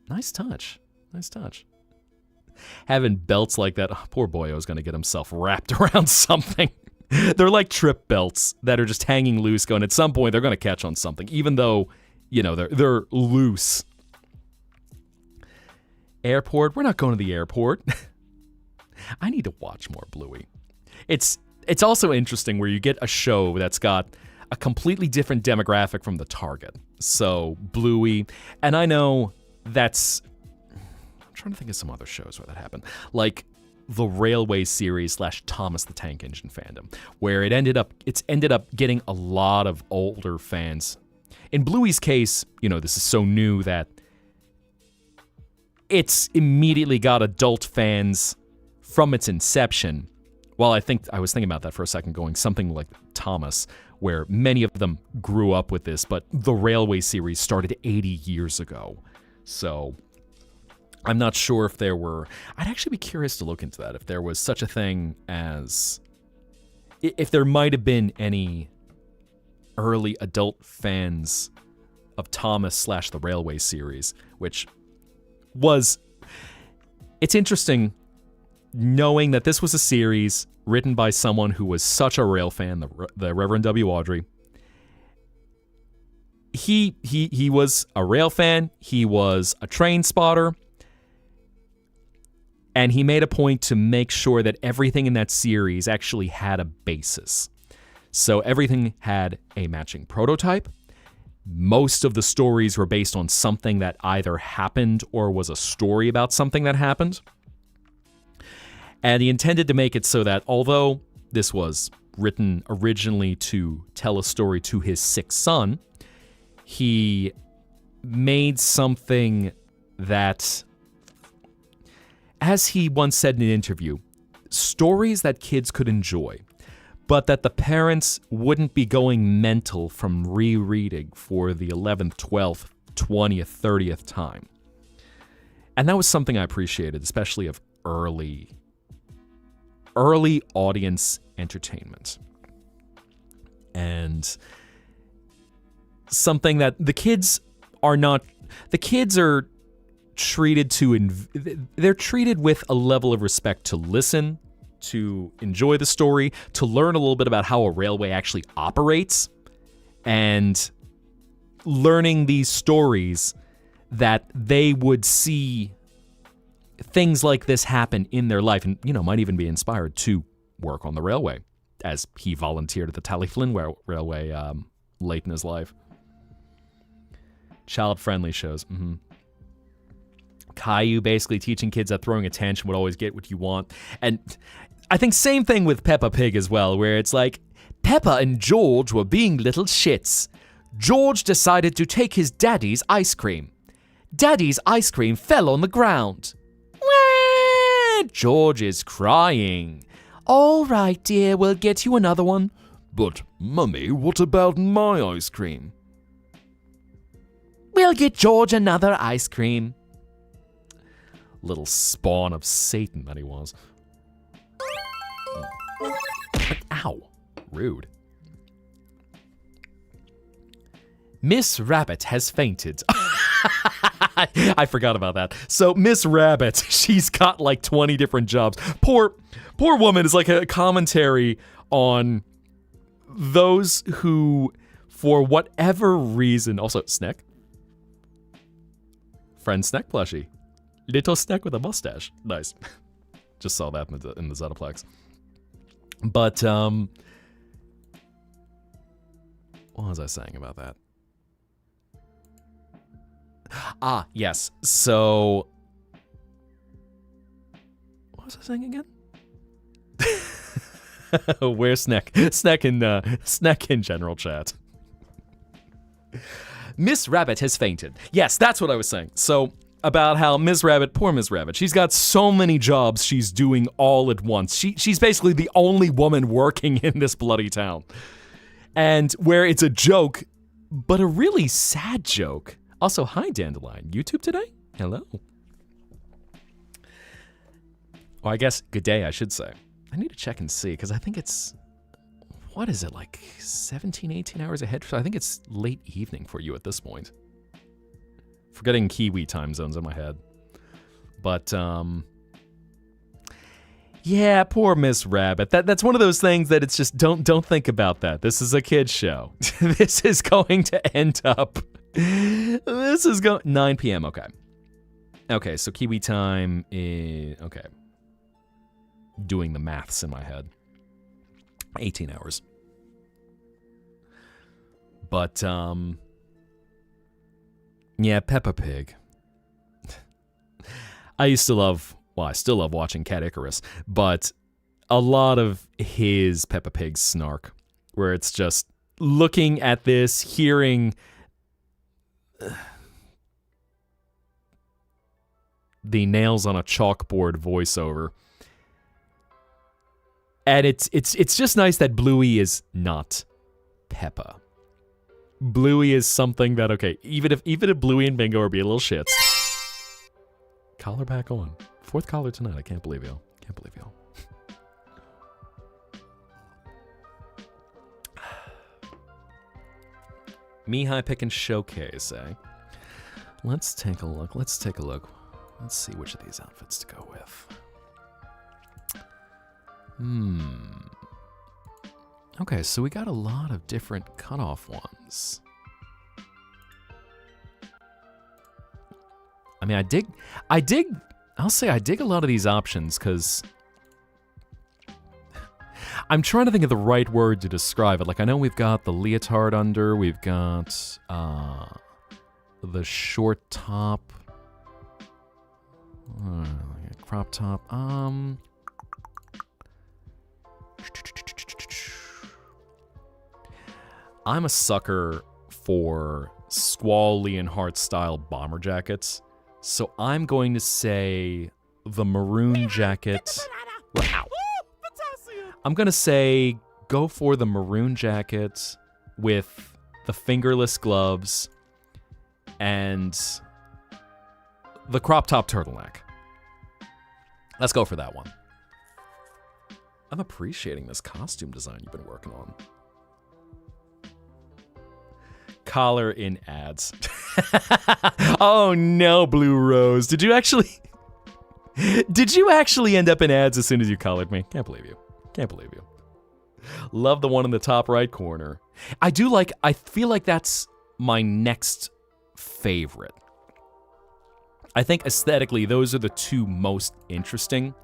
[SPEAKER 1] Nice touch. Nice touch. Having belts like that, poor Boyo's gonna get himself wrapped around something. They're like trip belts that are just hanging loose, going, at some point they're gonna catch on something, even though, they're loose. Airport, we're not going to the airport. I need to watch more Bluey. It's also interesting where you get a show that's got a completely different demographic from the target. So, Bluey, and I know that's, I'm trying to think of some other shows where that happened. Like the Railway series / Thomas the Tank Engine fandom, where it's ended up getting a lot of older fans. In Bluey's case, this is so new that it's immediately got adult fans from its inception. Well, I was thinking about that for a second, going something like Thomas, where many of them grew up with this, but the Railway series started 80 years ago. So I'm not sure if there were, I'd actually be curious to look into that, if there was such a thing as, if there might have been any early adult fans of Thomas / the Railway series, which was, it's interesting knowing that this was a series written by someone who was such a rail fan, the Reverend W. Audrey. He was a rail fan, he was a train spotter, and he made a point to make sure that everything in that series actually had a basis. So everything had a matching prototype. Most of the stories were based on something that either happened or was a story about something that happened. And he intended to make it so that although this was written originally to tell a story to his sick son, he made something that, as he once said in an interview, stories that kids could enjoy, but that the parents wouldn't be going mental from rereading for the 11th, 12th, 20th, 30th time. And that was something I appreciated, especially of early audience entertainment. And something that the kids are treated they're treated with a level of respect to listen to enjoy the story, to learn a little bit about how a railway actually operates, and learning these stories that they would see things like this happen in their life and, might even be inspired to work on the railway, as he volunteered at the Tally-Flynn Railway late in his life. Child-friendly shows. Caillou basically teaching kids that throwing a tantrum would always get what you want. And I think same thing with Peppa Pig as well, where it's like, Peppa and George were being little shits. George decided to take his daddy's ice cream. Daddy's ice cream fell on the ground. Wah! George is crying. All right, dear, we'll get you another one. But, Mummy, what about my ice cream? We'll get George another ice cream. Little spawn of Satan that he was. Ow. Rude. Miss Rabbit has fainted. I forgot about that. So Miss Rabbit, she's got like 20 different jobs. Poor woman is like a commentary on those who, for whatever reason, also Snack. Friend Snack plushie. Little Snack with a mustache. Nice. Just saw that in the Zetaplex. But, what was I saying about that? Ah, yes. So, what was I saying again? Where's Snack? Snack in general chat. Miss Rabbit has fainted. Yes, that's what I was saying. So, about how Miss Rabbit, poor Miss Rabbit, she's got so many jobs she's doing all at once. She's basically the only woman working in this bloody town. And where it's a joke, but a really sad joke. Also, hi, Dandelion. YouTube today? Hello. Or I guess, good day, I should say. I need to check and see, because I think it's, what is it, like 17, 18 hours ahead? So I think it's late evening for you at this point. Forgetting Kiwi time zones in my head. But, yeah, poor Miss Rabbit. That's one of those things that it's just, don't think about that. This is a kid's show. This is going to end up, 9 p.m., okay. Okay, so Kiwi time is, okay. Doing the maths in my head. 18 hours. But, yeah, Peppa Pig. I still love watching Cat Icarus, but a lot of his Peppa Pig snark, where it's just looking at this, hearing the nails on a chalkboard voiceover. And it's just nice that Bluey is not Peppa. Bluey is something that, okay, even if Bluey and Bingo are being little shits, collar back on. 4th collar tonight. I can't believe y'all. Mihai Pick and Showcase, eh? Let's take a look. Let's see which of these outfits to go with. Okay, so we got a lot of different cutoff ones. I mean, I'll say I dig a lot of these options, because I'm trying to think of the right word to describe it. Like, I know we've got the leotard under, we've got the short top, crop top, I'm a sucker for Squall Leonhardt style bomber jackets, so I'm going to say the maroon jacket. Wow. I'm going to say go for the maroon jacket with the fingerless gloves and the crop top turtleneck. Let's go for that one. I'm appreciating this costume design you've been working on. Collar in ads. Oh no, Blue Rose. Did you actually Did you actually end up in ads as soon as you colored me? Can't believe you. Can't believe you. Love the one in the top right corner. I feel like that's my next favorite. I think aesthetically, those are the two most interesting.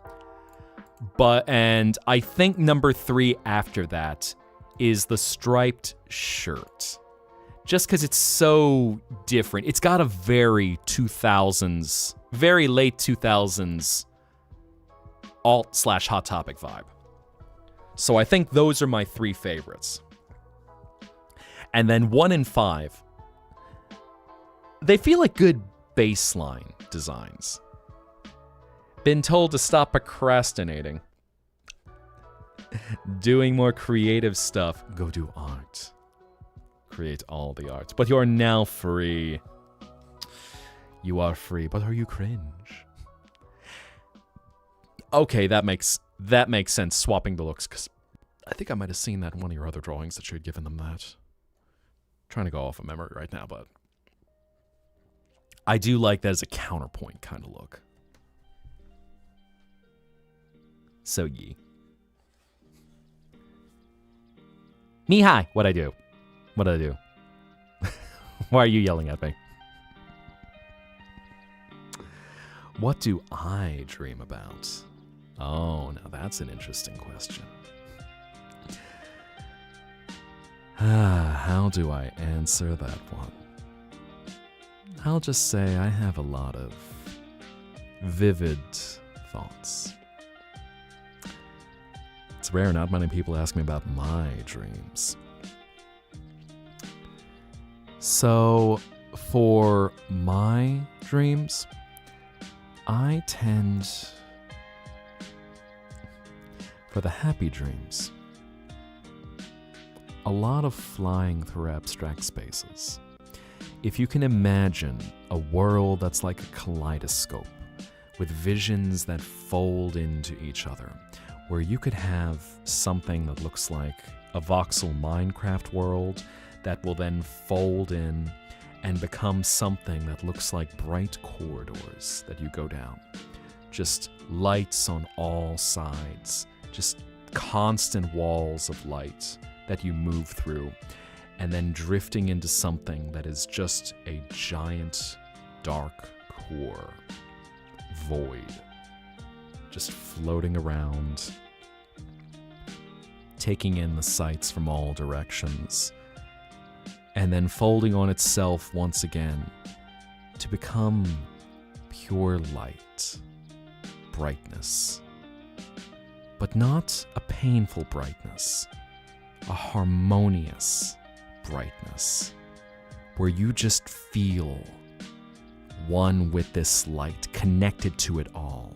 [SPEAKER 1] And I think number 3 after that is the striped shirt. Just because it's so different. It's got a very 2000s, very late 2000s alt/Hot Topic vibe. So I think those are my 3 favorites. And then 1 and 5, they feel like good baseline designs. Been told to stop procrastinating. Doing more creative stuff. Go do art. Create all the art. But you are now free. You are free, but are you cringe? Okay, that makes sense, swapping the looks, because I think I might have seen that in one of your other drawings that you had given them that. Trying to go off of memory right now, but I do like that as a counterpoint kind of look. So ye. Mihai, what'd I do? What'd I do? Why are you yelling at me? What do I dream about? Oh, now that's an interesting question. How do I answer that one? I'll just say I have a lot of vivid thoughts. It's rare, not many people ask me about my dreams. So, for my dreams, I tend, for the happy dreams, a lot of flying through abstract spaces. If you can imagine a world that's like a kaleidoscope, with visions that fold into each other, where you could have something that looks like a voxel Minecraft world that will then fold in and become something that looks like bright corridors that you go down. Just lights on all sides, just constant walls of light that you move through, and then drifting into something that is just a giant dark core, void, just floating around, taking in the sights from all directions, and then folding on itself once again to become pure light, brightness. But not a painful brightness, a harmonious brightness, where you just feel one with this light, connected to it all,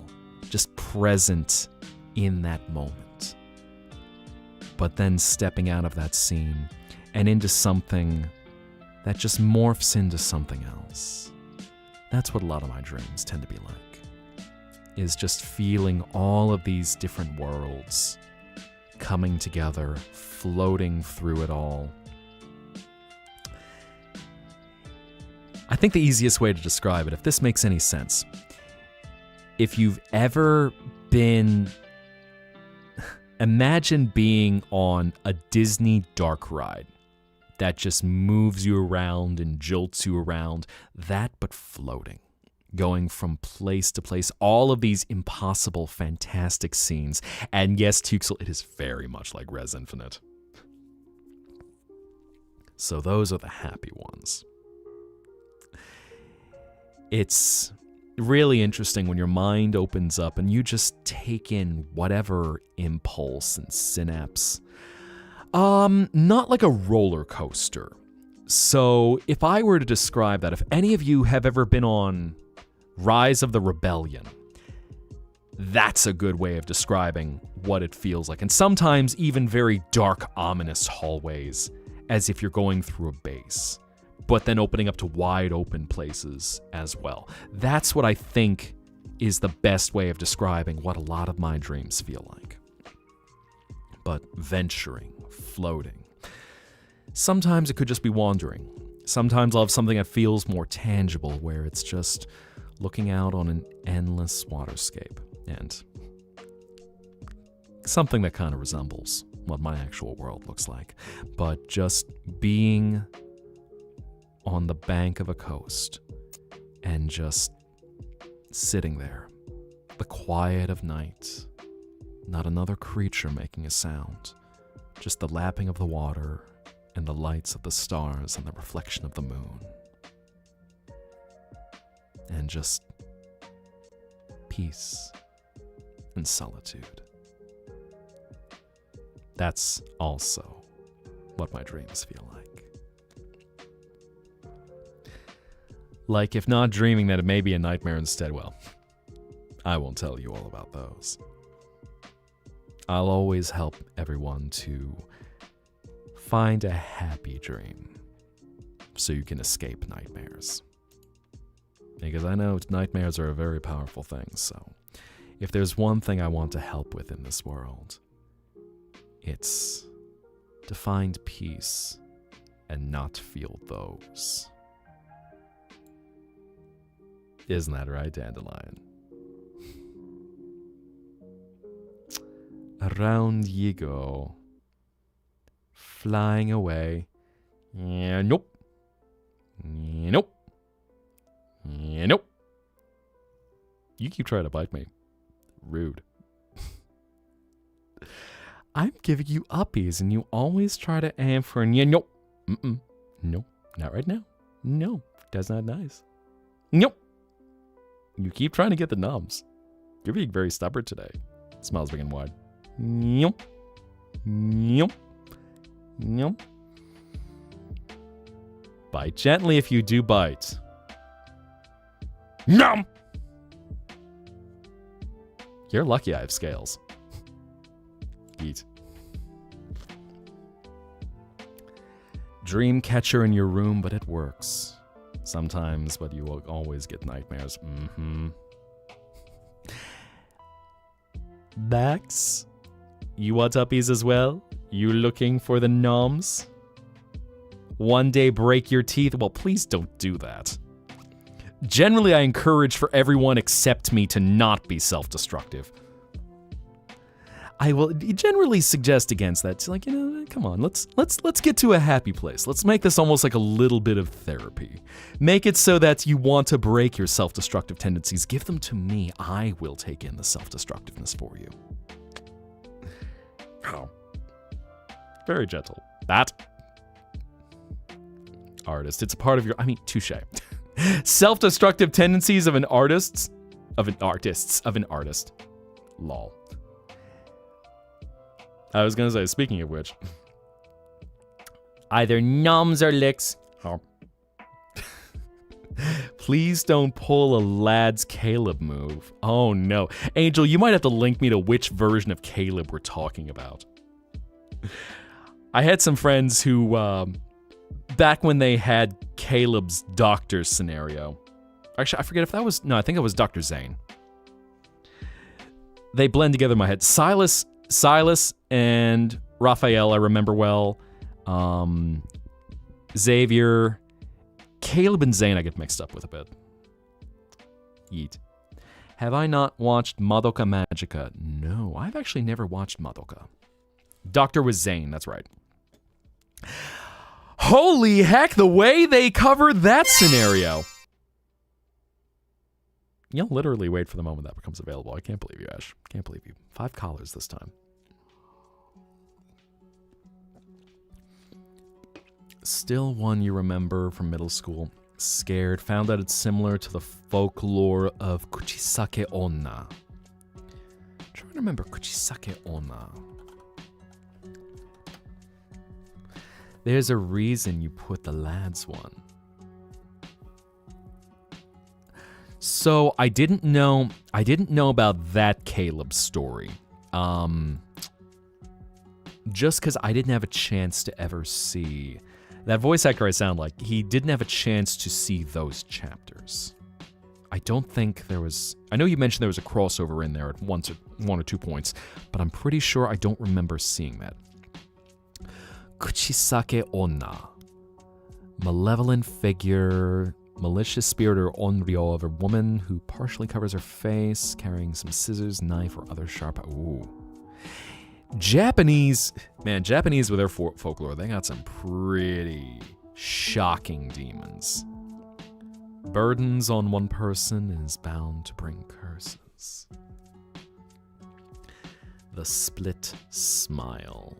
[SPEAKER 1] just present in that moment. But then stepping out of that scene and into something that just morphs into something else. That's what a lot of my dreams tend to be like, is just feeling all of these different worlds coming together, floating through it all. I think the easiest way to describe it, if this makes any sense, if you've ever been... Imagine being on a Disney dark ride that just moves you around and jolts you around, that but floating, going from place to place, all of these impossible, fantastic scenes. And yes, Tuxel, it is very much like Res Infinite. So those are the happy ones. It's really interesting when your mind opens up and you just take in whatever impulse and synapse. Not like a roller coaster. So if I were to describe that, if any of you have ever been on Rise of the Rebellion, that's a good way of describing what it feels like. And sometimes even very dark, ominous hallways, as if you're going through a base, but then opening up to wide open places as well. That's what I think is the best way of describing what a lot of my dreams feel like. But venturing, floating. Sometimes it could just be wandering. Sometimes I'll have something that feels more tangible, where it's just looking out on an endless waterscape, and something that kind of resembles what my actual world looks like, but just being on the bank of a coast and just sitting there, the quiet of night, not another creature making a sound, just the lapping of the water and the lights of the stars and the reflection of the moon. And just peace and solitude. That's also what my dreams feel like. Like, if not dreaming that it may be a nightmare instead, well, I won't tell you all about those. I'll always help everyone to find a happy dream so you can escape nightmares. Because I know nightmares are a very powerful thing, so if there's one thing I want to help with in this world, it's to find peace and not feel those. Isn't that right, Dandelion? Around ye go, flying away. Yeah, nope. Yeah, nope. Yeah, nope. You keep trying to bite me. Rude. I'm giving you uppies and you always try to aim for an yeah, nope. Nope, not right now. No, that's not nice. Nope. You keep trying to get the nums. You're being very stubborn today. Smiles big and wide. Nope. Nope. Nope. Bite gently if you do bite. Nom! You're lucky I have scales. Eat. Dream catcher in your room, but it works. Sometimes, but you will always get nightmares. Max? You want uppies as well? You looking for the noms? One day break your teeth? Well, please don't do that. Generally, I encourage for everyone except me to not be self-destructive. I will generally suggest against that. It's like, come on, let's get to a happy place. Let's make this almost like a little bit of therapy. Make it so that you want to break your self-destructive tendencies. Give them to me. I will take in the self-destructiveness for you. Oh. Very gentle. That. Artist. It's a part of your, touche. Self-destructive tendencies of an artist. Lol. I was gonna say, speaking of which, either noms or licks. Oh. Please don't pull a lad's Caleb move. Oh no. Angel, you might have to link me to which version of Caleb we're talking about. I had some friends who, back when they had Caleb's doctor scenario. Actually, I forget if that was, no, I think it was Dr. Zane. They blend together in my head. Silas and Raphael, I remember well. Xavier. Caleb and Zane I get mixed up with a bit. Yeet. Have I not watched Madoka Magica? No, I've actually never watched Madoka. Doctor was Zane, that's right. Holy heck, the way they covered that scenario. You'll literally wait for the moment that becomes available. I can't believe you, Ash. Can't believe you. 5 collars this time. Still one you remember from middle school. Scared. Found out it's similar to the folklore of Kuchisake Onna. I'm trying to remember Kuchisake Onna. There's a reason you put the lads one. So I didn't know about that Caleb story. Just because I didn't have a chance to ever see that voice actor I sound like, he didn't have a chance to see those chapters. I don't think there was, I know you mentioned there was a crossover in there at one or two points, but I'm pretty sure I don't remember seeing that. Kuchisake Onna. Malevolent figure, Malicious spirit or onryo of a woman who partially covers her face, carrying some scissors, knife, or other sharp... Ooh. Japanese with their folklore, they got some pretty shocking demons. Burdens on one person is bound to bring curses. The split smile.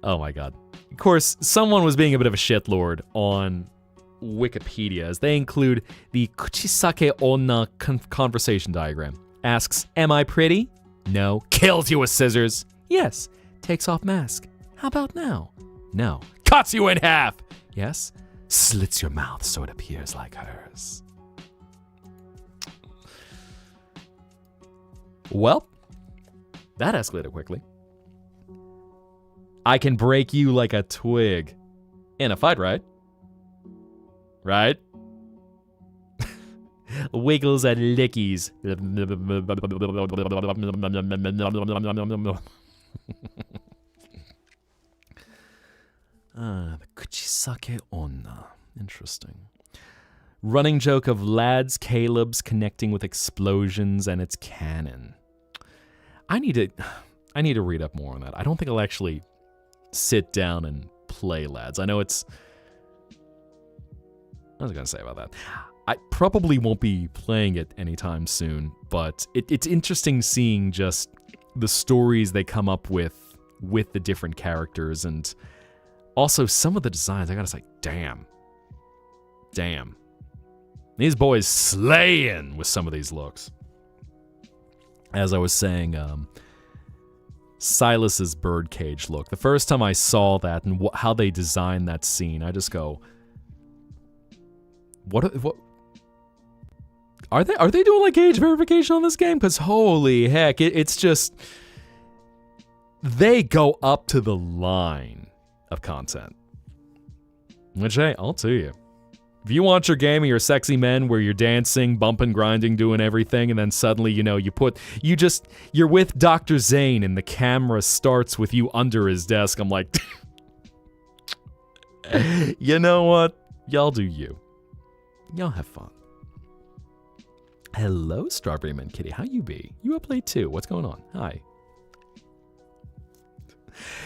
[SPEAKER 1] Oh my god. Of course, someone was being a bit of a shitlord on Wikipedia, as they include the Kuchisake Onna conversation diagram. Asks, am I pretty? No. Kills you with scissors. Yes. Takes off mask. How about now? No. Cuts you in half. Yes. Slits your mouth so it appears like hers. Well, that escalated quickly. I can break you like a twig. In a fight, right? Right? Wiggles and lickies. The Kuchisake Onna. Interesting. Running joke of lads Caleb's connecting with explosions and its canon. I need to read up more on that. I don't think I'll actually sit down and play lads. I know it's... I was going to say about that. I probably won't be playing it anytime soon, but it's interesting seeing just the stories they come up with the different characters, and also some of the designs. I gotta say, damn. These boys slaying with some of these looks. As I was saying, Silas's birdcage look. The first time I saw that and how they designed that scene, I just go, What are they doing like age verification on this game? Because holy heck, it's just, they go up to the line of content. Which, hey, I'll tell you. If you want your game of your sexy men where you're dancing, bumping, grinding, doing everything, and then suddenly, you're with Dr. Zane and the camera starts with you under his desk, I'm like, you know what? Y'all do you. Y'all have fun. Hello, Strawberry Man Kitty. How you be? You up late too? What's going on? Hi.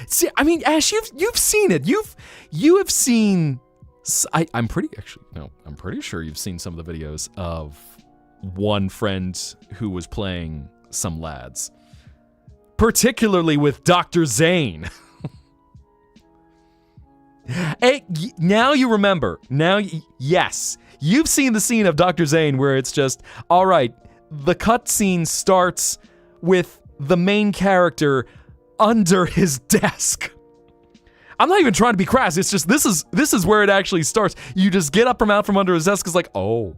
[SPEAKER 1] See, I mean, Ash, you've seen it. You have seen. I'm pretty sure you've seen some of the videos of one friend who was playing some lads, particularly with Dr. Zane. Hey, now you remember. Yes. You've seen the scene of Dr. Zane where it's just, all right, the cutscene starts with the main character under his desk. I'm not even trying to be crass. It's just, this is where it actually starts. You just get up from out from under his desk. It's like, oh,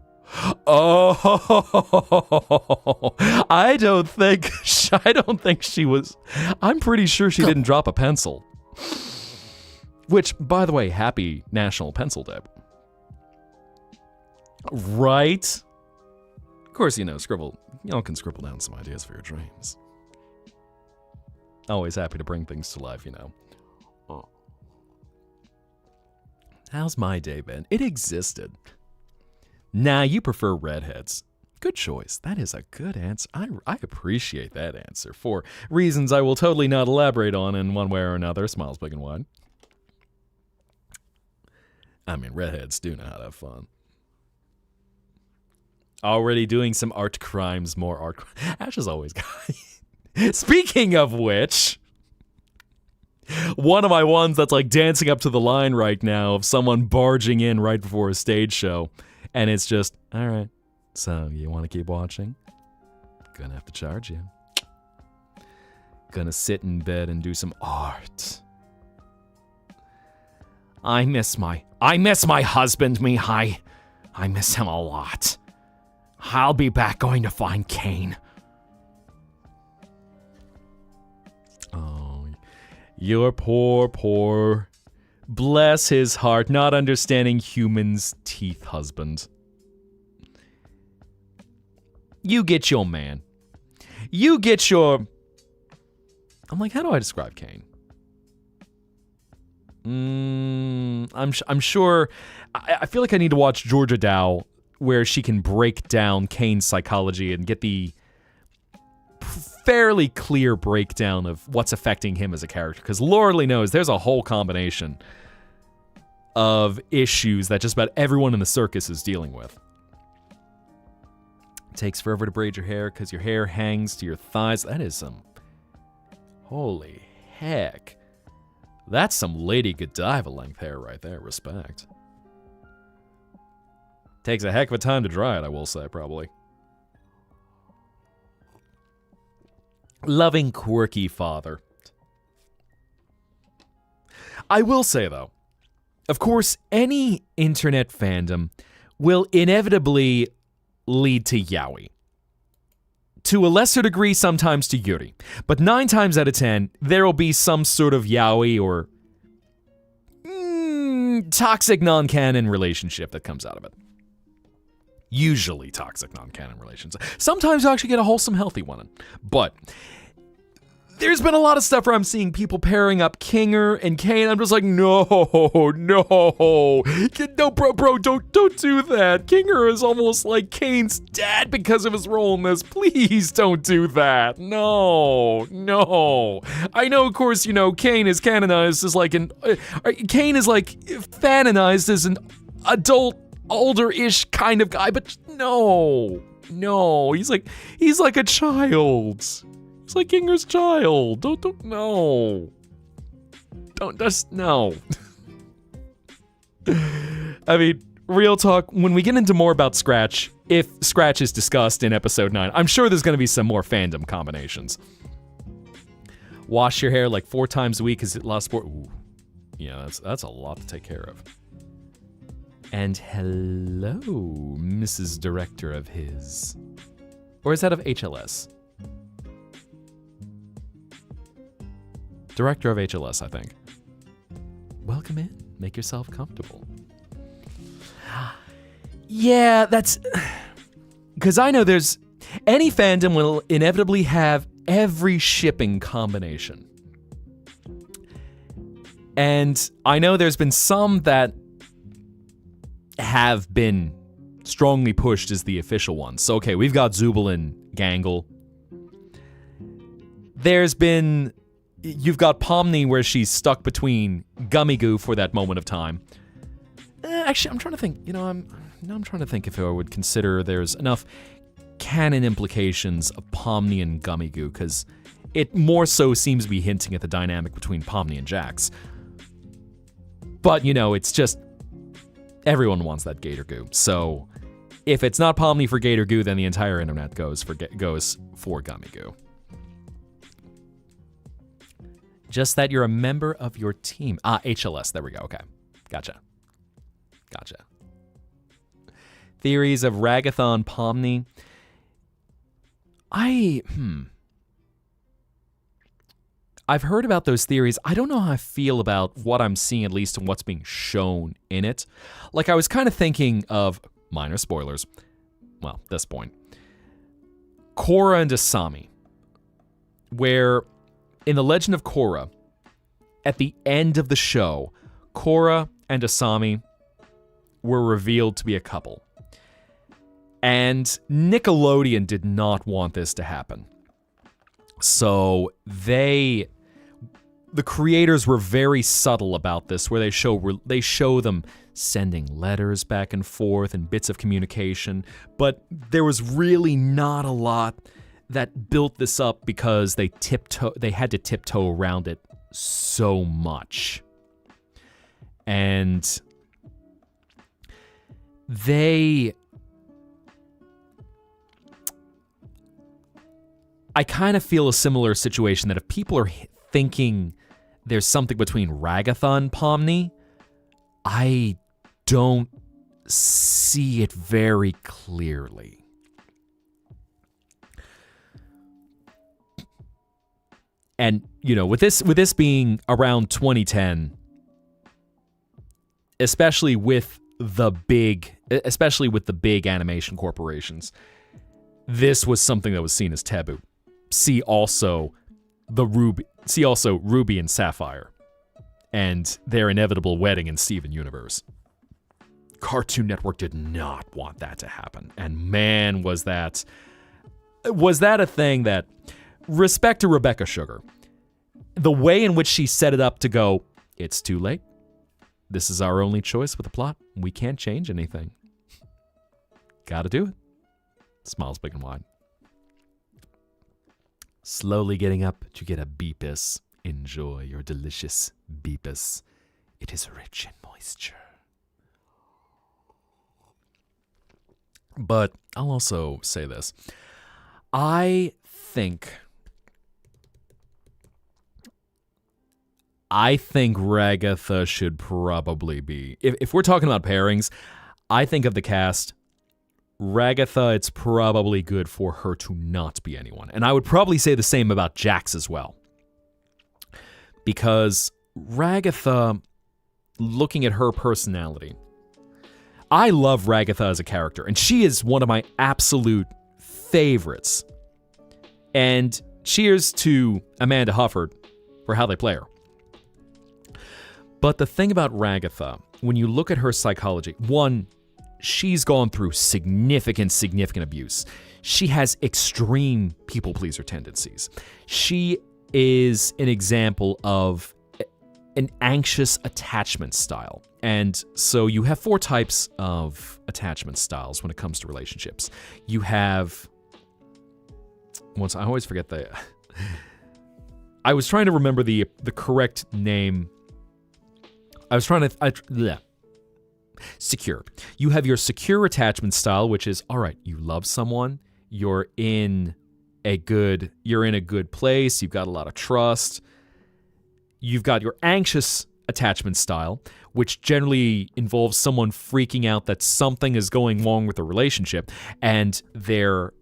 [SPEAKER 1] I don't think she was, I'm pretty sure she didn't drop a pencil. Which, by the way, happy National Pencil Day. Right? Of course, y'all can scribble down some ideas for your dreams. Always happy to bring things to life, Oh. How's my day been? It existed. Nah, you prefer redheads. Good choice. That is a good answer. I appreciate that answer for reasons I will totally not elaborate on in one way or another. Smiles big and wide. I mean, redheads do know how to have fun. Already doing some art crimes, more art. Ash is always got. Speaking of which, one of my ones that's like dancing up to the line right now of someone barging in right before a stage show, and it's just, all right, so you want to keep watching? Gonna have to charge you. Gonna sit in bed and do some art. I miss my husband, Mihai. I miss him a lot. I'll be back going to find Kane. Oh, your poor, bless his heart, not understanding humans' teeth husband. You get your man. You get your... I'm like, how do I describe Kane? I'm sure. I feel like I need to watch Georgia Dow, where she can break down Kane's psychology and get the fairly clear breakdown of what's affecting him as a character. Because Lord only knows there's a whole combination of issues that just about everyone in the circus is dealing with. It takes forever to braid your hair because your hair hangs to your thighs. That is some... Holy heck. That's some Lady Godiva length hair right there. Respect. Takes a heck of a time to dry it, I will say, probably. Loving, quirky father. I will say, though, of course, any internet fandom will inevitably lead to yaoi. To a lesser degree, sometimes to yuri. But 9 times out of 10, there will be some sort of yaoi or toxic non-canon relationship that comes out of it. Usually toxic non-canon relations. Sometimes you actually get a wholesome, healthy one. But there's been a lot of stuff where I'm seeing people pairing up Kinger and Kane. I'm just like, no, bro, don't do that. Kinger is almost like Kane's dad because of his role in this. Please don't do that. No. I know, of course, Kane is canonized as like Kane is like fanonized as an adult, older-ish kind of guy, but no, he's like a child. It's like Kinger's child. Don't, no. Don't, just, no. I mean, real talk, when we get into more about Scratch, if Scratch is discussed in episode 9, I'm sure there's going to be some more fandom combinations. Wash your hair like 4 times a week, is it last 4? Ooh. Yeah, that's a lot to take care of. And hello, Mrs. Director of his. Or is that of HLS? Director of HLS, I think. Welcome in. Make yourself comfortable. Yeah, that's... Because I know there's... Any fandom will inevitably have every shipping combination. And I know there's been some that have been strongly pushed as the official ones. So, okay, we've got Zubul and Gangle. There's been... You've got Pomni where she's stuck between Gummy Goo for that moment of time. Actually, I'm trying to think. I'm trying to think if I would consider there's enough canon implications of Pomni and Gummy Goo, because it more so seems to be hinting at the dynamic between Pomni and Jax. But, it's just... Everyone wants that Gator Goo. So, if it's not Pomni for Gator Goo, then the entire internet goes for Gummy Goo. Just that you're a member of your team. HLS. There we go. Okay. Gotcha. Theories of Ragathon Pomni. I've heard about those theories. I don't know how I feel about what I'm seeing, at least, and what's being shown in it. Like, I was kind of thinking of, minor spoilers, well, this point, Korra and Asami, where... In The Legend of Korra, at the end of the show, Korra and Asami were revealed to be a couple. And Nickelodeon did not want this to happen. So the creators were very subtle about this, where they show them sending letters back and forth and bits of communication, but there was really not a lot that built this up because they had to tiptoe around it so much. And I kind of feel a similar situation, that if people are thinking there's something between Ragathon and Pomni, I don't see it very clearly. And, with this being around 2010, especially with the big animation corporations, this was something that was seen as taboo. See also Ruby and Sapphire and their inevitable wedding in Steven Universe. Cartoon Network did not want that to happen. And man, was that a thing that, respect to Rebecca Sugar, the way in which she set it up to go, it's too late. This is our only choice with the plot. We can't change anything. Gotta do it. Smiles big and wide. Slowly getting up to get a beepus. Enjoy your delicious beepus. It is rich in moisture. But I'll also say this. I think Ragatha should probably be... If we're talking about pairings, I think of the cast, Ragatha, it's probably good for her to not be anyone. And I would probably say the same about Jax as well. Because Ragatha, looking at her personality, I love Ragatha as a character, and she is one of my absolute favorites. And cheers to Amanda Hufford for how they play her. But the thing about Ragatha, when you look at her psychology, one, she's gone through significant abuse. She has extreme people-pleaser tendencies. She is an example of an anxious attachment style. And so you have 4 types of attachment styles when it comes to relationships. You have... I always forget the... I was trying to remember the correct name. Secure. You have your secure attachment style, which is, all right, you love someone, you're in a good place, you've got a lot of trust. You've got your anxious attachment style, which generally involves someone freaking out that something is going wrong with the relationship, and their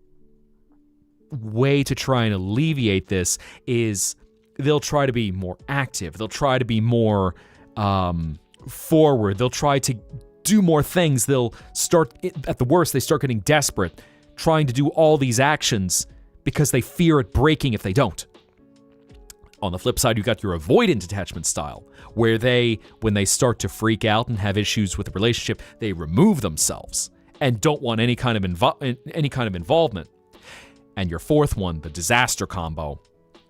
[SPEAKER 1] way to try and alleviate this is they'll try to be more active, they'll try to be more forward, they'll try to do more things, they'll start, at the worst, they start getting desperate, trying to do all these actions because they fear it breaking if they don't. On the flip side, you got your avoidant attachment style, where when they start to freak out and have issues with the relationship, they remove themselves and don't want any kind of involvement. And your fourth one, the disaster combo,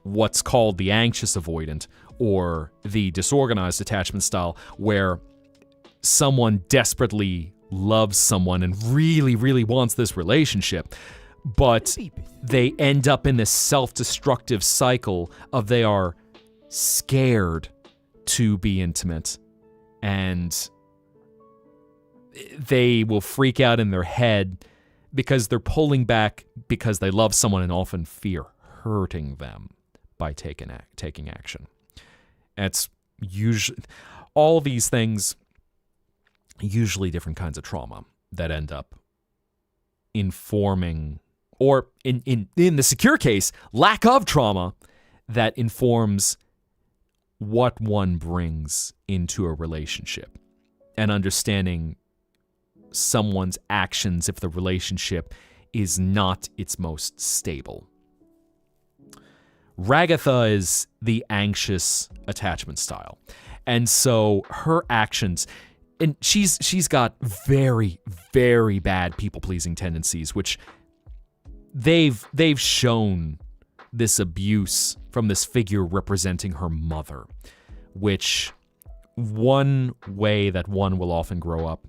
[SPEAKER 1] what's called the anxious avoidant or the disorganized attachment style, where someone desperately loves someone and really, really wants this relationship, but they end up in this self-destructive cycle of they are scared to be intimate, and they will freak out in their head because they're pulling back because they love someone and often fear hurting them by taking action. It's usually all these things, usually different kinds of trauma that end up informing, or in the secure case, lack of trauma that informs what one brings into a relationship, and understanding someone's actions if the relationship is not its most stable. Ragatha is the anxious attachment style, and so her actions, and she's got very, very bad people-pleasing tendencies, which they've shown this abuse from this figure representing her mother, which one way that one will often grow up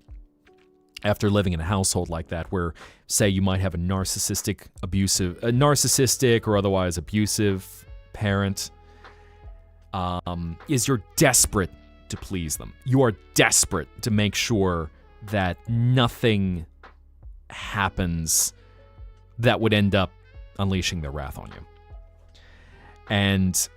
[SPEAKER 1] after living in a household like that, where, say, you might have a narcissistic or otherwise abusive parent, is you're desperate to please them. You are desperate to make sure that nothing happens that would end up unleashing their wrath on you. And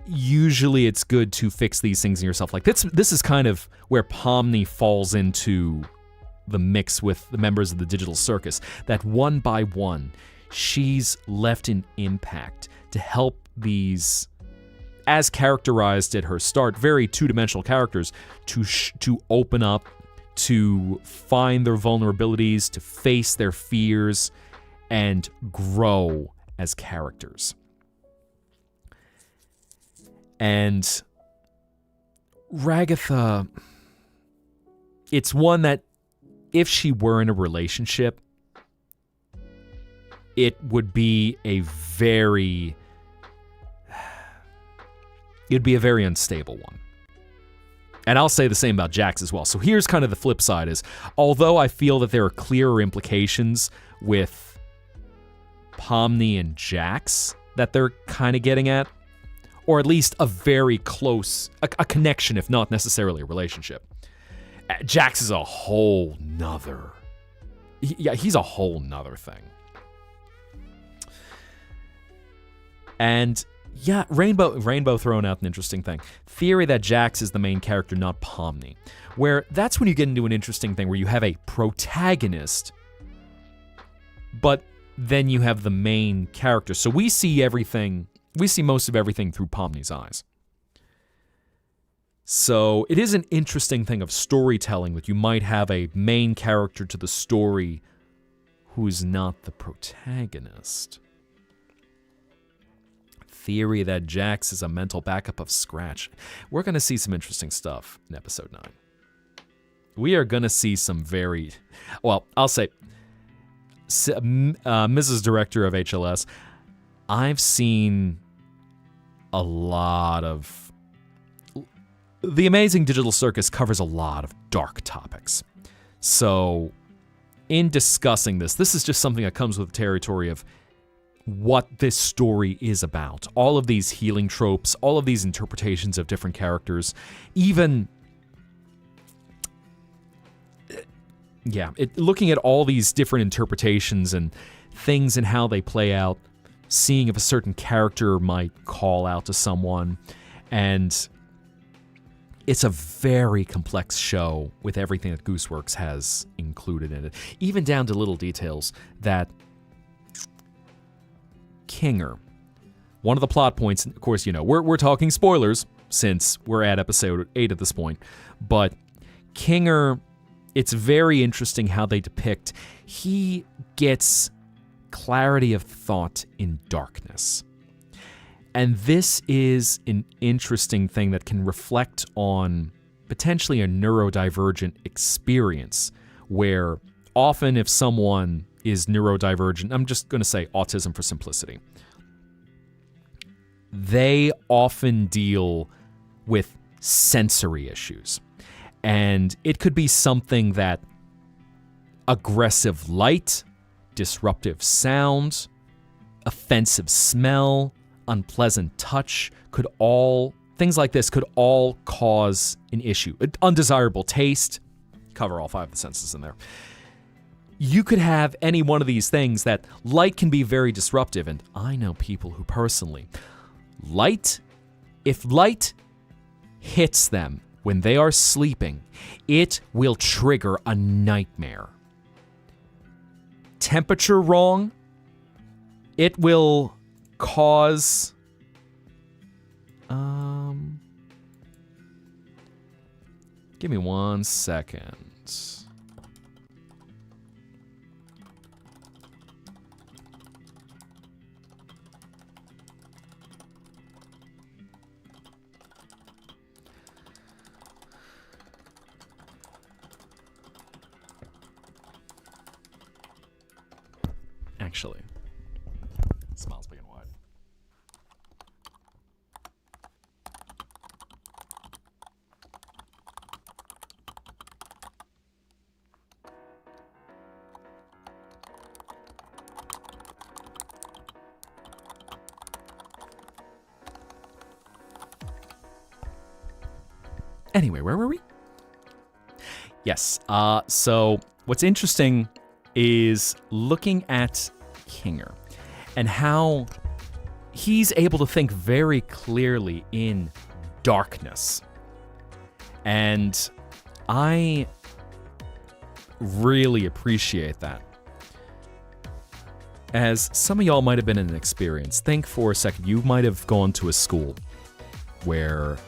[SPEAKER 1] usually it's good to fix these things in yourself. Like this is kind of where Pomni falls into the mix with the members of the Digital Circus, that one by one, she's left an impact to help these, as characterized at her start, very two-dimensional characters, to open up, to find their vulnerabilities, to face their fears, and grow as characters. And Ragatha, it's one that if she were in a relationship, it would be a very unstable one. And I'll say the same about Jax as well. So here's kind of the flip side is, although I feel that there are clearer implications with Pomni and Jax that they're kind of getting at, or at least a very close, a connection, if not necessarily a relationship. Jax is a whole nother, he's a whole nother thing. And yeah, Rainbow throwing out an interesting thing. Theory that Jax is the main character, not Pomni. Where that's when you get into an interesting thing where you have a protagonist, but then you have the main character. So we see most of everything through Pomni's eyes. So it is an interesting thing of storytelling that you might have a main character to the story who is not the protagonist. Theory that Jax is a mental backup of Scratch. We're going to see some interesting stuff in episode 9. We are going to see some very, well, I'll say, Mrs. Director of HLS, I've seen a lot of, The Amazing Digital Circus covers a lot of dark topics. So in discussing this is just something that comes with the territory of what this story is about. All of these healing tropes, all of these interpretations of different characters, even, looking at all these different interpretations and things and how they play out, seeing if a certain character might call out to someone, and it's a very complex show with everything that Gooseworks has included in it, even down to little details that Kinger, one of the plot points, of course, we're talking spoilers since we're at episode 8 at this point, but Kinger, it's very interesting how they depict, he gets clarity of thought in darkness. And this is an interesting thing that can reflect on potentially a neurodivergent experience, where often if someone is neurodivergent, I'm just going to say autism for simplicity, they often deal with sensory issues. And it could be something that aggressive light, disruptive sound, offensive smell, unpleasant touch, things like this could all cause an issue. Undesirable taste, cover all 5 of the senses in there. You could have any one of these things that light can be very disruptive, and I know people who personally, if light hits them when they are sleeping, it will trigger a nightmare. Temperature wrong, it will cause give me 1 second. Actually, smile's big and wide. Anyway, where were we? Yes, so what's interesting is looking at Kinger and how he's able to think very clearly in darkness. And I really appreciate that. As some of y'all might have been in an experience, think for a second, you might have gone to a school where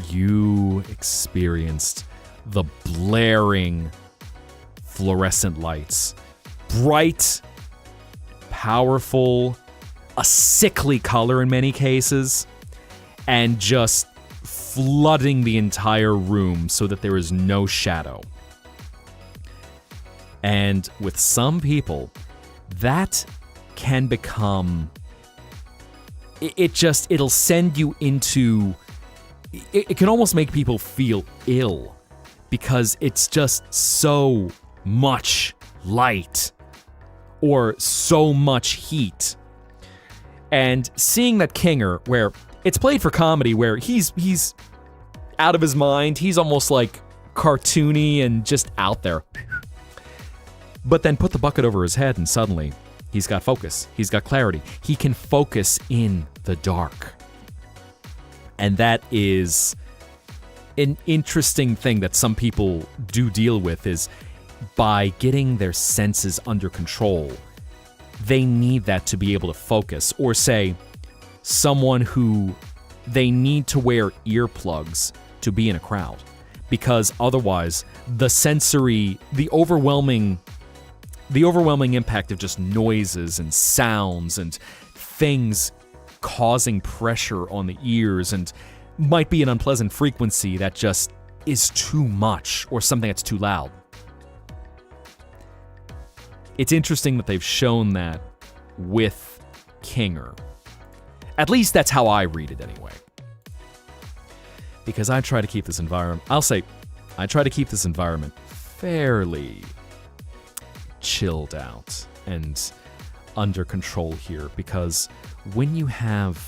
[SPEAKER 1] you experienced the blaring fluorescent lights, bright, powerful, a sickly color in many cases, and just flooding the entire room so that there is no shadow. And with some people, that can become... It'll send you into... It can almost make people feel ill because it's just so much light or so much heat. And seeing that Kinger, where it's played for comedy, where he's out of his mind, he's almost like cartoony and just out there. But then put the bucket over his head and suddenly he's got focus, he's got clarity. He can focus in the dark. And that is an interesting thing that some people do deal with, is by getting their senses under control, they need that to be able to focus. Or say, someone who they need to wear earplugs to be in a crowd, because otherwise the overwhelming impact of just noises and sounds and things causing pressure on the ears and might be an unpleasant frequency that just is too much or something that's too loud. It's interesting that they've shown that with Kinger. At least that's how I read it anyway. Because I try to keep this environment, I try to keep this environment fairly chilled out and under control here, because when you have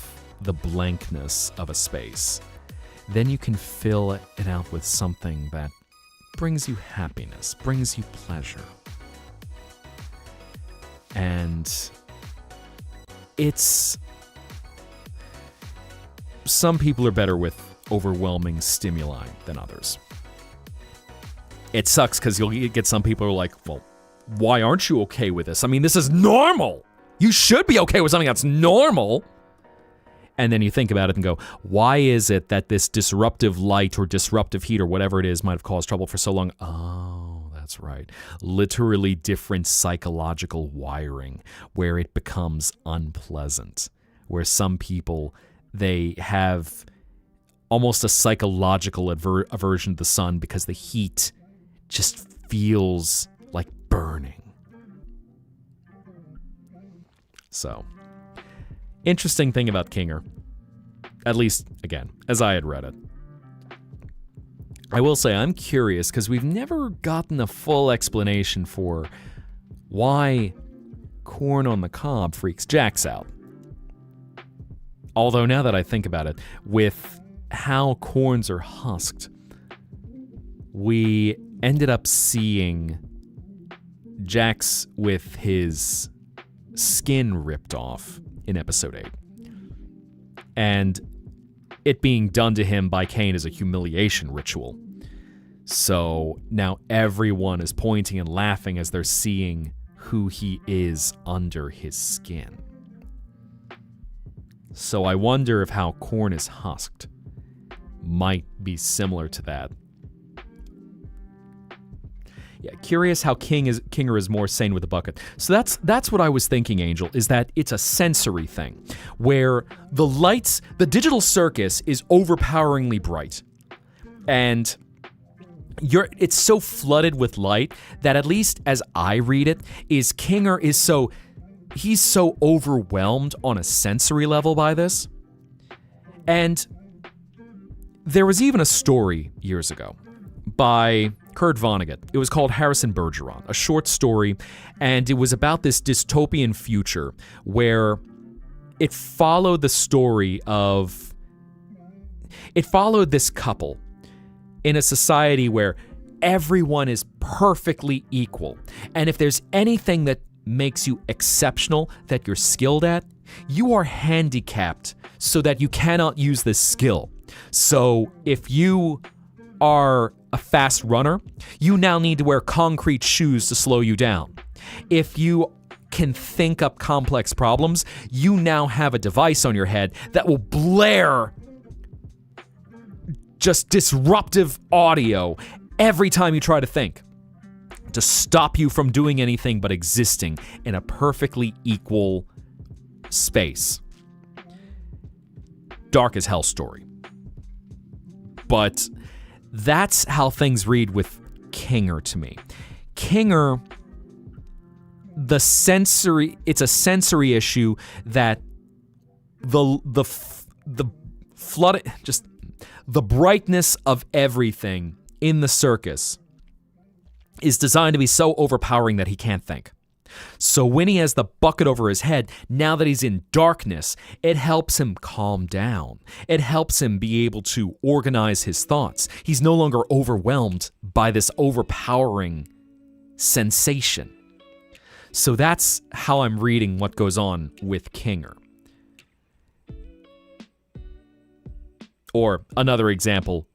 [SPEAKER 1] the blankness of a space, then you can fill it out with something that brings you happiness, brings you pleasure. And some people are better with overwhelming stimuli than others. It sucks because you'll get some people who are like, well, why aren't you okay with this? I mean, this is normal. You should be okay with something that's normal. And then you think about it and go, why is it that this disruptive light or disruptive heat or whatever it is might have caused trouble for so long? Oh, that's right. Literally different psychological wiring where it becomes unpleasant. Where some people, they have almost a psychological aversion to the sun because the heat just feels like burning. So, interesting thing about Kinger, at least, again, as I had read it. I will say I'm curious because we've never gotten a full explanation for why corn on the cob freaks Jax out. Although now that I think about it, with how corns are husked, we ended up seeing Jax with his skin ripped off in episode 8. And it being done to him by Cain is a humiliation ritual. So now everyone is pointing and laughing as they're seeing who he is under his skin. So I wonder if how corn is husked might be similar to that. Yeah, curious how Kinger is more sane with the bucket. So that's what I was thinking, Angel, is that it's a sensory thing, where the lights, the digital circus is overpoweringly bright. And it's so flooded with light that, at least as I read it, is Kinger is he's so overwhelmed on a sensory level by this. And there was even a story years ago by Kurt Vonnegut. It was called Harrison Bergeron, a short story, and it was about this dystopian future where it followed the story of... It followed this couple in a society where everyone is perfectly equal. And if there's anything that makes you exceptional, that you're skilled at, you are handicapped so that you cannot use this skill. So if you are a fast runner, you now need to wear concrete shoes to slow you down. If you can think up complex problems, you now have a device on your head that will blare just disruptive audio every time you try to think, to stop you from doing anything but existing in a perfectly equal space. dark as hell story. But that's how things read with Kinger to me. Kinger, it's a sensory issue that the flood, just the brightness of everything in the circus is designed to be so overpowering that he can't think. So when he has the bucket over his head, now that he's in darkness, it helps him calm down. It helps him be able to organize his thoughts. He's no longer overwhelmed by this overpowering sensation. So that's how I'm reading what goes on with Kinger. Or another example,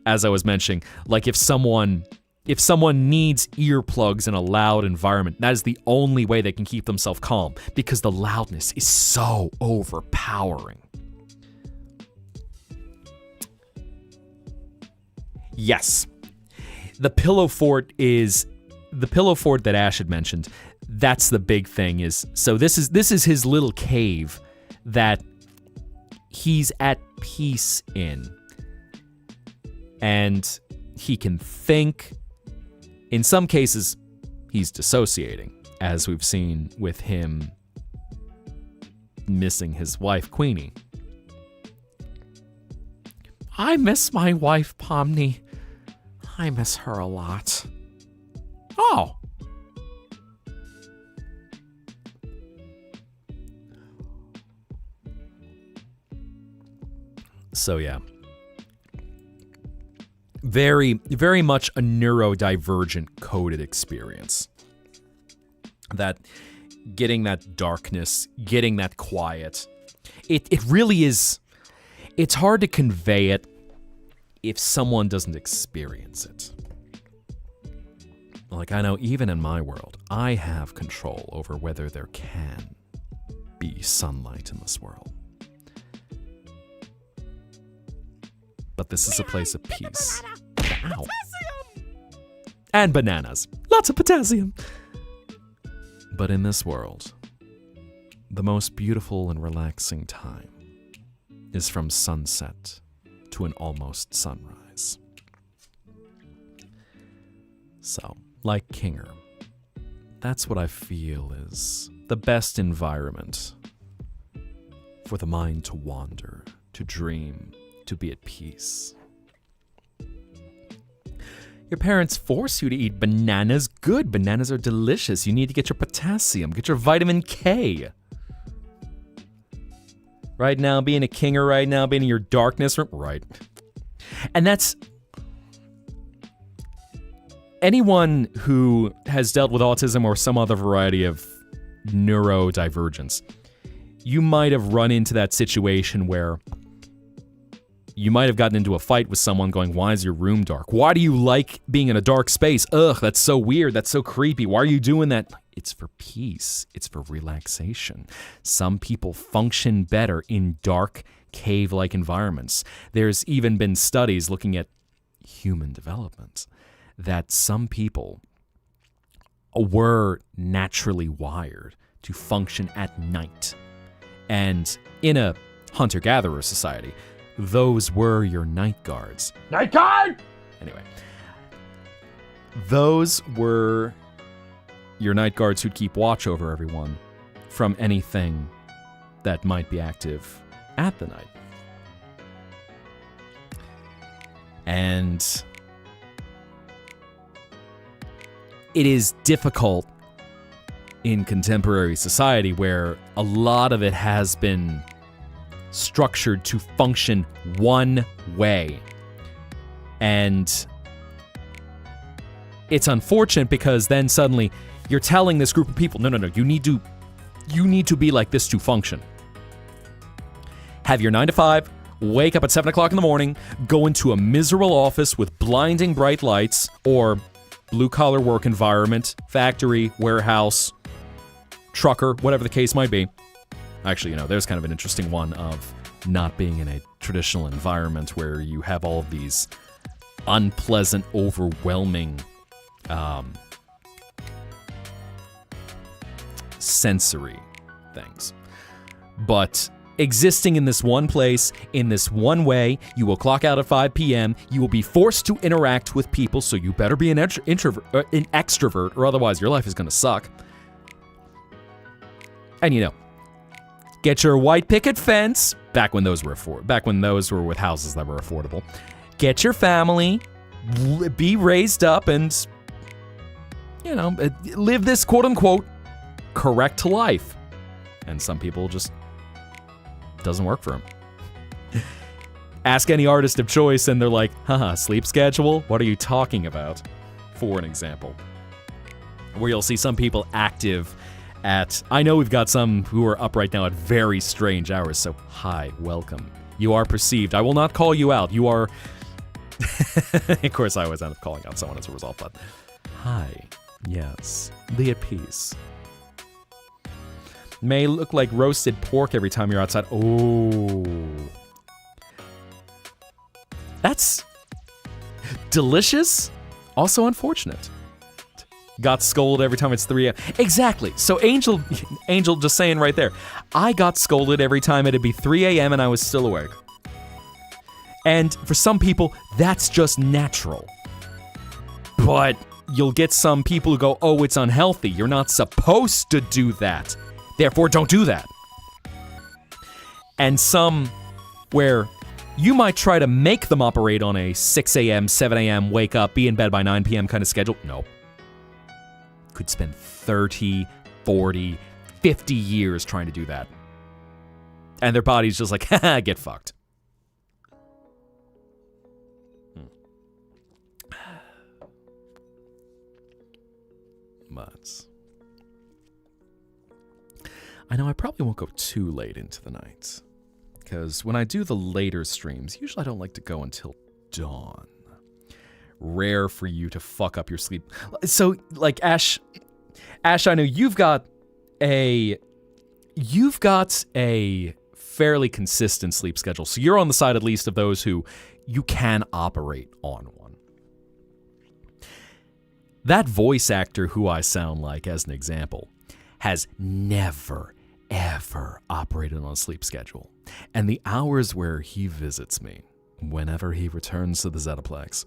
[SPEAKER 1] as I was mentioning, like if someone needs earplugs in a loud environment, that is the only way they can keep themselves calm, because the loudness is so overpowering. Yes, the pillow fort that Ash had mentioned. That's the big thing. So this is his little cave that he's at peace in, and he can think. In some cases, he's dissociating, as we've seen with him missing his wife, Queenie. I miss my wife, Pomni. I miss her a lot. Oh. So, yeah. Very, very much a neurodivergent coded experience. That getting that darkness, getting that quiet, it really is, it's hard to convey it if someone doesn't experience it. Like, I know even in my world, I have control over whether there can be sunlight in this world. But this is a place of peace. Ow. And bananas. Lots of potassium. But in this world, the most beautiful and relaxing time is from sunset to an almost sunrise. So, like Kinger, that's what I feel is the best environment for the mind to wander, to dream, to be at peace. Your parents force you to eat bananas. Good, bananas are delicious. You need to get your potassium, get your vitamin K. Right now, being a Kinger right now, being in your darkness room, right. And that's anyone who has dealt with autism or some other variety of neurodivergence. You might have run into that situation where you might have gotten into a fight with someone going, why is your room dark? Why do you like being in a dark space? Ugh, that's so weird. That's so creepy. Why are you doing that? It's for peace. It's for relaxation. Some people function better in dark, cave-like environments. There's even been studies looking at human development that some people were naturally wired to function at night. And in a hunter-gatherer society, those were your night guards. Night guard! Anyway. Those were your night guards who'd keep watch over everyone from anything that might be active at the night. And it is difficult in contemporary society where a lot of it has been structured to function one way. And it's unfortunate because then suddenly you're telling this group of people, no, you need to be like this to function. Have your 9 to 5, wake up at 7 o'clock in the morning, go into a miserable office with blinding bright lights, or blue-collar work environment, factory, warehouse, trucker, whatever the case might be. Actually, there's kind of an interesting one of not being in a traditional environment where you have all of these unpleasant, overwhelming sensory things. But existing in this one place, in this one way. You will clock out at 5 p.m. You will be forced to interact with people, so you better be an extrovert, or otherwise your life is going to suck. And get your white picket fence, back when those were with houses that were affordable. Get your family, be raised up, and live this quote-unquote correct life. And some people just doesn't work for them. Ask any artist of choice and they're like, sleep schedule? What are you talking about? For an example. Where you'll see some people active at, I know we've got some who are up right now at very strange hours, so hi, welcome. You are perceived. I will not call you out. You are... Of course, I always end up calling out someone as a result, but hi, yes, be at peace. May look like roasted pork every time you're outside. Oh. That's delicious, also unfortunate. Got scolded every time it's 3 a.m. Exactly. So Angel just saying right there, I got scolded every time it'd be 3 a.m. and I was still awake. And for some people, that's just natural. But you'll get some people who go, oh, it's unhealthy. You're not supposed to do that. Therefore, don't do that. And some where you might try to make them operate on a 6 a.m., 7 a.m., wake up, be in bed by 9 p.m. kind of schedule. No. Could spend 30, 40, 50 years trying to do that. And their body's just like, haha, get fucked. But I know I probably won't go too late into the night, because when I do the later streams, usually I don't like to go until dawn. Rare for you to fuck up your sleep. So, like, Ash, I know you've got a fairly consistent sleep schedule, so you're on the side at least of those who you can operate on one. That voice actor who I sound like, as an example, has never, ever operated on a sleep schedule. And the hours where he visits me, whenever he returns to the Zetaplex,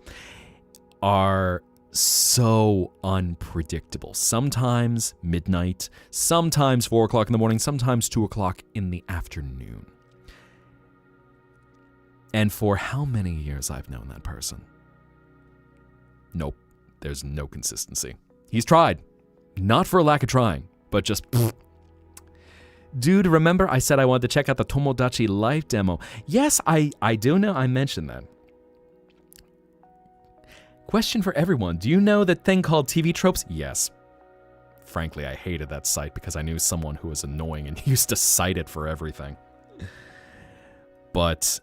[SPEAKER 1] are so unpredictable. Sometimes midnight, sometimes 4 o'clock in the morning, sometimes 2 o'clock in the afternoon. And for how many years I've known that person? Nope, there's no consistency. He's tried. Not for a lack of trying, but just... Dude, remember I said I wanted to check out the Tomodachi Life demo? Yes, I do know I mentioned that. Question for everyone. Do you know that thing called TV Tropes? Yes. Frankly, I hated that site because I knew someone who was annoying and used to cite it for everything. But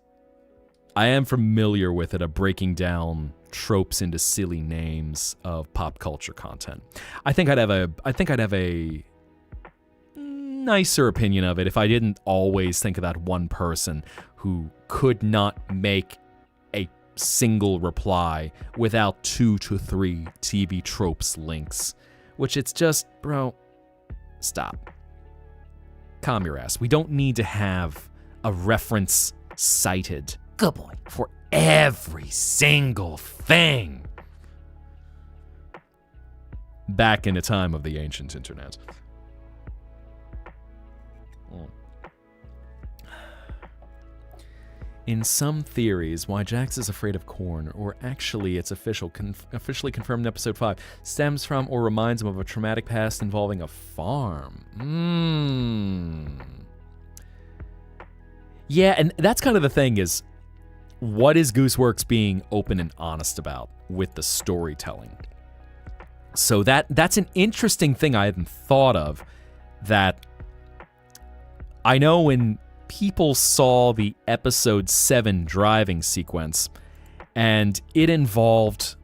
[SPEAKER 1] I am familiar with it, of breaking down tropes into silly names of pop culture content. I think I'd have a nicer opinion of it if I didn't always think of that one person who could not make a single reply without 2 to 3 TV Tropes links, which it's just, bro, stop. Calm your ass. We don't need to have a reference cited. Good boy. For every single thing. Back in the time of the ancient internet. In some theories, why Jax is afraid of corn, or actually it's officially confirmed in episode 5, stems from or reminds him of a traumatic past involving a farm. Yeah, and that's kind of the thing is, what is Gooseworks being open and honest about with the storytelling? So that's an interesting thing I hadn't thought of, that I know when people saw the episode 7 driving sequence, and it involved,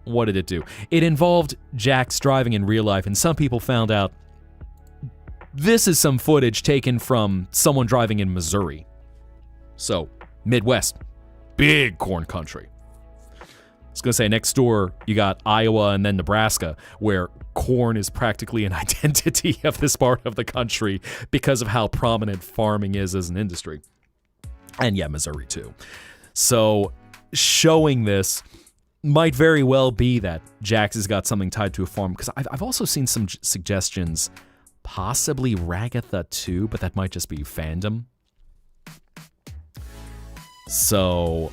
[SPEAKER 1] what did it do? It involved Jax driving in real life, and some people found out this is some footage taken from someone driving in Missouri. So, Midwest, big corn country. was going to say, next door, you got Iowa and then Nebraska, where corn is practically an identity of this part of the country because of how prominent farming is as an industry. And yeah, Missouri too. So showing this might very well be that Jax has got something tied to a farm, because I've also seen some suggestions, possibly Ragatha too, but that might just be fandom. So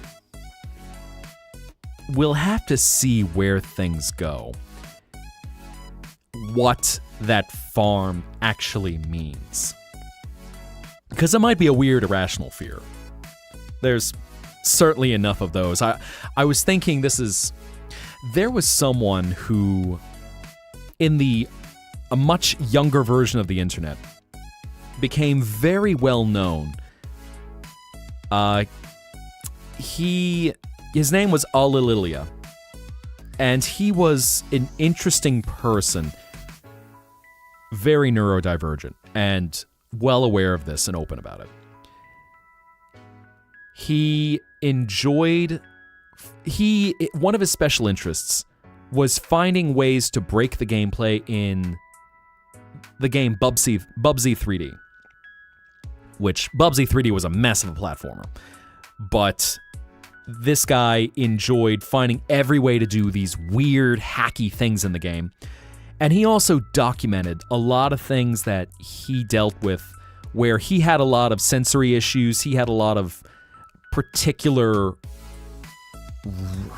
[SPEAKER 1] we'll have to see where things go, what that farm actually means. Because it might be a weird, irrational fear. There's certainly enough of those. I was thinking there was someone who, in a much younger version of the internet, became very well known. His name was Alililia, and he was an interesting person, very neurodivergent, and well aware of this and open about it. One of his special interests was finding ways to break the gameplay in the game Bubsy 3D, which Bubsy 3D was a mess of a platformer. But this guy enjoyed finding every way to do these weird, hacky things in the game. And he also documented a lot of things that he dealt with where he had a lot of sensory issues. He had a lot of particular I'm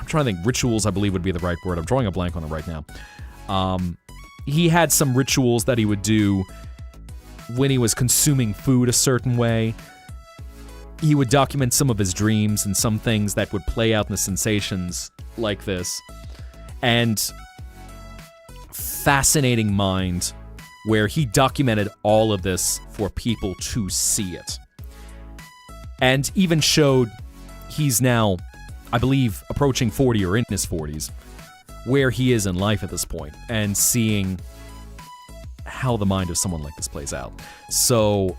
[SPEAKER 1] trying to think, rituals, I believe would be the right word. I'm drawing a blank on it right now. He had some rituals that he would do when he was consuming food a certain way. He would document some of his dreams and some things that would play out in the sensations like this. And fascinating mind where he documented all of this for people to see it. And even showed he's now, I believe, approaching 40 or in his 40s, where he is in life at this point, and seeing how the mind of someone like this plays out. So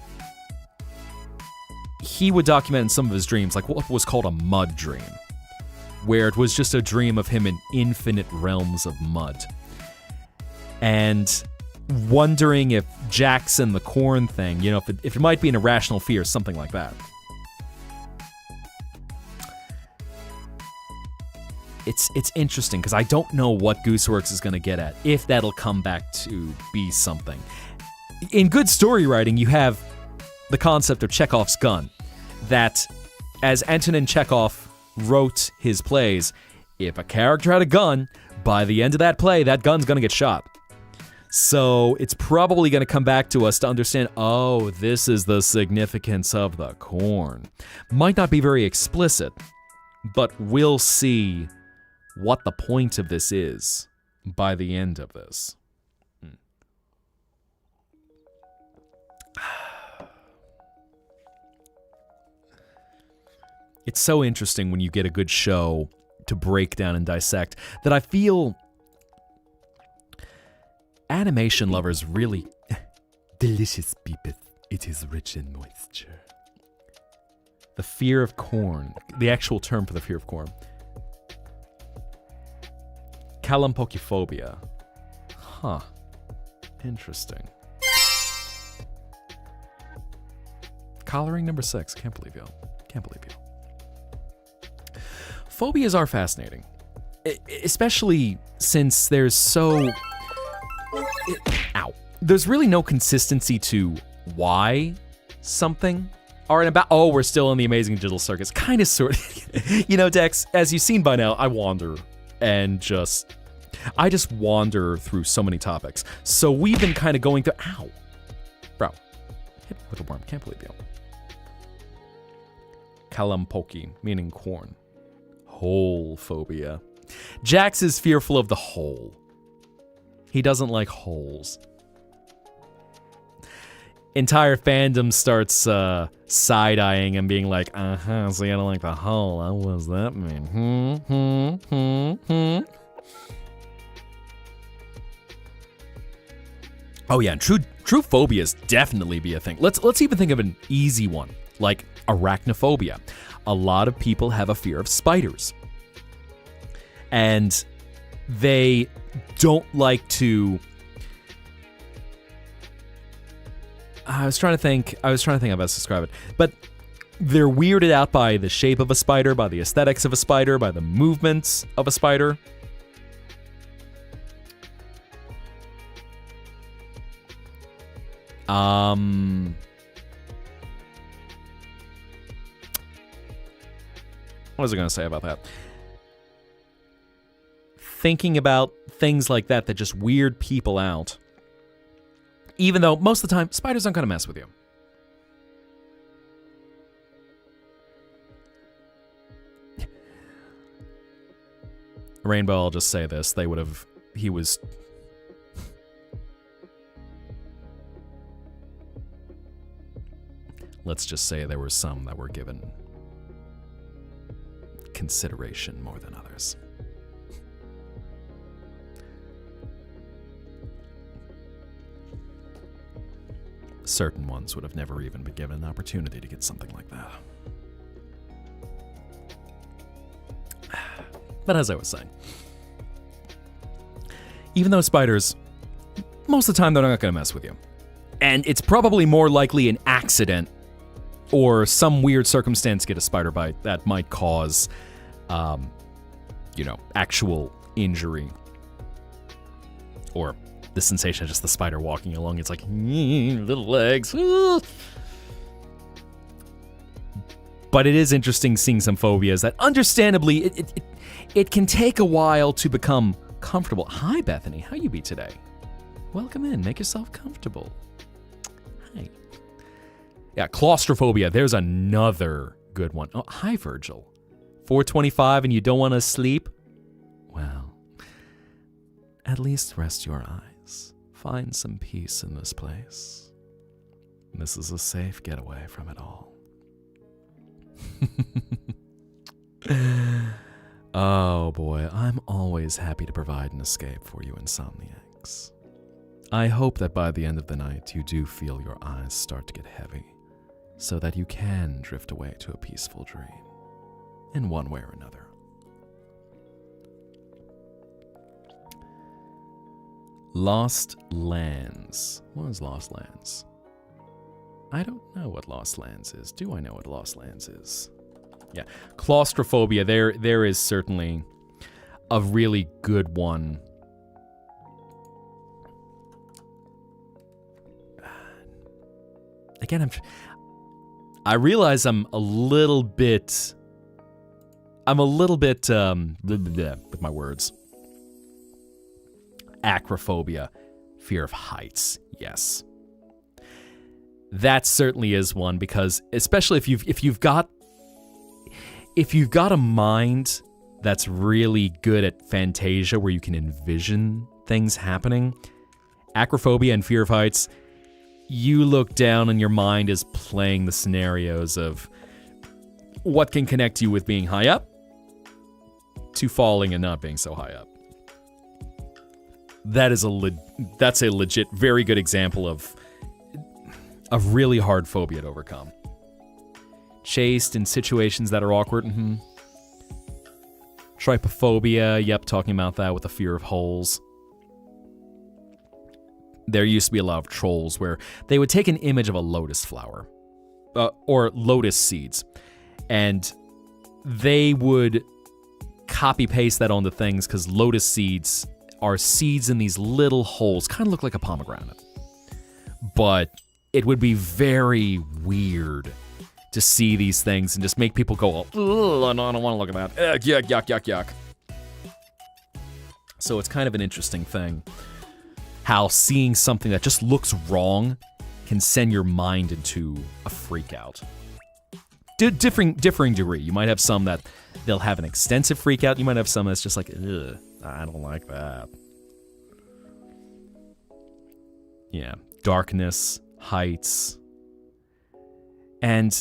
[SPEAKER 1] he would document in some of his dreams, like what was called a mud dream, where it was just a dream of him in infinite realms of mud. And wondering if Jax and the corn thing, if it might be an irrational fear, something like that. It's interesting, because I don't know what Gooseworks is going to get at, if that'll come back to be something. In good story writing, you have the concept of Chekhov's gun, that, as Antonin Chekhov wrote his plays, if a character had a gun, by the end of that play, that gun's going to get shot. So it's probably going to come back to us to understand, oh, this is the significance of the corn. Might not be very explicit, but we'll see what the point of this is by the end of this. It's so interesting when you get a good show to break down and dissect that I feel animation lovers really... Delicious peepeth, it is rich in moisture. The fear of corn, the actual term for the fear of corn. Calampocophobia. Huh. Interesting. Collaring number 6. Can't believe you. Phobias are fascinating. Especially since there's there's really no consistency to why something are in about. Oh, we're still in the Amazing Digital Circus. Kind of, sort of. Dex, as you've seen by now, I wander and I just wander through so many topics. So we've been kind of going through. Ow. Bro. Hit me with a worm. Can't believe you. Calampoki, meaning corn. Hole phobia. Jax is fearful of the hole. He doesn't like holes. Entire fandom starts side-eyeing and being like, so you don't like the hole. What does that mean? Oh yeah, and true phobias definitely be a thing. Let's even think of an easy one, like arachnophobia. a lot of people have a fear of spiders. And they don't like to... I was trying to think how best to describe it. But they're weirded out by the shape of a spider, by the aesthetics of a spider, by the movements of a spider. What was I going to say about that? Thinking about things like that just weird people out. Even though most of the time, spiders aren't going to mess with you. Rainbow, I'll just say this. He was... Let's just say there were some that were given consideration more than others. Certain ones would have never even been given an opportunity to get something like that. But as I was saying, even though spiders, most of the time they're not going to mess with you. And it's probably more likely an accident or some weird circumstance to get a spider bite that might cause, actual injury. Or the sensation of just the spider walking along. It's like, little legs. But it is interesting seeing some phobias that, understandably, it can take a while to become comfortable. Hi, Bethany. How you be today? Welcome in. Make yourself comfortable. Hi. Yeah, claustrophobia. There's another good one. Oh, hi, Virgil. 4:25 and you don't want to sleep? Well, at least rest your eyes. Find some peace in this place. This is a safe getaway from it all. Oh boy, I'm always happy to provide an escape for you insomniacs. I hope that by the end of the night you do feel your eyes start to get heavy, so that you can drift away to a peaceful dream, in one way or another. Lost Lands. What is Lost Lands? I don't know what Lost Lands is. Do I know what Lost Lands is? Yeah, claustrophobia. There is certainly a really good one. Again, I realize I'm a little bit with my words. Acrophobia, fear of heights. Yes. That certainly is one, because especially if you've got a mind that's really good at fantasia, where you can envision things happening, acrophobia and fear of heights, you look down and your mind is playing the scenarios of what can connect you with being high up to falling and not being so high up. That's a legit, very good example of a really hard phobia to overcome. Chased in situations that are awkward. Trypophobia, yep, talking about that with the fear of holes. There used to be a lot of trolls where they would take an image of a lotus flower, or lotus seeds, and they would copy-paste that onto things, because lotus seeds are seeds in these little holes, kind of look like a pomegranate. But it would be very weird to see these things and just make people go, oh, no, I don't want to look at that. Yuck, yuck, yuck, yuck. So it's kind of an interesting thing how seeing something that just looks wrong can send your mind into a freak out. Differing degree. You might have some that they'll have an extensive freak out. You might have some that's just like, ugh, I don't like that. Yeah, darkness, heights. And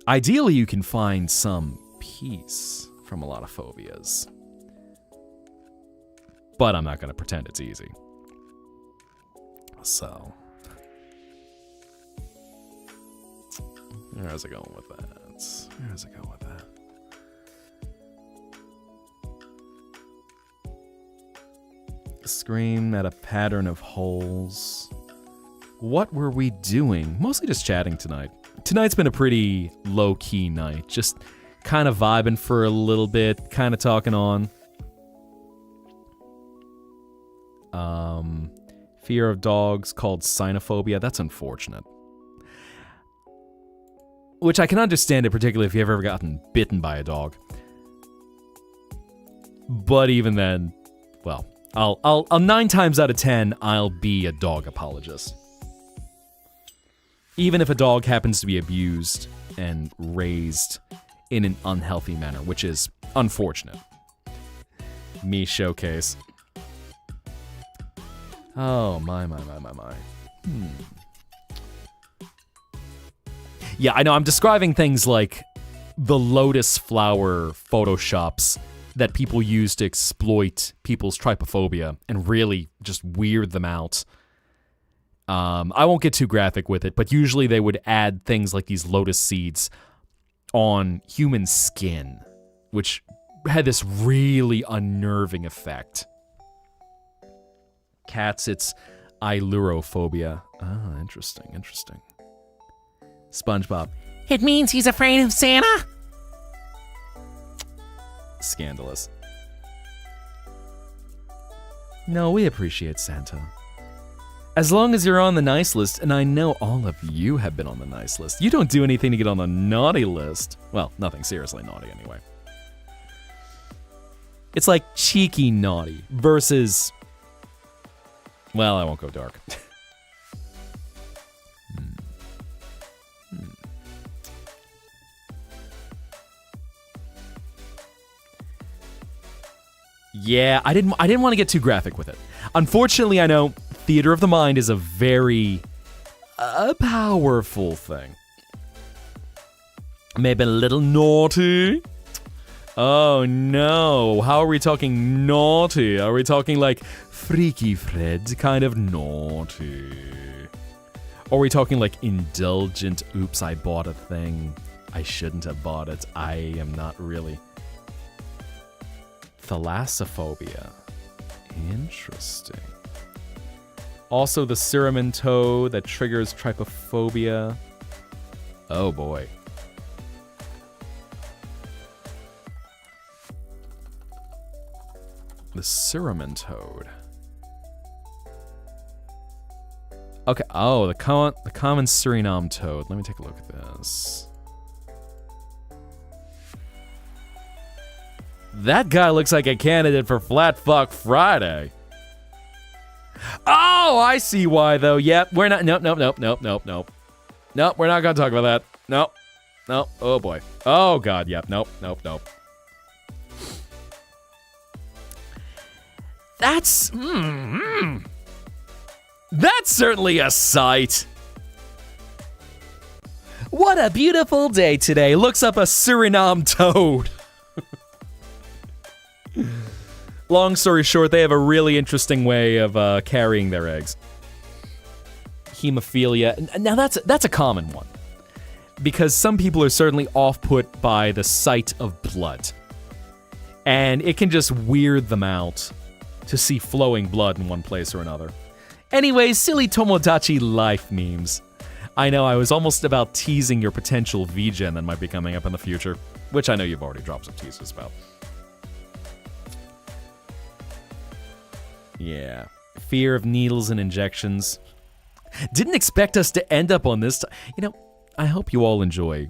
[SPEAKER 1] ideally you can find some peace from a lot of phobias. But I'm not going to pretend it's easy. So, where's it going with that? Where does it go with that? Scream at a pattern of holes. What were we doing? Mostly just chatting tonight. Tonight's been a pretty low-key night. Just kind of vibing for a little bit, kind of talking on. Fear of dogs called cynophobia. That's unfortunate. Which I can understand it, particularly if you've ever gotten bitten by a dog. But even then, well, I'll 9 times out of 10, I'll be a dog apologist. Even if a dog happens to be abused and raised in an unhealthy manner, which is unfortunate. Me showcase. Oh, my. Yeah, I know, I'm describing things like the lotus flower photoshops that people use to exploit people's trypophobia and really just weird them out. I won't get too graphic with it, but usually they would add things like these lotus seeds on human skin, which had this really unnerving effect. Cats, it's ailurophobia. Ah, interesting. SpongeBob.
[SPEAKER 2] It means he's afraid of Santa?
[SPEAKER 1] Scandalous. No, we appreciate Santa. As long as you're on the nice list, and I know all of you have been on the nice list. You don't do anything to get on the naughty list. Well, nothing seriously naughty anyway. It's like cheeky naughty versus... Well, I won't go dark. Yeah, I didn't want to get too graphic with it. Unfortunately, I know theater of the mind is a very powerful thing. Maybe a little naughty. Oh no, how are we talking naughty? Are we talking like Freaky Fred kind of naughty? Or are we talking like indulgent, oops, I bought a thing, I shouldn't have bought it, I am not really... Thalassophobia. Interesting. Also the cinnamon toad that triggers trypophobia. Oh boy. The cinnamon toad. Okay, oh, the common Suriname toad. Let me take a look at this. That guy looks like a candidate for Flat Fuck Friday. Oh, I see why though. Yep, we're not. Nope. Nope, we're not gonna talk about that. Nope. Oh boy. Oh god. Yep. Nope. That's that's certainly a sight. What a beautiful day today. Looks up a Suriname toad. Long story short, they have a really interesting way of carrying their eggs. Hemophilia. Now that's a common one. Because some people are certainly off-put by the sight of blood. And it can just weird them out to see flowing blood in one place or another. Anyways, silly Tomodachi life memes. I know I was almost about teasing your potential VGen that might be coming up in the future, which I know you've already dropped some teasers about. Yeah. Fear of needles and injections. Didn't expect us to end up on this. You know, I hope you all enjoy.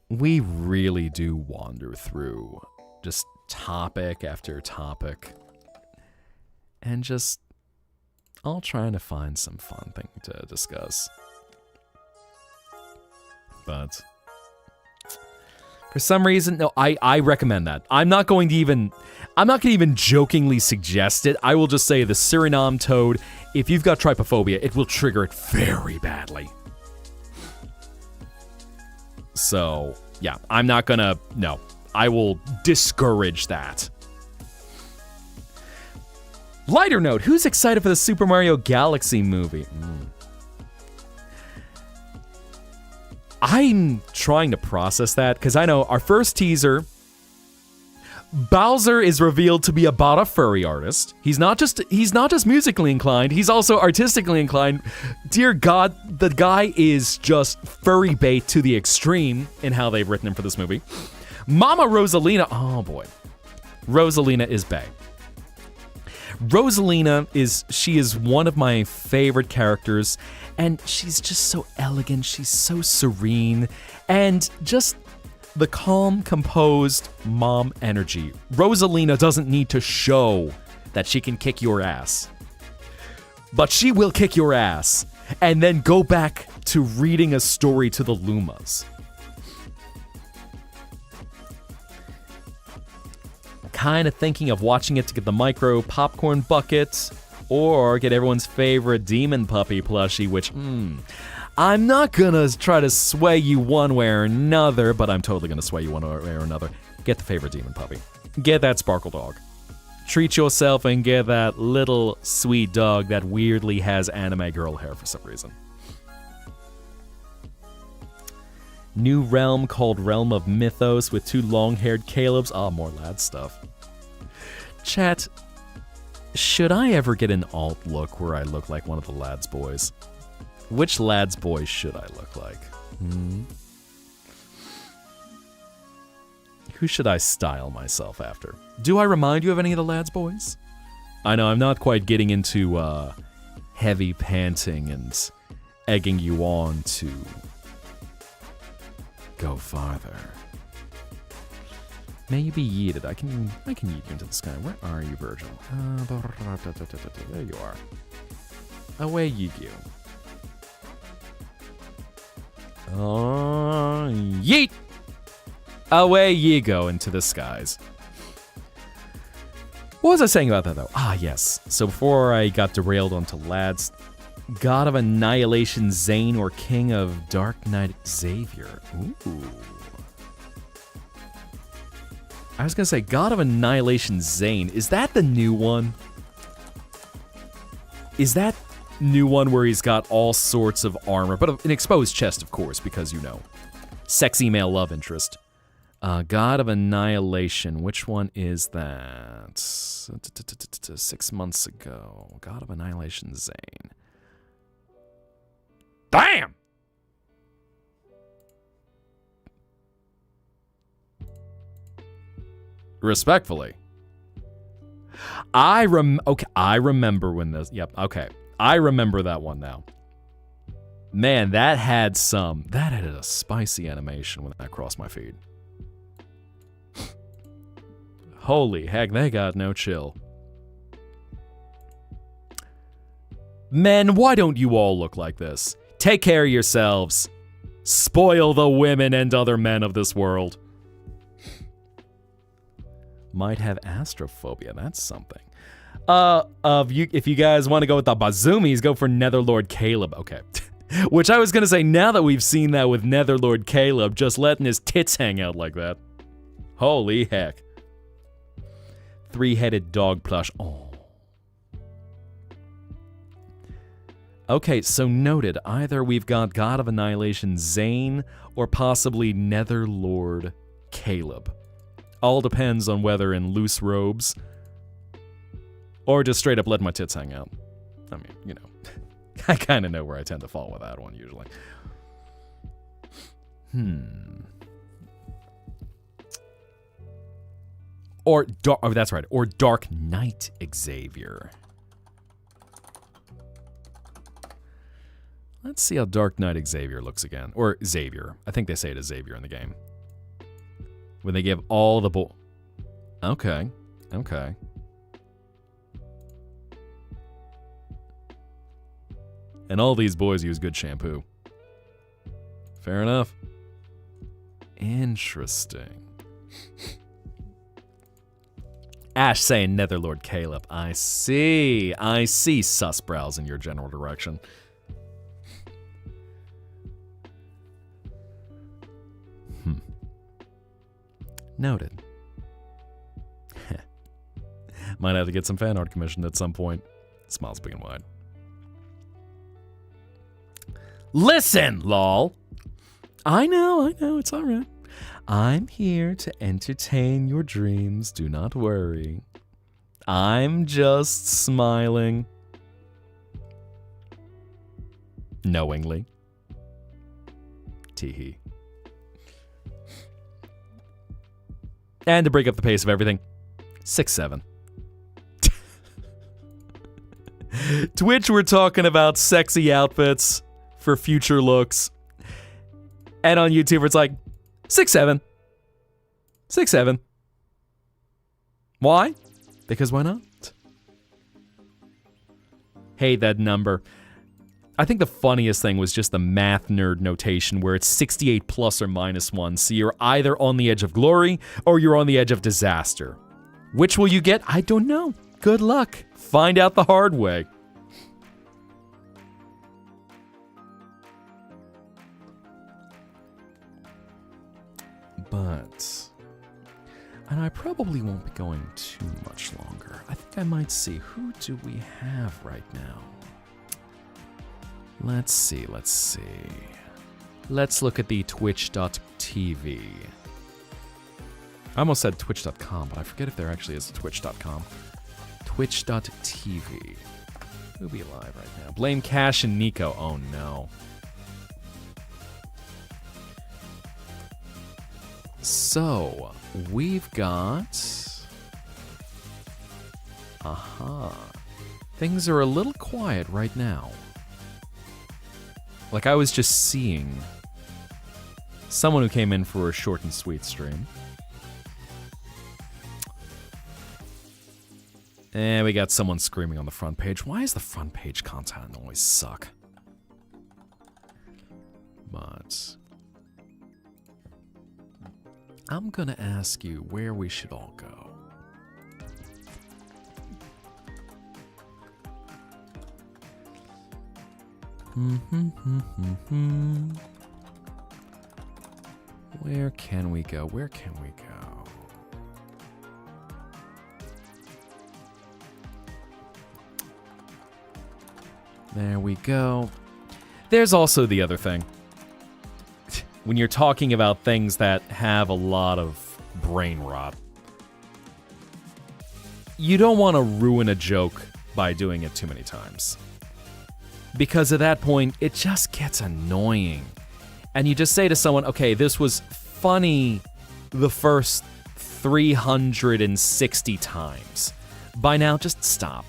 [SPEAKER 1] We really do wander through just topic after topic. And just all trying to find some fun thing to discuss. But for some reason, no, I recommend that. I'm not going to even jokingly suggest it. I will just say the Suriname toad, if you've got trypophobia, it will trigger it very badly. So, yeah, I'm not gonna, no. I will discourage that. Lighter note, who's excited for the Super Mario Galaxy movie? I'm trying to process that because I know our first teaser, Bowser is revealed to be about a furry artist. He's not just musically inclined, he's also artistically inclined. Dear God, the guy is just furry bait to the extreme in how they've written him for this movie. Mama Rosalina, oh boy. Rosalina is bae. Rosalina is one of my favorite characters, and she's just so elegant, she's so serene, and just the calm, composed mom energy. Rosalina doesn't need to show that she can kick your ass. But she will kick your ass, and then go back to reading a story to the Lumas. Kind of thinking of watching it to get the micro popcorn bucket, or get everyone's favorite demon puppy plushie, which, I'm not gonna try to sway you one way or another, but I'm totally gonna sway you one way or another. Get the favorite demon puppy. Get that sparkle dog. Treat yourself and get that little sweet dog that weirdly has anime girl hair for some reason. New realm called Realm of Mythos with 2 long-haired Calebs. Ah, more lad stuff. Chat, should I ever get an alt look where I look like one of the lads' boys? Which lads' boys should I look like? Who should I style myself after? Do I remind you of any of the lads' boys? I know I'm not quite getting into heavy panting and egging you on to go farther. May you be yeeted. I can yeet you into the sky. Where are you, Virgil? There you are. Away you go. Yeet! Away ye go into the skies. What was I saying about that, though? Ah, yes. So before I got derailed onto lads, God of Annihilation Zane or King of Dark Knight Xavier. Ooh. I was gonna say, God of Annihilation Zane. Is that the new one? Is that new one where he's got all sorts of armor, but an exposed chest, of course, because, you know, sexy male love interest. God of Annihilation. Which one is that? 6 months ago. God of Annihilation Zane. Damn! Respectfully. I remember when this... Yep, okay. I remember that one now. Man, that had a spicy animation when that crossed my feed. Holy heck, they got no chill. Men, why don't you all look like this? Take care of yourselves. Spoil the women and other men of this world. Might have astrophobia, that's something. If you guys want to go with the Bazumis, go for Netherlord Caleb. Okay. Which I was gonna say, now that we've seen that with Netherlord Caleb, just letting his tits hang out like that. Holy heck. 3-headed dog plush. Oh. Okay, so noted. Either we've got God of Annihilation Zane, or possibly Netherlord Caleb. All depends on whether in loose robes, or just straight up let my tits hang out. I mean, you know, I kind of know where I tend to fall with that one usually. Or, that's right, or Dark Knight Xavier. Let's see how Dark Knight Xavier looks again. Or Xavier. I think they say it as Xavier in the game. When they give all the Okay. Okay. And all these boys use good shampoo. Fair enough. Interesting. Ash saying Netherlord Caleb. I see sus brows in your general direction. Noted. Might have to get some fan art commissioned at some point. Smiles big and wide. Listen, lol. I know, it's all right. I'm here to entertain your dreams, do not worry. I'm just smiling. Knowingly. Teehee. And to break up the pace of everything, 6'7". Twitch, we're talking about sexy outfits for future looks. And on YouTube, it's like 6'7". 6'7". Why? Because why not? Hate that number. I think the funniest thing was just the math nerd notation where it's 68 plus or minus 1. So you're either on the edge of glory or you're on the edge of disaster. Which will you get? I don't know. Good luck. Find out the hard way. But, and I probably won't be going too much longer. I think I might see, who do we have right now? Let's see. Let's look at the twitch.tv. I almost said twitch.com, but I forget if there actually is a twitch.com. Twitch.tv. Who'll be live right now? Blame Cash and Nico. Oh no. So, we've got... Things are a little quiet right now. Like I was just seeing someone who came in for a short and sweet stream. And we got someone screaming on the front page. Why is the front page content always suck? But I'm gonna ask you where we should all go. Where can we go? Where can we go? There we go. There's also the other thing. When you're talking about things that have a lot of brain rot, you don't want to ruin a joke by doing it too many times. Because at that point, it just gets annoying. And you just say to someone, okay, this was funny the first 360 times. By now, just stop.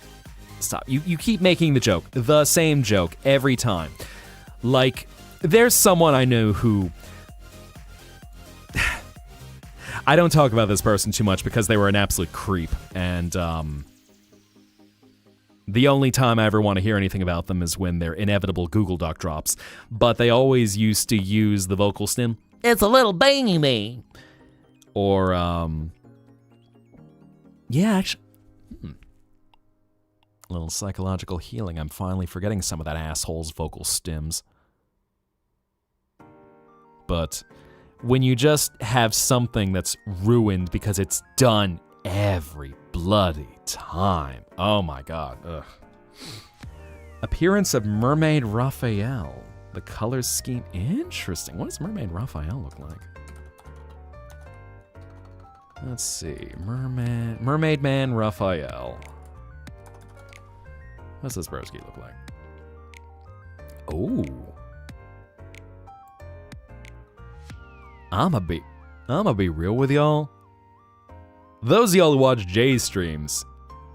[SPEAKER 1] Stop. You keep making the joke, the same joke, every time. Like, there's someone I know who... I don't talk about this person too much because they were an absolute creep. And, the only time I ever want to hear anything about them is when their inevitable Google Doc drops. But they always used to use the vocal stim.
[SPEAKER 2] It's a little baby.
[SPEAKER 1] Or, yeah, actually... A little psychological healing. I'm finally forgetting some of that asshole's vocal stims. But when you just have something that's ruined because it's done every bloody time. Oh my god. Ugh. Appearance of Mermaid Raphael. The color scheme. Interesting. What does Mermaid Raphael look like? Let's see. Mermaid Man Raphael. What's this broski look like? Oh. I'ma be real with y'all. Those of y'all who watch Jay's streams,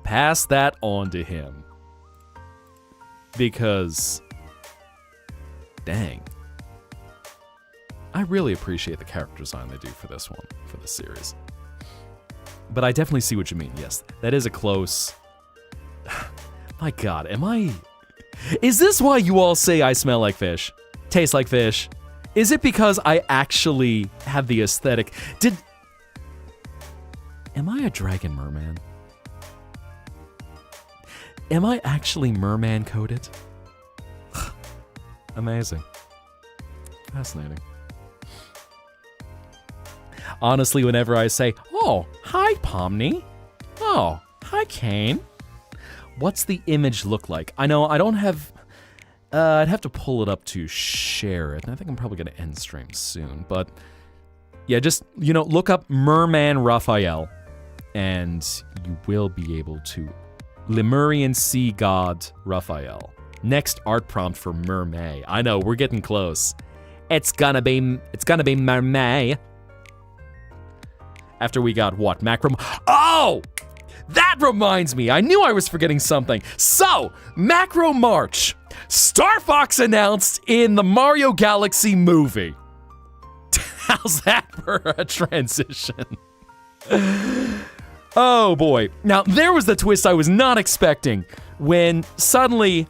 [SPEAKER 1] pass that on to him. Because, dang. I really appreciate the character design they do for this one, for this series. But I definitely see what you mean, yes. That is a close... My god, is this why you all say I smell like fish? Taste like fish? Is it because I actually have the aesthetic? Am I a dragon merman? Am I actually merman coded? Amazing. Fascinating. Honestly, whenever I say, oh, hi Pomni. Oh, hi Kane. What's the image look like? I know I don't have... I'd have to pull it up to share it. And I think I'm probably going to end stream soon. But yeah, just, look up Merman Raphael. And you will be able to. Lemurian sea god Raphael. Next art prompt for Mermay. I know, we're getting close. It's gonna be Mermay. After we got what? Macro. Oh! That reminds me. I knew I was forgetting something. So, Macro March. Star Fox announced in the Mario Galaxy movie. How's that for a transition? Oh boy. Now, there was the twist I was not expecting when suddenly.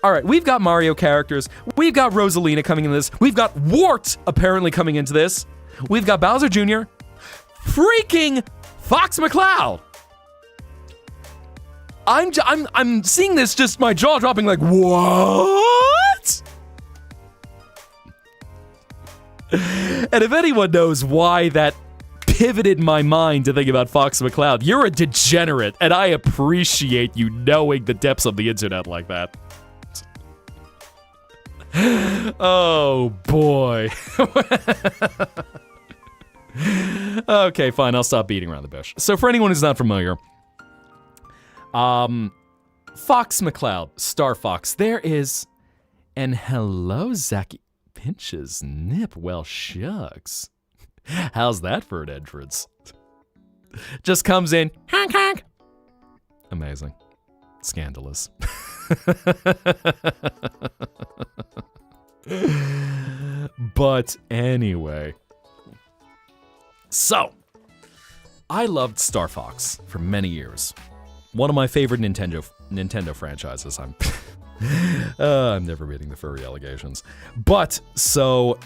[SPEAKER 1] Alright, we've got Mario characters. We've got Rosalina coming into this. We've got Wart apparently coming into this. We've got Bowser Jr. Freaking Fox McCloud. I'm seeing this, just my jaw dropping like, what? And if anyone knows why that pivoted my mind to think about Fox McCloud, you're a degenerate, and I appreciate you knowing the depths of the internet like that. Oh boy. Okay, fine, I'll stop beating around the bush. So for anyone who's not familiar, Fox McCloud, Star Fox, there is, and hello, Zachy Pinch's nip, well shucks. How's that for an entrance? Just comes in, honk honk. Amazing. Scandalous. But anyway. So, I loved Star Fox for many years. One of my favorite Nintendo franchises. I'm never meeting the furry allegations. But, so,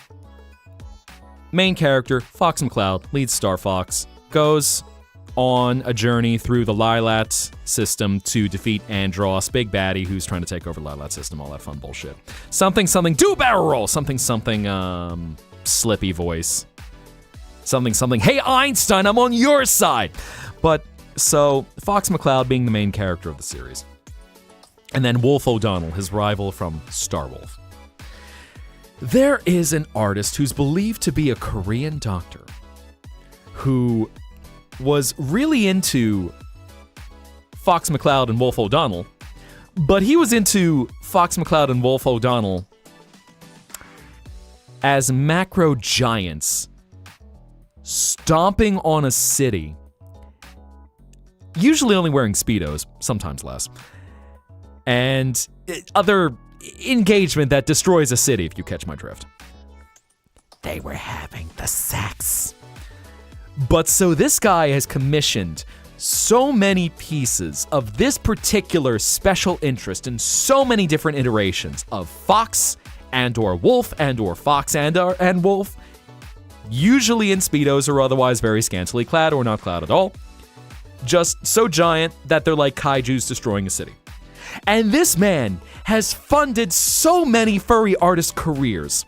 [SPEAKER 1] main character, Fox McCloud, leads Star Fox, goes on a journey through the Lylat system to defeat Andross, big baddie who's trying to take over the Lylat system, all that fun bullshit. Something, do a barrel roll! Something, slippy voice. Something, hey Einstein, I'm on your side! But, so, Fox McCloud being the main character of the series. And then Wolf O'Donnell, his rival from Star Wolf. There is an artist who's believed to be a Korean doctor who was really into Fox McCloud and Wolf O'Donnell, but he was into Fox McCloud and Wolf O'Donnell as macro giants stomping on a city, usually only wearing Speedos, sometimes less, and other engagement that destroys a city, if you catch my drift. They were having the sex. But so this guy has commissioned so many pieces of this particular special interest in so many different iterations of Fox and or Wolf and or Fox and Wolf, usually in Speedos or otherwise very scantily clad or not clad at all, just so giant that they're like kaijus destroying a city. And this man has funded so many furry artist careers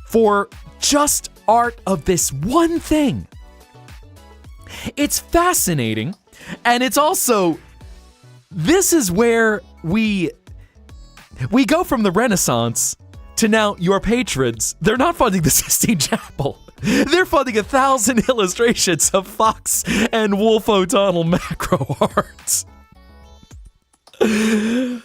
[SPEAKER 1] for just art of this one thing. It's fascinating, and it's also, this is where we go from the Renaissance to now your patrons. They're not funding the Sistine Chapel. They're funding 1,000 illustrations of Fox and Wolf O'Donnell macro art. You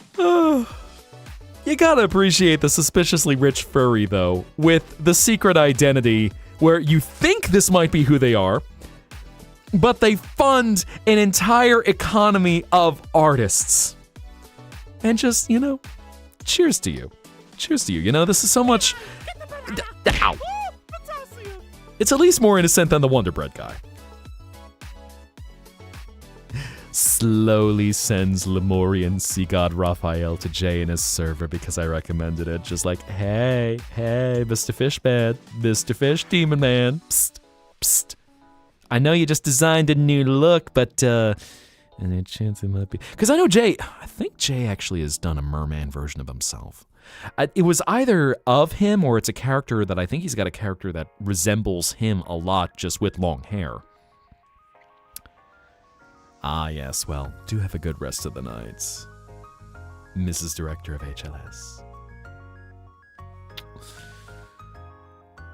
[SPEAKER 1] gotta appreciate the suspiciously rich furry, though, with the secret identity where you think this might be who they are, but they fund an entire economy of artists. And just, cheers to you. Cheers to you. This is so much. Ow. It's at least more innocent than the Wonder Bread guy. Slowly sends Lemurian sea god Raphael to Jay in his server because I recommended it. Just like, hey, Mr. Fishman, Mr. Fish Demon Man, psst, psst. I know you just designed a new look, but, and a chance it might be. Because I think Jay actually has done a merman version of himself. It was either of him or it's a character that I think he's got a character that resembles him a lot, just with long hair. Ah, yes, well, do have a good rest of the night. Mrs. Director of HLS.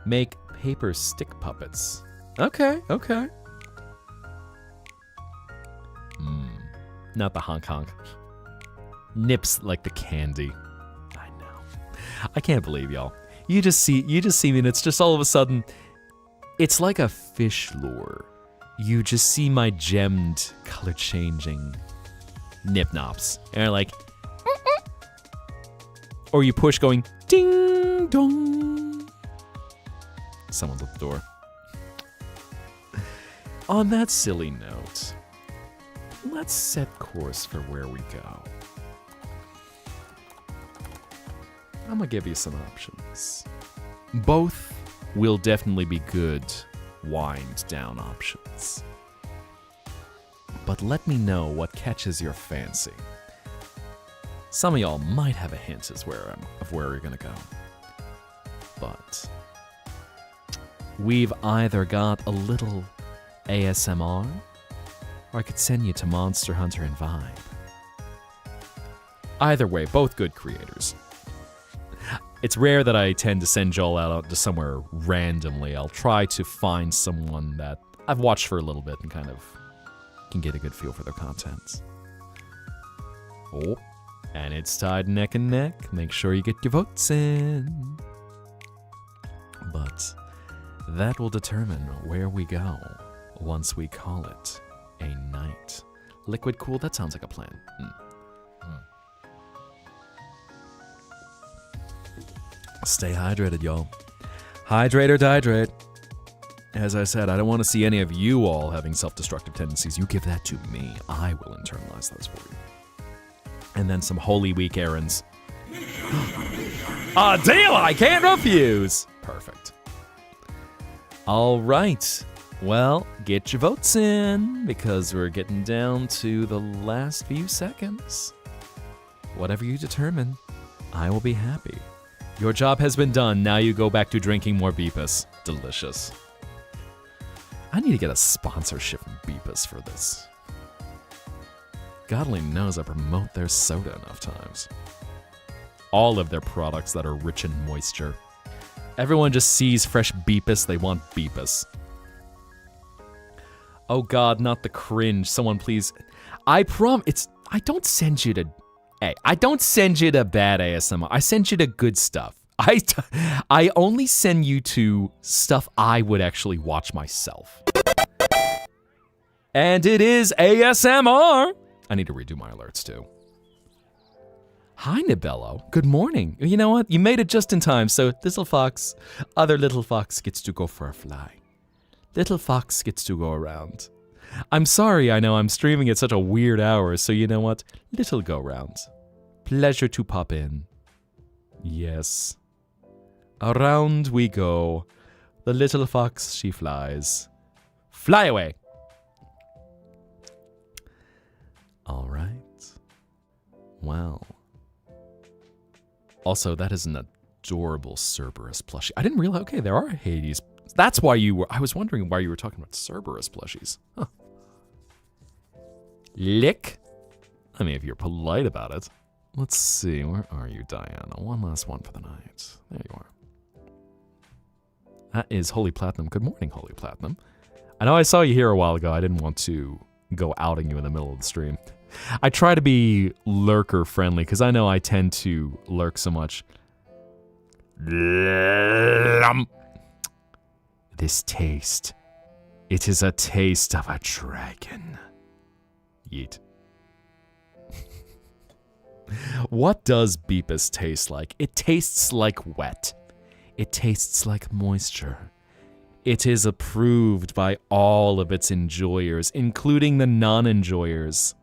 [SPEAKER 1] Make paper stick puppets. Okay. Not the honk honk. Nips like the candy. I know. I can't believe y'all. You just see me and it's just all of a sudden, it's like a fish lure. You just see my gemmed, color changing nip nops. And you're like, or you push going, ding dong. Someone's at the door. On that silly note, let's set course for where we go. I'm gonna give you some options. Both will definitely be good wind down options. But let me know what catches your fancy. Some of y'all might have a hint of where we're gonna go. But we've either got a little ASMR, or I could send you to Monster Hunter and Vibe. Either way, both good creators. It's rare that I tend to send y'all out to somewhere randomly. I'll try to find someone that I've watched for a little bit and kind of can get a good feel for their content. Oh, and it's tied neck and neck. Make sure you get your votes in. But that will determine where we go once we call it a night. Liquid Cool, that sounds like a plan. Stay hydrated, y'all. Hydrate or dehydrate. As I said, I don't want to see any of you all having self-destructive tendencies. You give that to me. I will internalize those for you. And then some Holy Week errands. A deal I can't refuse! Perfect. All right. Well, get your votes in, because we're getting down to the last few seconds. Whatever you determine, I will be happy. Your job has been done. Now you go back to drinking more Beepus. Delicious. I need to get a sponsorship from Beepus for this. God only knows I promote their soda enough times. All of their products that are rich in moisture. Everyone just sees fresh Beepus, they want Beepus. Oh God, not the cringe. Someone please. I don't send you to... Hey, I don't send you to bad ASMR. I send you to good stuff. I only send you to stuff I would actually watch myself. And it is ASMR. I need to redo my alerts too. Hi, Nibello. Good morning. You know what? You made it just in time, so other little fox gets to go for a fly. Little fox gets to go around. I'm sorry, I know I'm streaming at such a weird hour, so you know what? Little go round. Pleasure to pop in. Yes. Around we go. The little fox, she flies. Fly away! All right. Well. Also, that is an adorable Cerberus plushie. I didn't realize, okay, there are Hades. That's why I was wondering why you were talking about Cerberus plushies. Huh. Lick? I mean, if you're polite about it. Let's see, where are you, Diana? One last one for the night. There you are. That is Holy Platinum. Good morning, Holy Platinum. I know I saw you here a while ago. I didn't want to go outing you in the middle of the stream. I try to be lurker friendly because I know I tend to lurk so much. This taste. It is a taste of a dragon. Yeet. What does Beepus taste like? It tastes like wet. It tastes like moisture. It is approved by all of its enjoyers, including the non-enjoyers.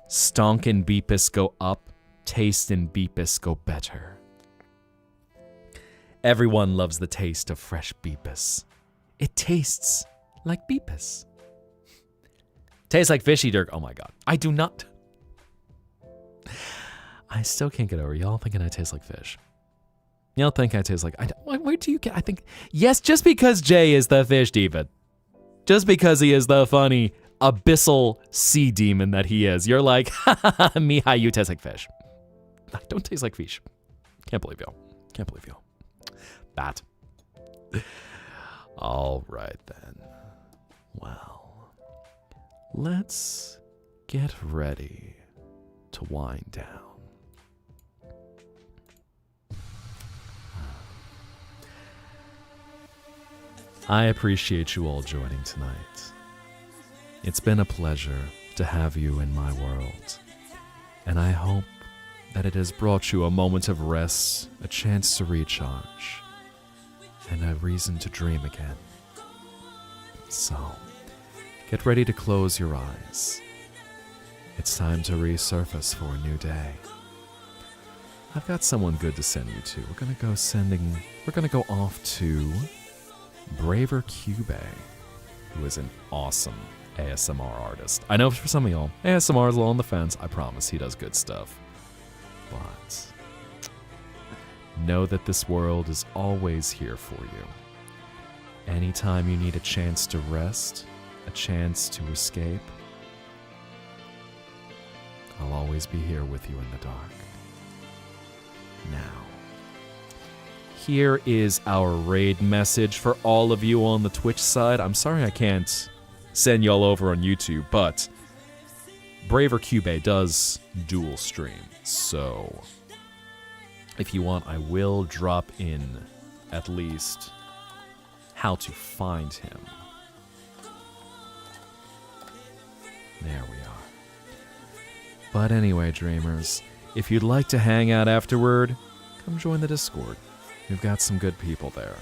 [SPEAKER 1] Stonk and Beepus go up, taste and Beepus go better. Everyone loves the taste of fresh Beepus. It tastes like Beepus. Tastes like fishy dirt. Oh my god. I do not... I still can't get over y'all thinking I taste like fish. Y'all think I taste like... where do you get... I think... Yes, just because Jay is the fish diva. Just because he is the funny abyssal sea demon that he is. You're like, ha ha ha, Mihai, you taste like fish. I don't taste like fish. Can't believe you. Can't believe you. Bat. All right, then. Well, let's get ready to wind down. I appreciate you all joining tonight. It's been a pleasure to have you in my world, and I hope that it has brought you a moment of rest, a chance to recharge, and a reason to dream again. So, get ready to close your eyes. It's time to resurface for a new day. I've got someone good to send you to. We're gonna go off to Braver Cube, who is an awesome ASMR artist. I know for some of y'all, ASMR is a little on the fence. I promise he does good stuff. But know that this world is always here for you. Anytime you need a chance to rest, a chance to escape, I'll always be here with you in the dark. Now, here is our raid message for all of you on the Twitch side. I'm sorry I can't send y'all over on YouTube, but Braver Cube does dual stream. So, if you want, I will drop in at least how to find him. There we are. But anyway, dreamers, if you'd like to hang out afterward, come join the Discord. We've got some good people there.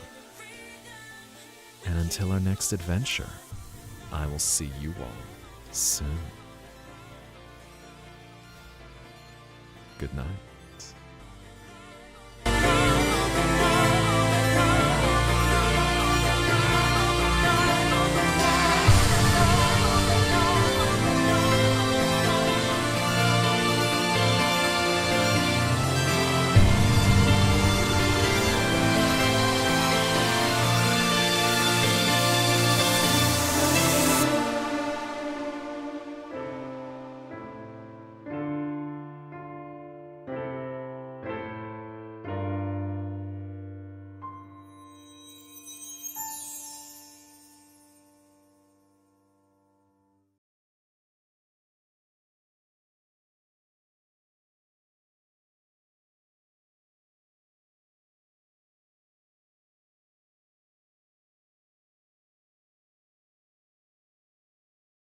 [SPEAKER 1] And until our next adventure, I will see you all soon. Good night.